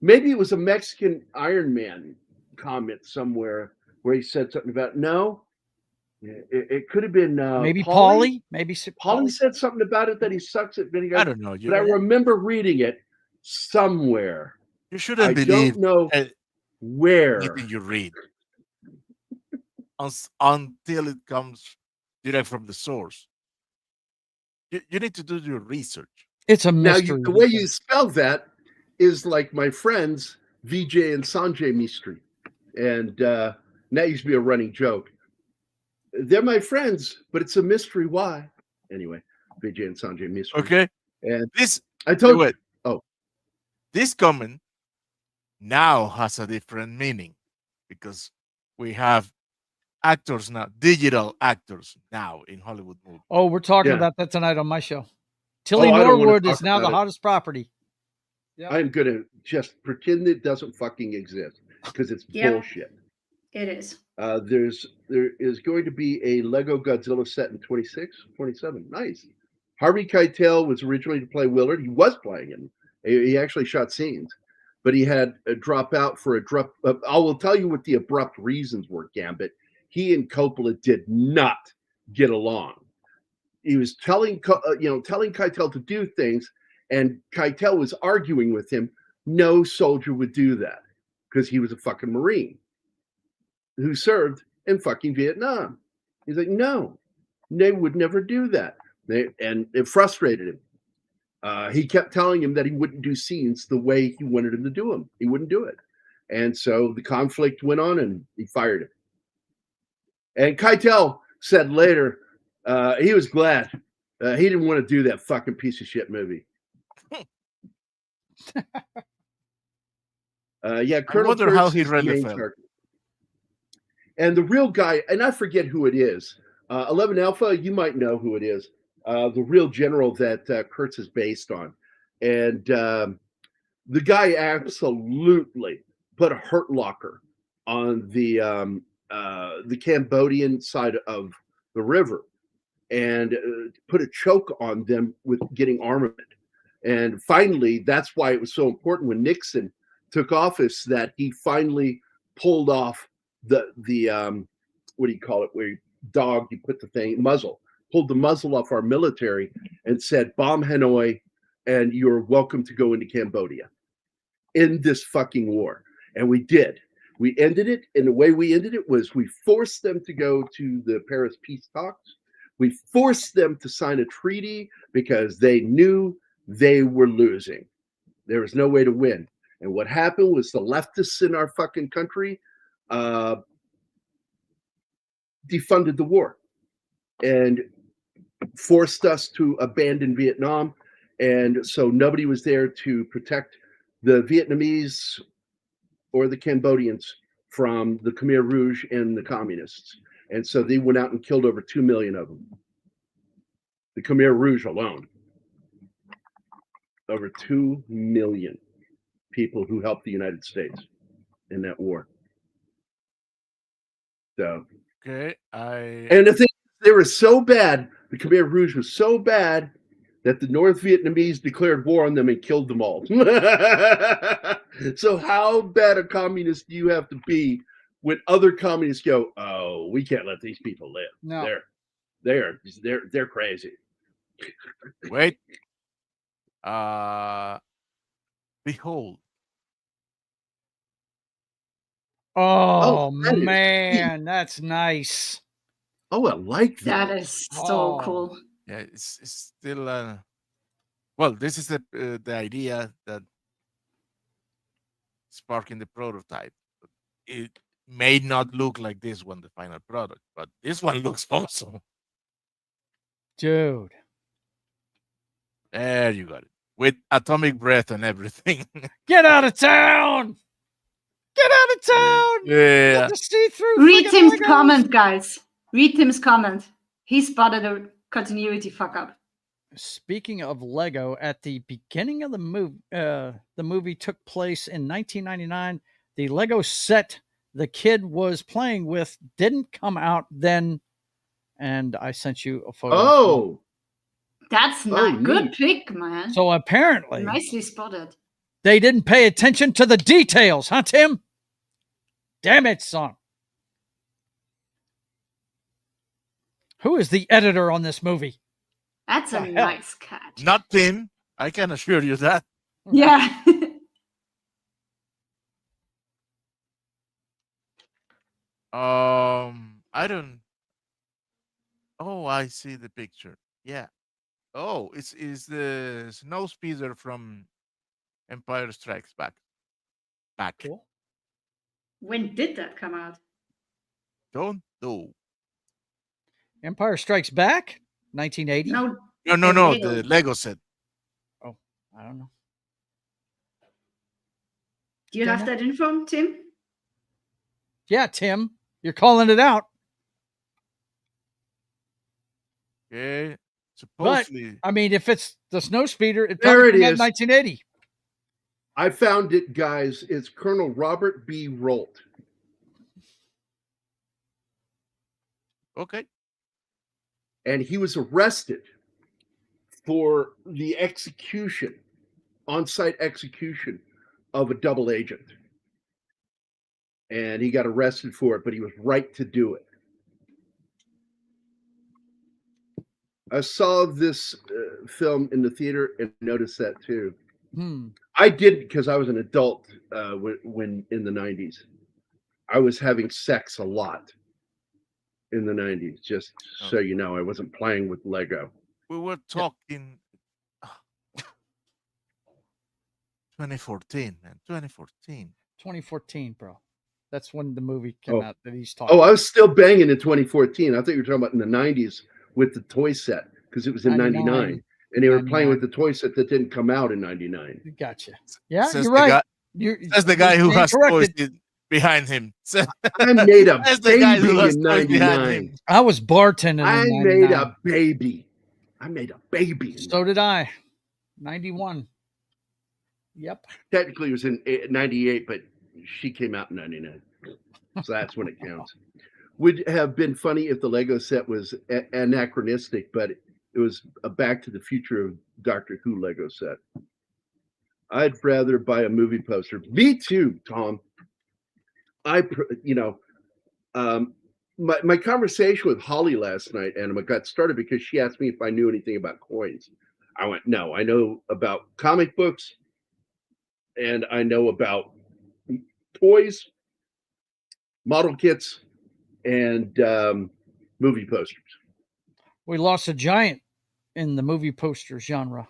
maybe it was a Mexican Iron Man comment somewhere where he said something about no. It could have been maybe Paulie. Paulie. Maybe Paulie said something about it that he sucks at video I games. don't know. But I remember reading it somewhere. You shouldn't I believe don't know where. anything you read until it comes direct from the source. You need to do your research. It's a mystery. Now, the way you spell that is like my friends Vijay and Sanjay Mistry, and that used to be a running joke. They're my friends, but it's a mystery why. Anyway, Vijay and Sanjay Mistry. Okay, and this I told you. This comment now has a different meaning because we have actors now, digital actors now in Hollywood movies. Oh, we're talking about that tonight on my show. Tilly Norwood is now the hottest property. Yep. I'm going to just pretend it doesn't fucking exist because it's bullshit. It is. There is going to be a Lego Godzilla set in 26, 27. Nice. Harvey Keitel was originally to play Willard. He was playing him. He actually shot scenes, but he had a drop out for I will tell you what the abrupt reasons were, Gambit. He and Coppola did not get along. He was telling Keitel to do things, and Keitel was arguing with him. No soldier would do that because he was a fucking Marine who served in fucking Vietnam. He's like, no, they would never do that. And it frustrated him. He kept telling him that he wouldn't do scenes the way he wanted him to do them. He wouldn't do it. And so the conflict went on and he fired him. And Keitel said later, he was glad. He didn't want to do that fucking piece of shit movie. Colonel I wonder Kurtz how he is the read the main film. character. And the real guy, and I forget who it is. 11 Alpha, you might know who it is. The real general that Kurtz is based on. And the guy absolutely put a hurt locker on the Cambodian side of the river and put a choke on them with getting armament. And finally, that's why it was so important when Nixon took office that he finally pulled off the what do you call it, where you put the thing muzzle, pulled the muzzle off our military and said, bomb Hanoi and you're welcome to go into Cambodia in this fucking war. And we did. We ended it, and the way we ended it was we forced them to go to the Paris peace talks. We forced them to sign a treaty because they knew they were losing. There was no way to win. And what happened was the leftists in our fucking country defunded the war and forced us to abandon Vietnam. And so nobody was there to protect the Vietnamese or the Cambodians from the Khmer Rouge and the communists. And so they went out and killed over 2 million of them. The Khmer Rouge alone. Over 2 million people who helped the United States in that war. So, okay, and the thing, they were so bad, the Khmer Rouge was so bad that the North Vietnamese declared war on them and killed them all. So how bad a communist do you have to be when other communists go, oh, we can't let these people live. No. They're crazy. Wait. Behold. Oh man, that's nice. Oh, I like that. That is so cool. Yeah, it's still well, this is the idea that sparking the prototype. It may not look like this one, the final product, but this one looks awesome. Dude. There you got it. With atomic breath and everything. Get out of town! Get out of town! Yeah. Read Tim's comment, guys. Read Tim's comment. He spotted a continuity fuck up. Speaking of Lego, at the beginning of the movie took place in 1999. The Lego set the kid was playing with didn't come out then, and I sent you a photo. Oh, that's not good pick, man. So apparently, nicely spotted. They didn't pay attention to the details, huh, Tim? Damn it, son. Who is the editor on this movie? That's a The hell? nice catch. Not Tim. I can assure you that. Yeah. I don't. Oh, I see the picture. Yeah. Oh, it's the snow speeder from Empire Strikes Back. Cool. When did that come out? Don't know. Empire Strikes Back, 1980. No. No. Lego. The Lego set. Oh, I don't know. Do you have that info, Tim? Yeah, Tim, you're calling it out. Okay. But Supposedly. I mean, if it's the snow speeder, it There it probably came out in is. 1980. I found it, guys. It's Colonel Robert B. Rolt. Okay. And he was arrested for the execution, on-site execution of a double agent. And he got arrested for it, but he was right to do it. I saw this film in the theater and noticed that too. I did because I was an adult when in the 90s. I was having sex a lot in the 90s, just so you know. I wasn't playing with Lego. We were talking 2014, man. 2014, bro. That's when the movie came out that he's talking Oh, about. I was still banging in 2014. I thought you were talking about in the 90s with the toy set, because it was in 99. And they were playing with the toy set that didn't come out in 99. Gotcha. Yeah, Says you're the right. That's the guy who has toys behind him. I made a That's the guy who baby has in toys behind 99. him. I was bartending I in made 99. a baby. I made a baby. So did I. 91. Yep. Technically, it was in 98, but she came out in 99. So that's when it counts. Would have been funny if the Lego set was anachronistic, but it was a Back to the Future of Doctor Who Lego set. I'd rather buy a movie poster. Me too, Tom. My conversation with Holly last night, Anima, got started because she asked me if I knew anything about coins. I went, no, I know about comic books and I know about toys, model kits, and movie posters. We lost a giant in the movie poster genre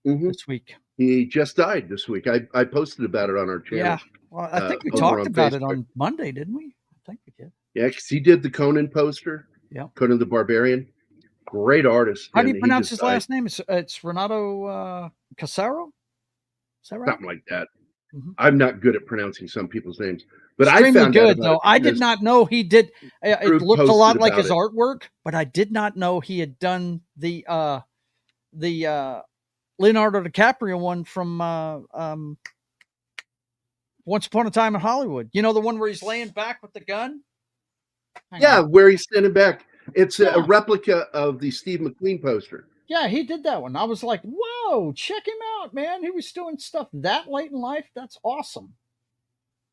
this week. He just died this week. I posted about it on our channel. Yeah. Well, I think we talked about it on Monday, didn't we? I think we did. Yeah, because he did the Conan poster. Yeah. Conan the Barbarian. Great artist. How do you pronounce his last name? It's Renato Casaro? Is that right? Something like that. I'm not good at pronouncing some people's names. But Extremely I found good, out though. I did not know he did. It looked a lot like his artwork, but I did not know he had done the Leonardo DiCaprio one from Once Upon a Time in Hollywood. You know, the one where he's laying back with the gun? Where he's standing back. It's a replica of the Steve McQueen poster. Yeah, he did that one. I was like, whoa, check him out, man. He was doing stuff that late in life. That's awesome.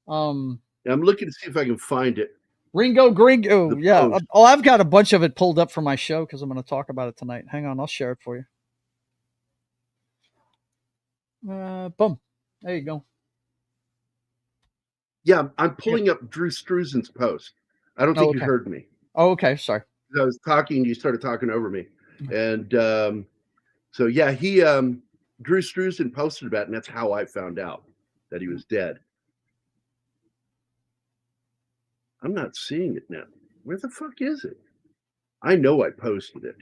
I'm looking to see if I can find it. Ringo Gringo. Yeah. Post. Oh, I've got a bunch of it pulled up for my show because I'm going to talk about it tonight. Hang on. I'll share it for you. Boom. There you go. Yeah, I'm pulling up Drew Struzan's post. I don't think you heard me. Oh, okay. Sorry. I was talking, you started talking over me. And so, yeah, Drew Struzan posted about it, and that's how I found out that he was dead. I'm not seeing it now. Where the fuck is it? I know I posted it.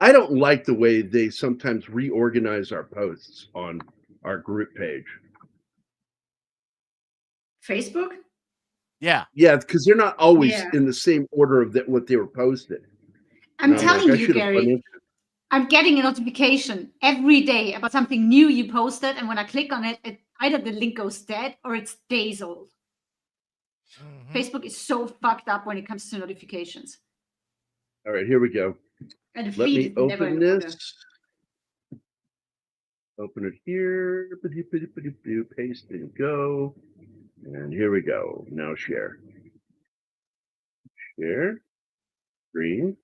I don't like the way they sometimes reorganize our posts on our group page. Facebook? Yeah. Yeah, because they're not always in the same order of what they were posted. I'm telling you, Gary, I'm getting a notification every day about something new you posted, and when I click on it, either the link goes dead or it's days old. Facebook is so fucked up when it comes to notifications. All right, here we go. And the Let feed me is never open in order. this. Open it here. Paste and go. And here we go. Now share. Share. Green.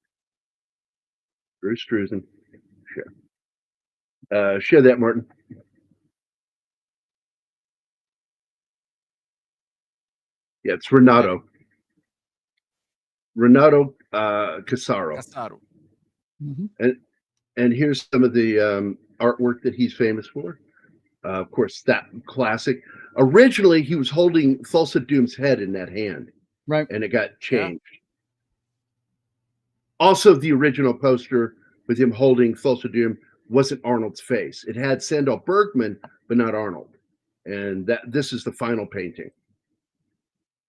Bruce Drusen. Share. Share that, Martin. Yeah, it's Renato. Renato Casaro. And here's some of the artwork that he's famous for. Of course, that classic. Originally, he was holding Thulsa Doom's head in that hand. Right. And it got changed. Yeah. Also, the original poster with him holding Thulsa Doom wasn't Arnold's face. It had Sandahl Bergman, but not Arnold. And this is the final painting.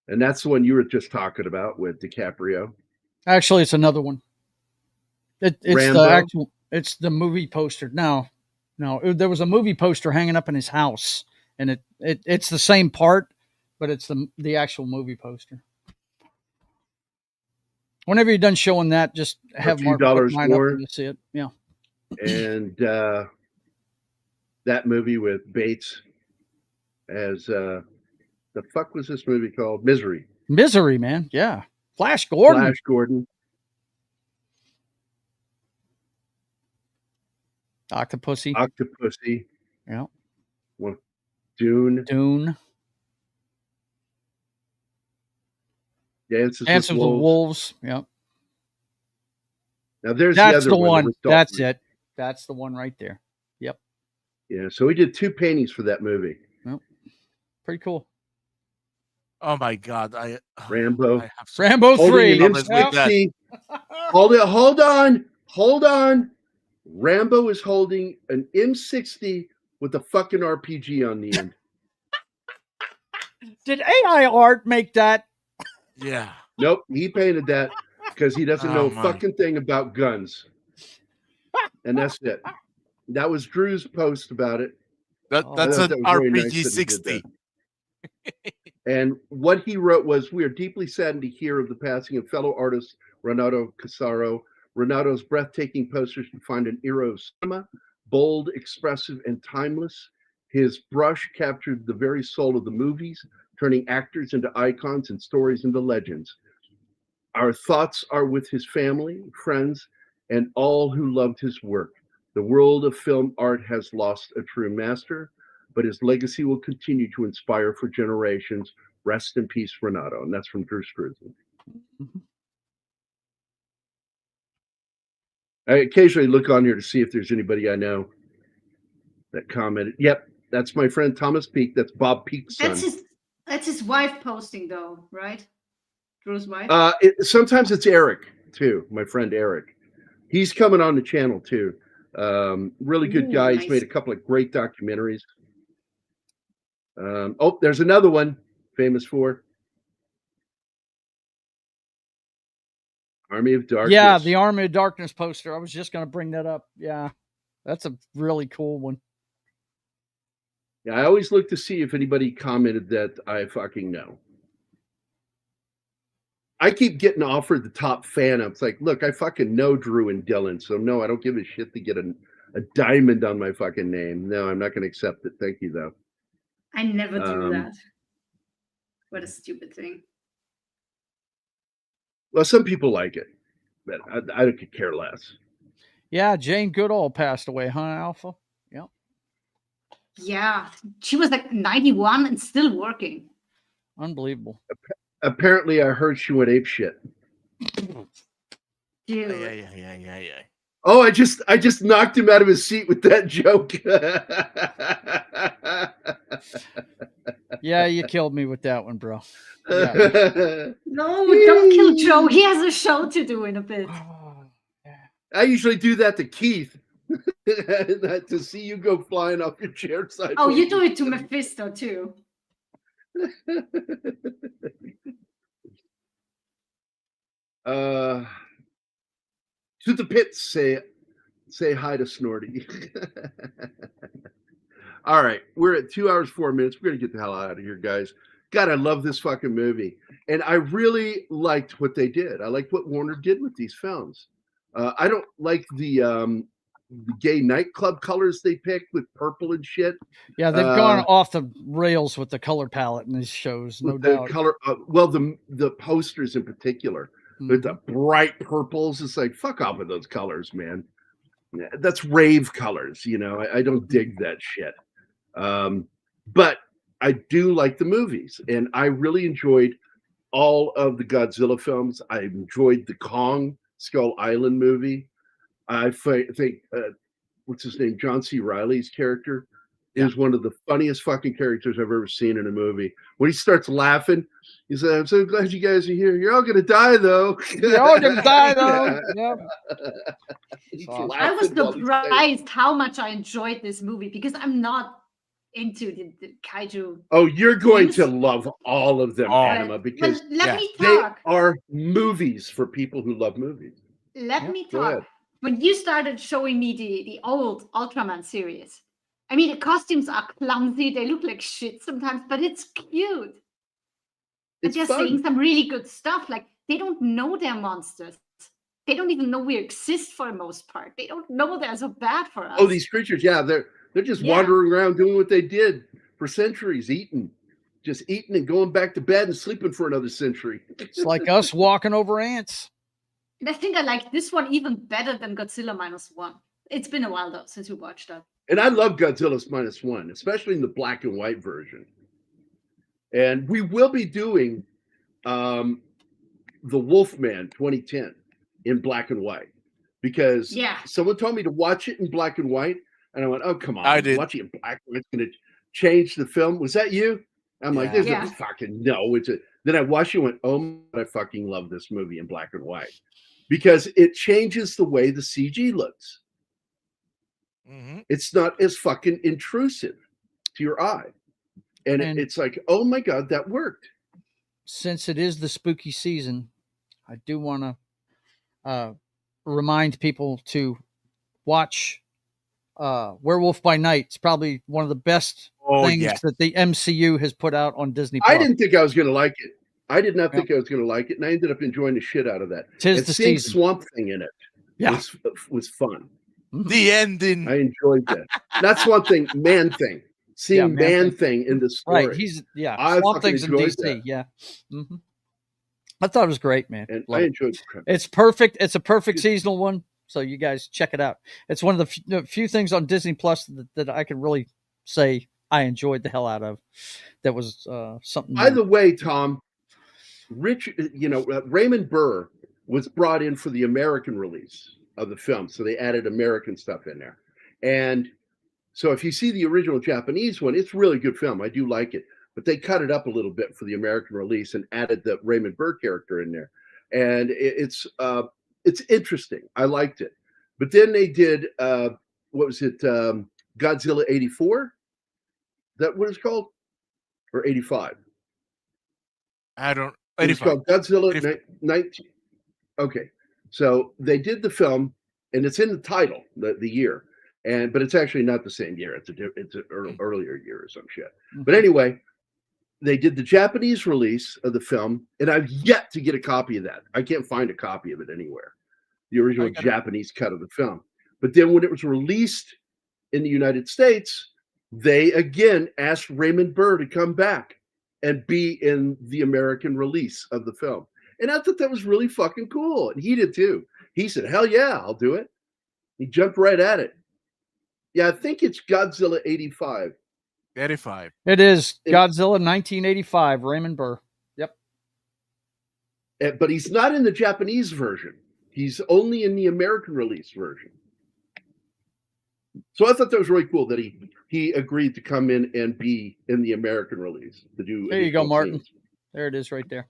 And that's the one you were just talking about with DiCaprio. Actually, it's another one. It's Rambo? the actual. It's the movie poster. No, there was a movie poster hanging up in his house, and it's the same part, but it's the actual movie poster. Whenever you're done showing that, just have Mark put mine up and you see it. Yeah. And that movie with Bates as the fuck was this movie called? Misery. Misery, man. Yeah. Flash Gordon. Flash Gordon. Octopussy. Yeah. Well, Dune. Dances with Wolves. Yeah. Now there's that's the other one. That's it. That's the one right there. Yep. Yeah. So we did 2 paintings for that movie. Yep. Pretty cool. Oh my God! Rambo. Rambo 3. Hold on. Rambo is holding an M60 with a fucking RPG on the end. Did AI art make that? Yeah. Nope, he painted that because he doesn't know a fucking thing about guns. And that's it. That was Drew's post about it. That's an RPG 60. And what he wrote was, "We are deeply saddened to hear of the passing of fellow artist Renato Casaro. Renato's breathtaking posters defined an era of cinema, bold, expressive, and timeless. His brush captured the very soul of the movies, turning actors into icons and stories into legends. Our thoughts are with his family, friends, and all who loved his work. The world of film art has lost a true master, but his legacy will continue to inspire for generations. Rest in peace, Renato." And that's from Drew Struzan. Mm-hmm. I occasionally look on here to see if there's anybody I know that commented. Yep, that's my friend Thomas Peake. That's Bob Peake's son. That's his wife posting, though, right? Drew's wife. Sometimes it's Eric too. My friend Eric. He's coming on the channel too. Really good guy. Nice. He's made a couple of great documentaries. There's another one famous for Army of Darkness. Yeah, the Army of Darkness poster. I was just going to bring that up. Yeah, that's a really cool one. Yeah, I always look to see if anybody commented that I fucking know. I keep getting offered the top fan. I'm like, look, I fucking know Drew and Dylan, so no, I don't give a shit to get a diamond on my fucking name. No, I'm not going to accept it. Thank you, though. I never do that. What a stupid thing. Well, some people like it, but I could care less. Yeah, Jane Goodall passed away, huh, Alpha? Yep. Yeah, she was like 91 and still working. Unbelievable. Apparently, I heard she went ape shit. Yeah. Oh, I just knocked him out of his seat with that joke. Yeah, you killed me with that one, bro. Yeah. No, don't kill Joe. He has a show to do in a bit. I usually do that to Keith. To see you go flying off your chair side. Oh, you do it to Mephisto too. To the pits, say hi to Snorty. All right, we're at 2 hours 4 minutes. We're gonna get the hell out of here, guys. God, I love this fucking movie, and I really liked what they did. I liked what Warner did with these films. I don't like the the gay nightclub colors they picked with purple and shit. Yeah, they've gone off the rails with the color palette in these shows, no doubt. Color, well, the posters in particular, with the bright purples. It's like, fuck off with those colors, man. That's rave colors, you know. I don't dig that shit. But I do like the movies, and I really enjoyed all of the Godzilla films. I enjoyed the Kong Skull Island movie. I think what's his name, John C. Reilly's character is one of the funniest fucking characters I've ever seen in a movie. When he starts laughing, he said, "I'm so glad you guys are here. You're all gonna die, though. You're all gonna die, though." Yep. I was surprised how much I enjoyed this movie because I'm not into the kaiju. Oh, you're going to love all of them, Anima, because let me talk. They are movies for people who love movies. Let me talk. When you started showing me the old Ultraman series, I mean, the costumes are clumsy. They look like shit sometimes, but it's cute. And they're saying some really good stuff. Like, they don't know they're monsters. They don't even know we exist for the most part. They don't know they're so bad for us. Oh, these creatures, they're just wandering around doing what they did for centuries, just eating and going back to bed and sleeping for another century. It's like us walking over ants. And I think I like this one even better than Godzilla -1. It's been a while though since we watched that. And I love Godzilla's -1, especially in the black and white version. And we will be doing the Wolfman 2010 in black and white because someone told me to watch it in black and white, and I went, "Oh, come on! I did. Watching it in black and white's going to change the film." Was that you? I'm like, "There's no fucking no." Then I watched it and went, "Oh, I fucking love this movie in black and white." Because it changes the way the CG looks. It's not as fucking intrusive to your eye. And it's like, oh my God, that worked. Since it is the spooky season, I do want to remind people to watch Werewolf by Night. It's probably one of the best things that the MCU has put out on Disney+. I didn't think I was going to like it. I did not think I was going to like it, and I ended up enjoying the shit out of that. And seeing Swamp Thing in it was fun. The ending. I enjoyed that. Not Swamp Thing, Man Thing. Seeing Man Thing in the story. Right, Swamp Thing's in DC. That. Yeah, I thought it was great, man. And I enjoyed it. It's perfect. It's a perfect seasonal one, so you guys check it out. It's one of the few things on Disney Plus that I can really say I enjoyed the hell out of. That was something. By the way, Tom. Raymond Burr was brought in for the American release of the film, so they added American stuff in there. And so if you see the original Japanese one, it's a really good film. I do like it, but they cut it up a little bit for the American release and added the Raymond Burr character in there. And it's interesting. I liked it. But then they did what was it? Godzilla 84? Is that what it's called? Or 85? I don't. It's called Godzilla 19. Okay, so they did the film, and it's in the title, the year, but it's actually not the same year. It's an earlier year or some shit. But anyway, they did the Japanese release of the film, and I've yet to get a copy of that. I can't find a copy of it anywhere. The original Japanese cut of the film. But then when it was released in the United States, they again asked Raymond Burr to come back and be in the American release of the film. And I thought that was really fucking cool. And he did too. He said, hell yeah, I'll do it. He jumped right at it. Yeah, I think it's Godzilla 85. 85. It is Godzilla 1985, Raymond Burr. Yep. But he's not in the Japanese version. He's only in the American release version. So I thought that was really cool that he agreed to come in and be in the American release to do. There you go, Martin. Scenes. There it is, right there.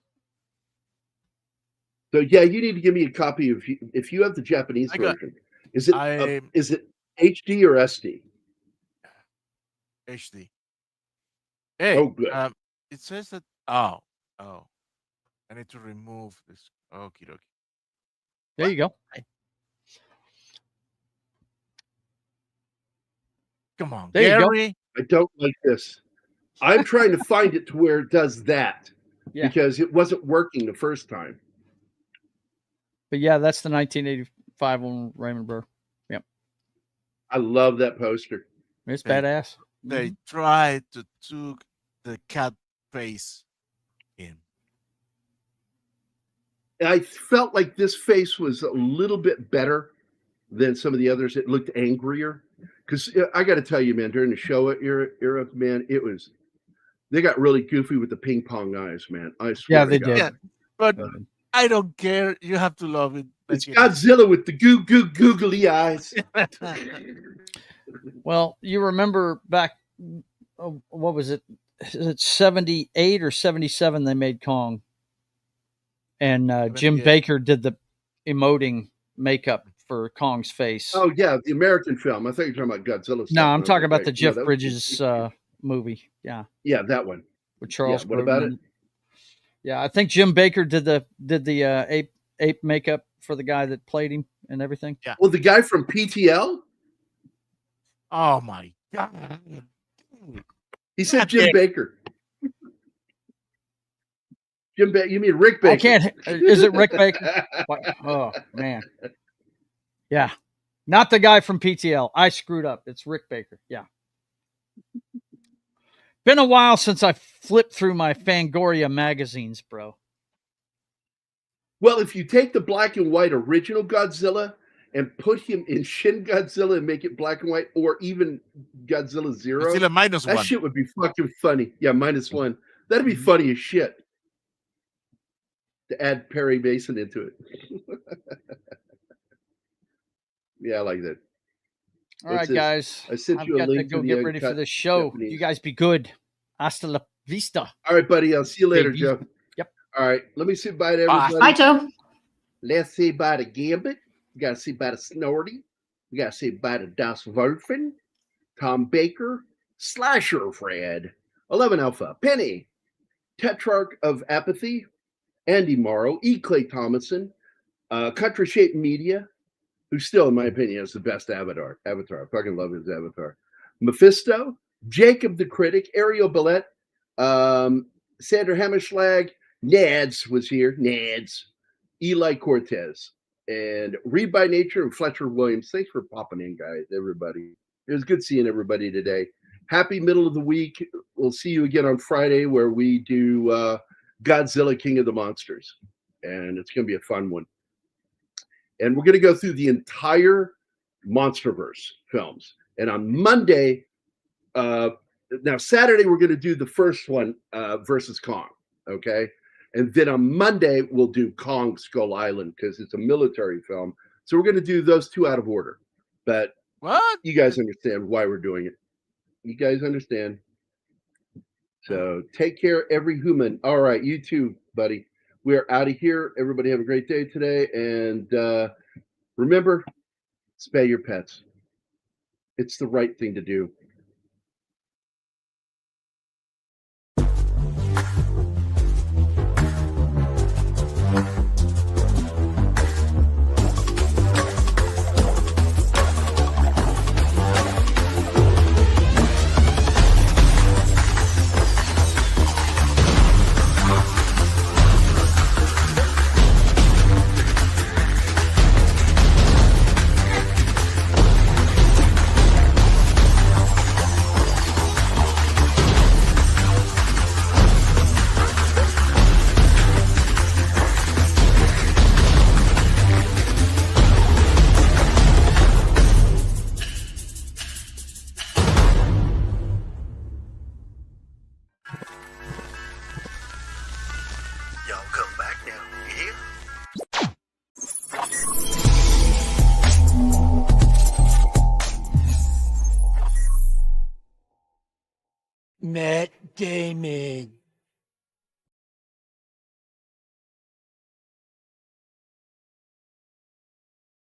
So yeah, you need to give me a copy if you have the Japanese version. Is it HD or SD? HD. Hey, good. It says that. Oh, I need to remove this. Okie dokie. There you go. Come on, there Gary. You go. I don't like this. I'm trying to find it to where it does that because it wasn't working the first time. But yeah, that's the 1985 on Raymond Burr. Yep. I love that poster. It's badass. They tried to took the cat face in. I felt like this face was a little bit better than some of the others. It looked angrier. Because I got to tell you, man, during the Showa era, man, they got really goofy with the ping pong eyes, man. I swear. Yeah, they did. Yeah, but I don't care. You have to love it. It's Godzilla with the googly eyes. Well, you remember back, what was it? Is it 78 or 77 they made Kong? And Jim Baker did the emoting makeup for Kong's face. Oh, yeah, the American film. I thought you were talking about Godzilla stuff. No, I'm talking about the Jeff Bridges movie. Yeah. Yeah, that one. With Charles What about it? Yeah, I think Jim Baker did the ape makeup for the guy that played him and everything. Yeah. Well, the guy from PTL? Oh, my God. He said Jim Baker. You mean Rick Baker? I can't. Is it Rick Baker? Oh, man. Yeah. Not the guy from PTL. I screwed up. It's Rick Baker. Yeah. Been a while since I flipped through my Fangoria magazines, bro. Well, if you take the black and white original Godzilla and put him in Shin Godzilla and make it black and white, or even Godzilla Zero, Godzilla -1. That shit would be fucking funny. Yeah, -1. That'd be funny as shit. To add Perry Mason into it. Yeah, I like that. All right, guys. I sent you a link to go get ready for this show. Japanese. You guys be good. Hasta la vista. All right, buddy. I'll see you later, Baby. Joe. Yep. All right. Let me say bye to everybody. Bye, Joe. Let's say bye to Gambit. We got to say bye to Snorty. We got to say bye to Das Wolfen, Tom Baker, Slasher Fred, 11 Alpha, Penny, Tetrarch of Apathy, Andy Morrow, E. Clay Thomason, Country Shape Media, who still, in my opinion, is the best avatar. I fucking love his avatar. Mephisto, Jacob the Critic, Ariel Billette, Sandra Hammerschlag, Nads was here. Nads. Eli Cortez. And Read by Nature and Fletcher Williams. Thanks for popping in, guys, everybody. It was good seeing everybody today. Happy middle of the week. We'll see you again on Friday where we do Godzilla King of the Monsters. And it's going to be a fun one. And we're going to go through the entire Monsterverse films. And on Monday, now Saturday, we're going to do the first one versus Kong. Okay. And then on Monday, we'll do Kong Skull Island because it's a military film. So we're going to do those two out of order. But what? You guys understand why we're doing it. You guys understand. So take care, every human. All right, you too, buddy. We're out of here. Everybody have a great day today. And remember, spay your pets. It's the right thing to do. Matt Damon.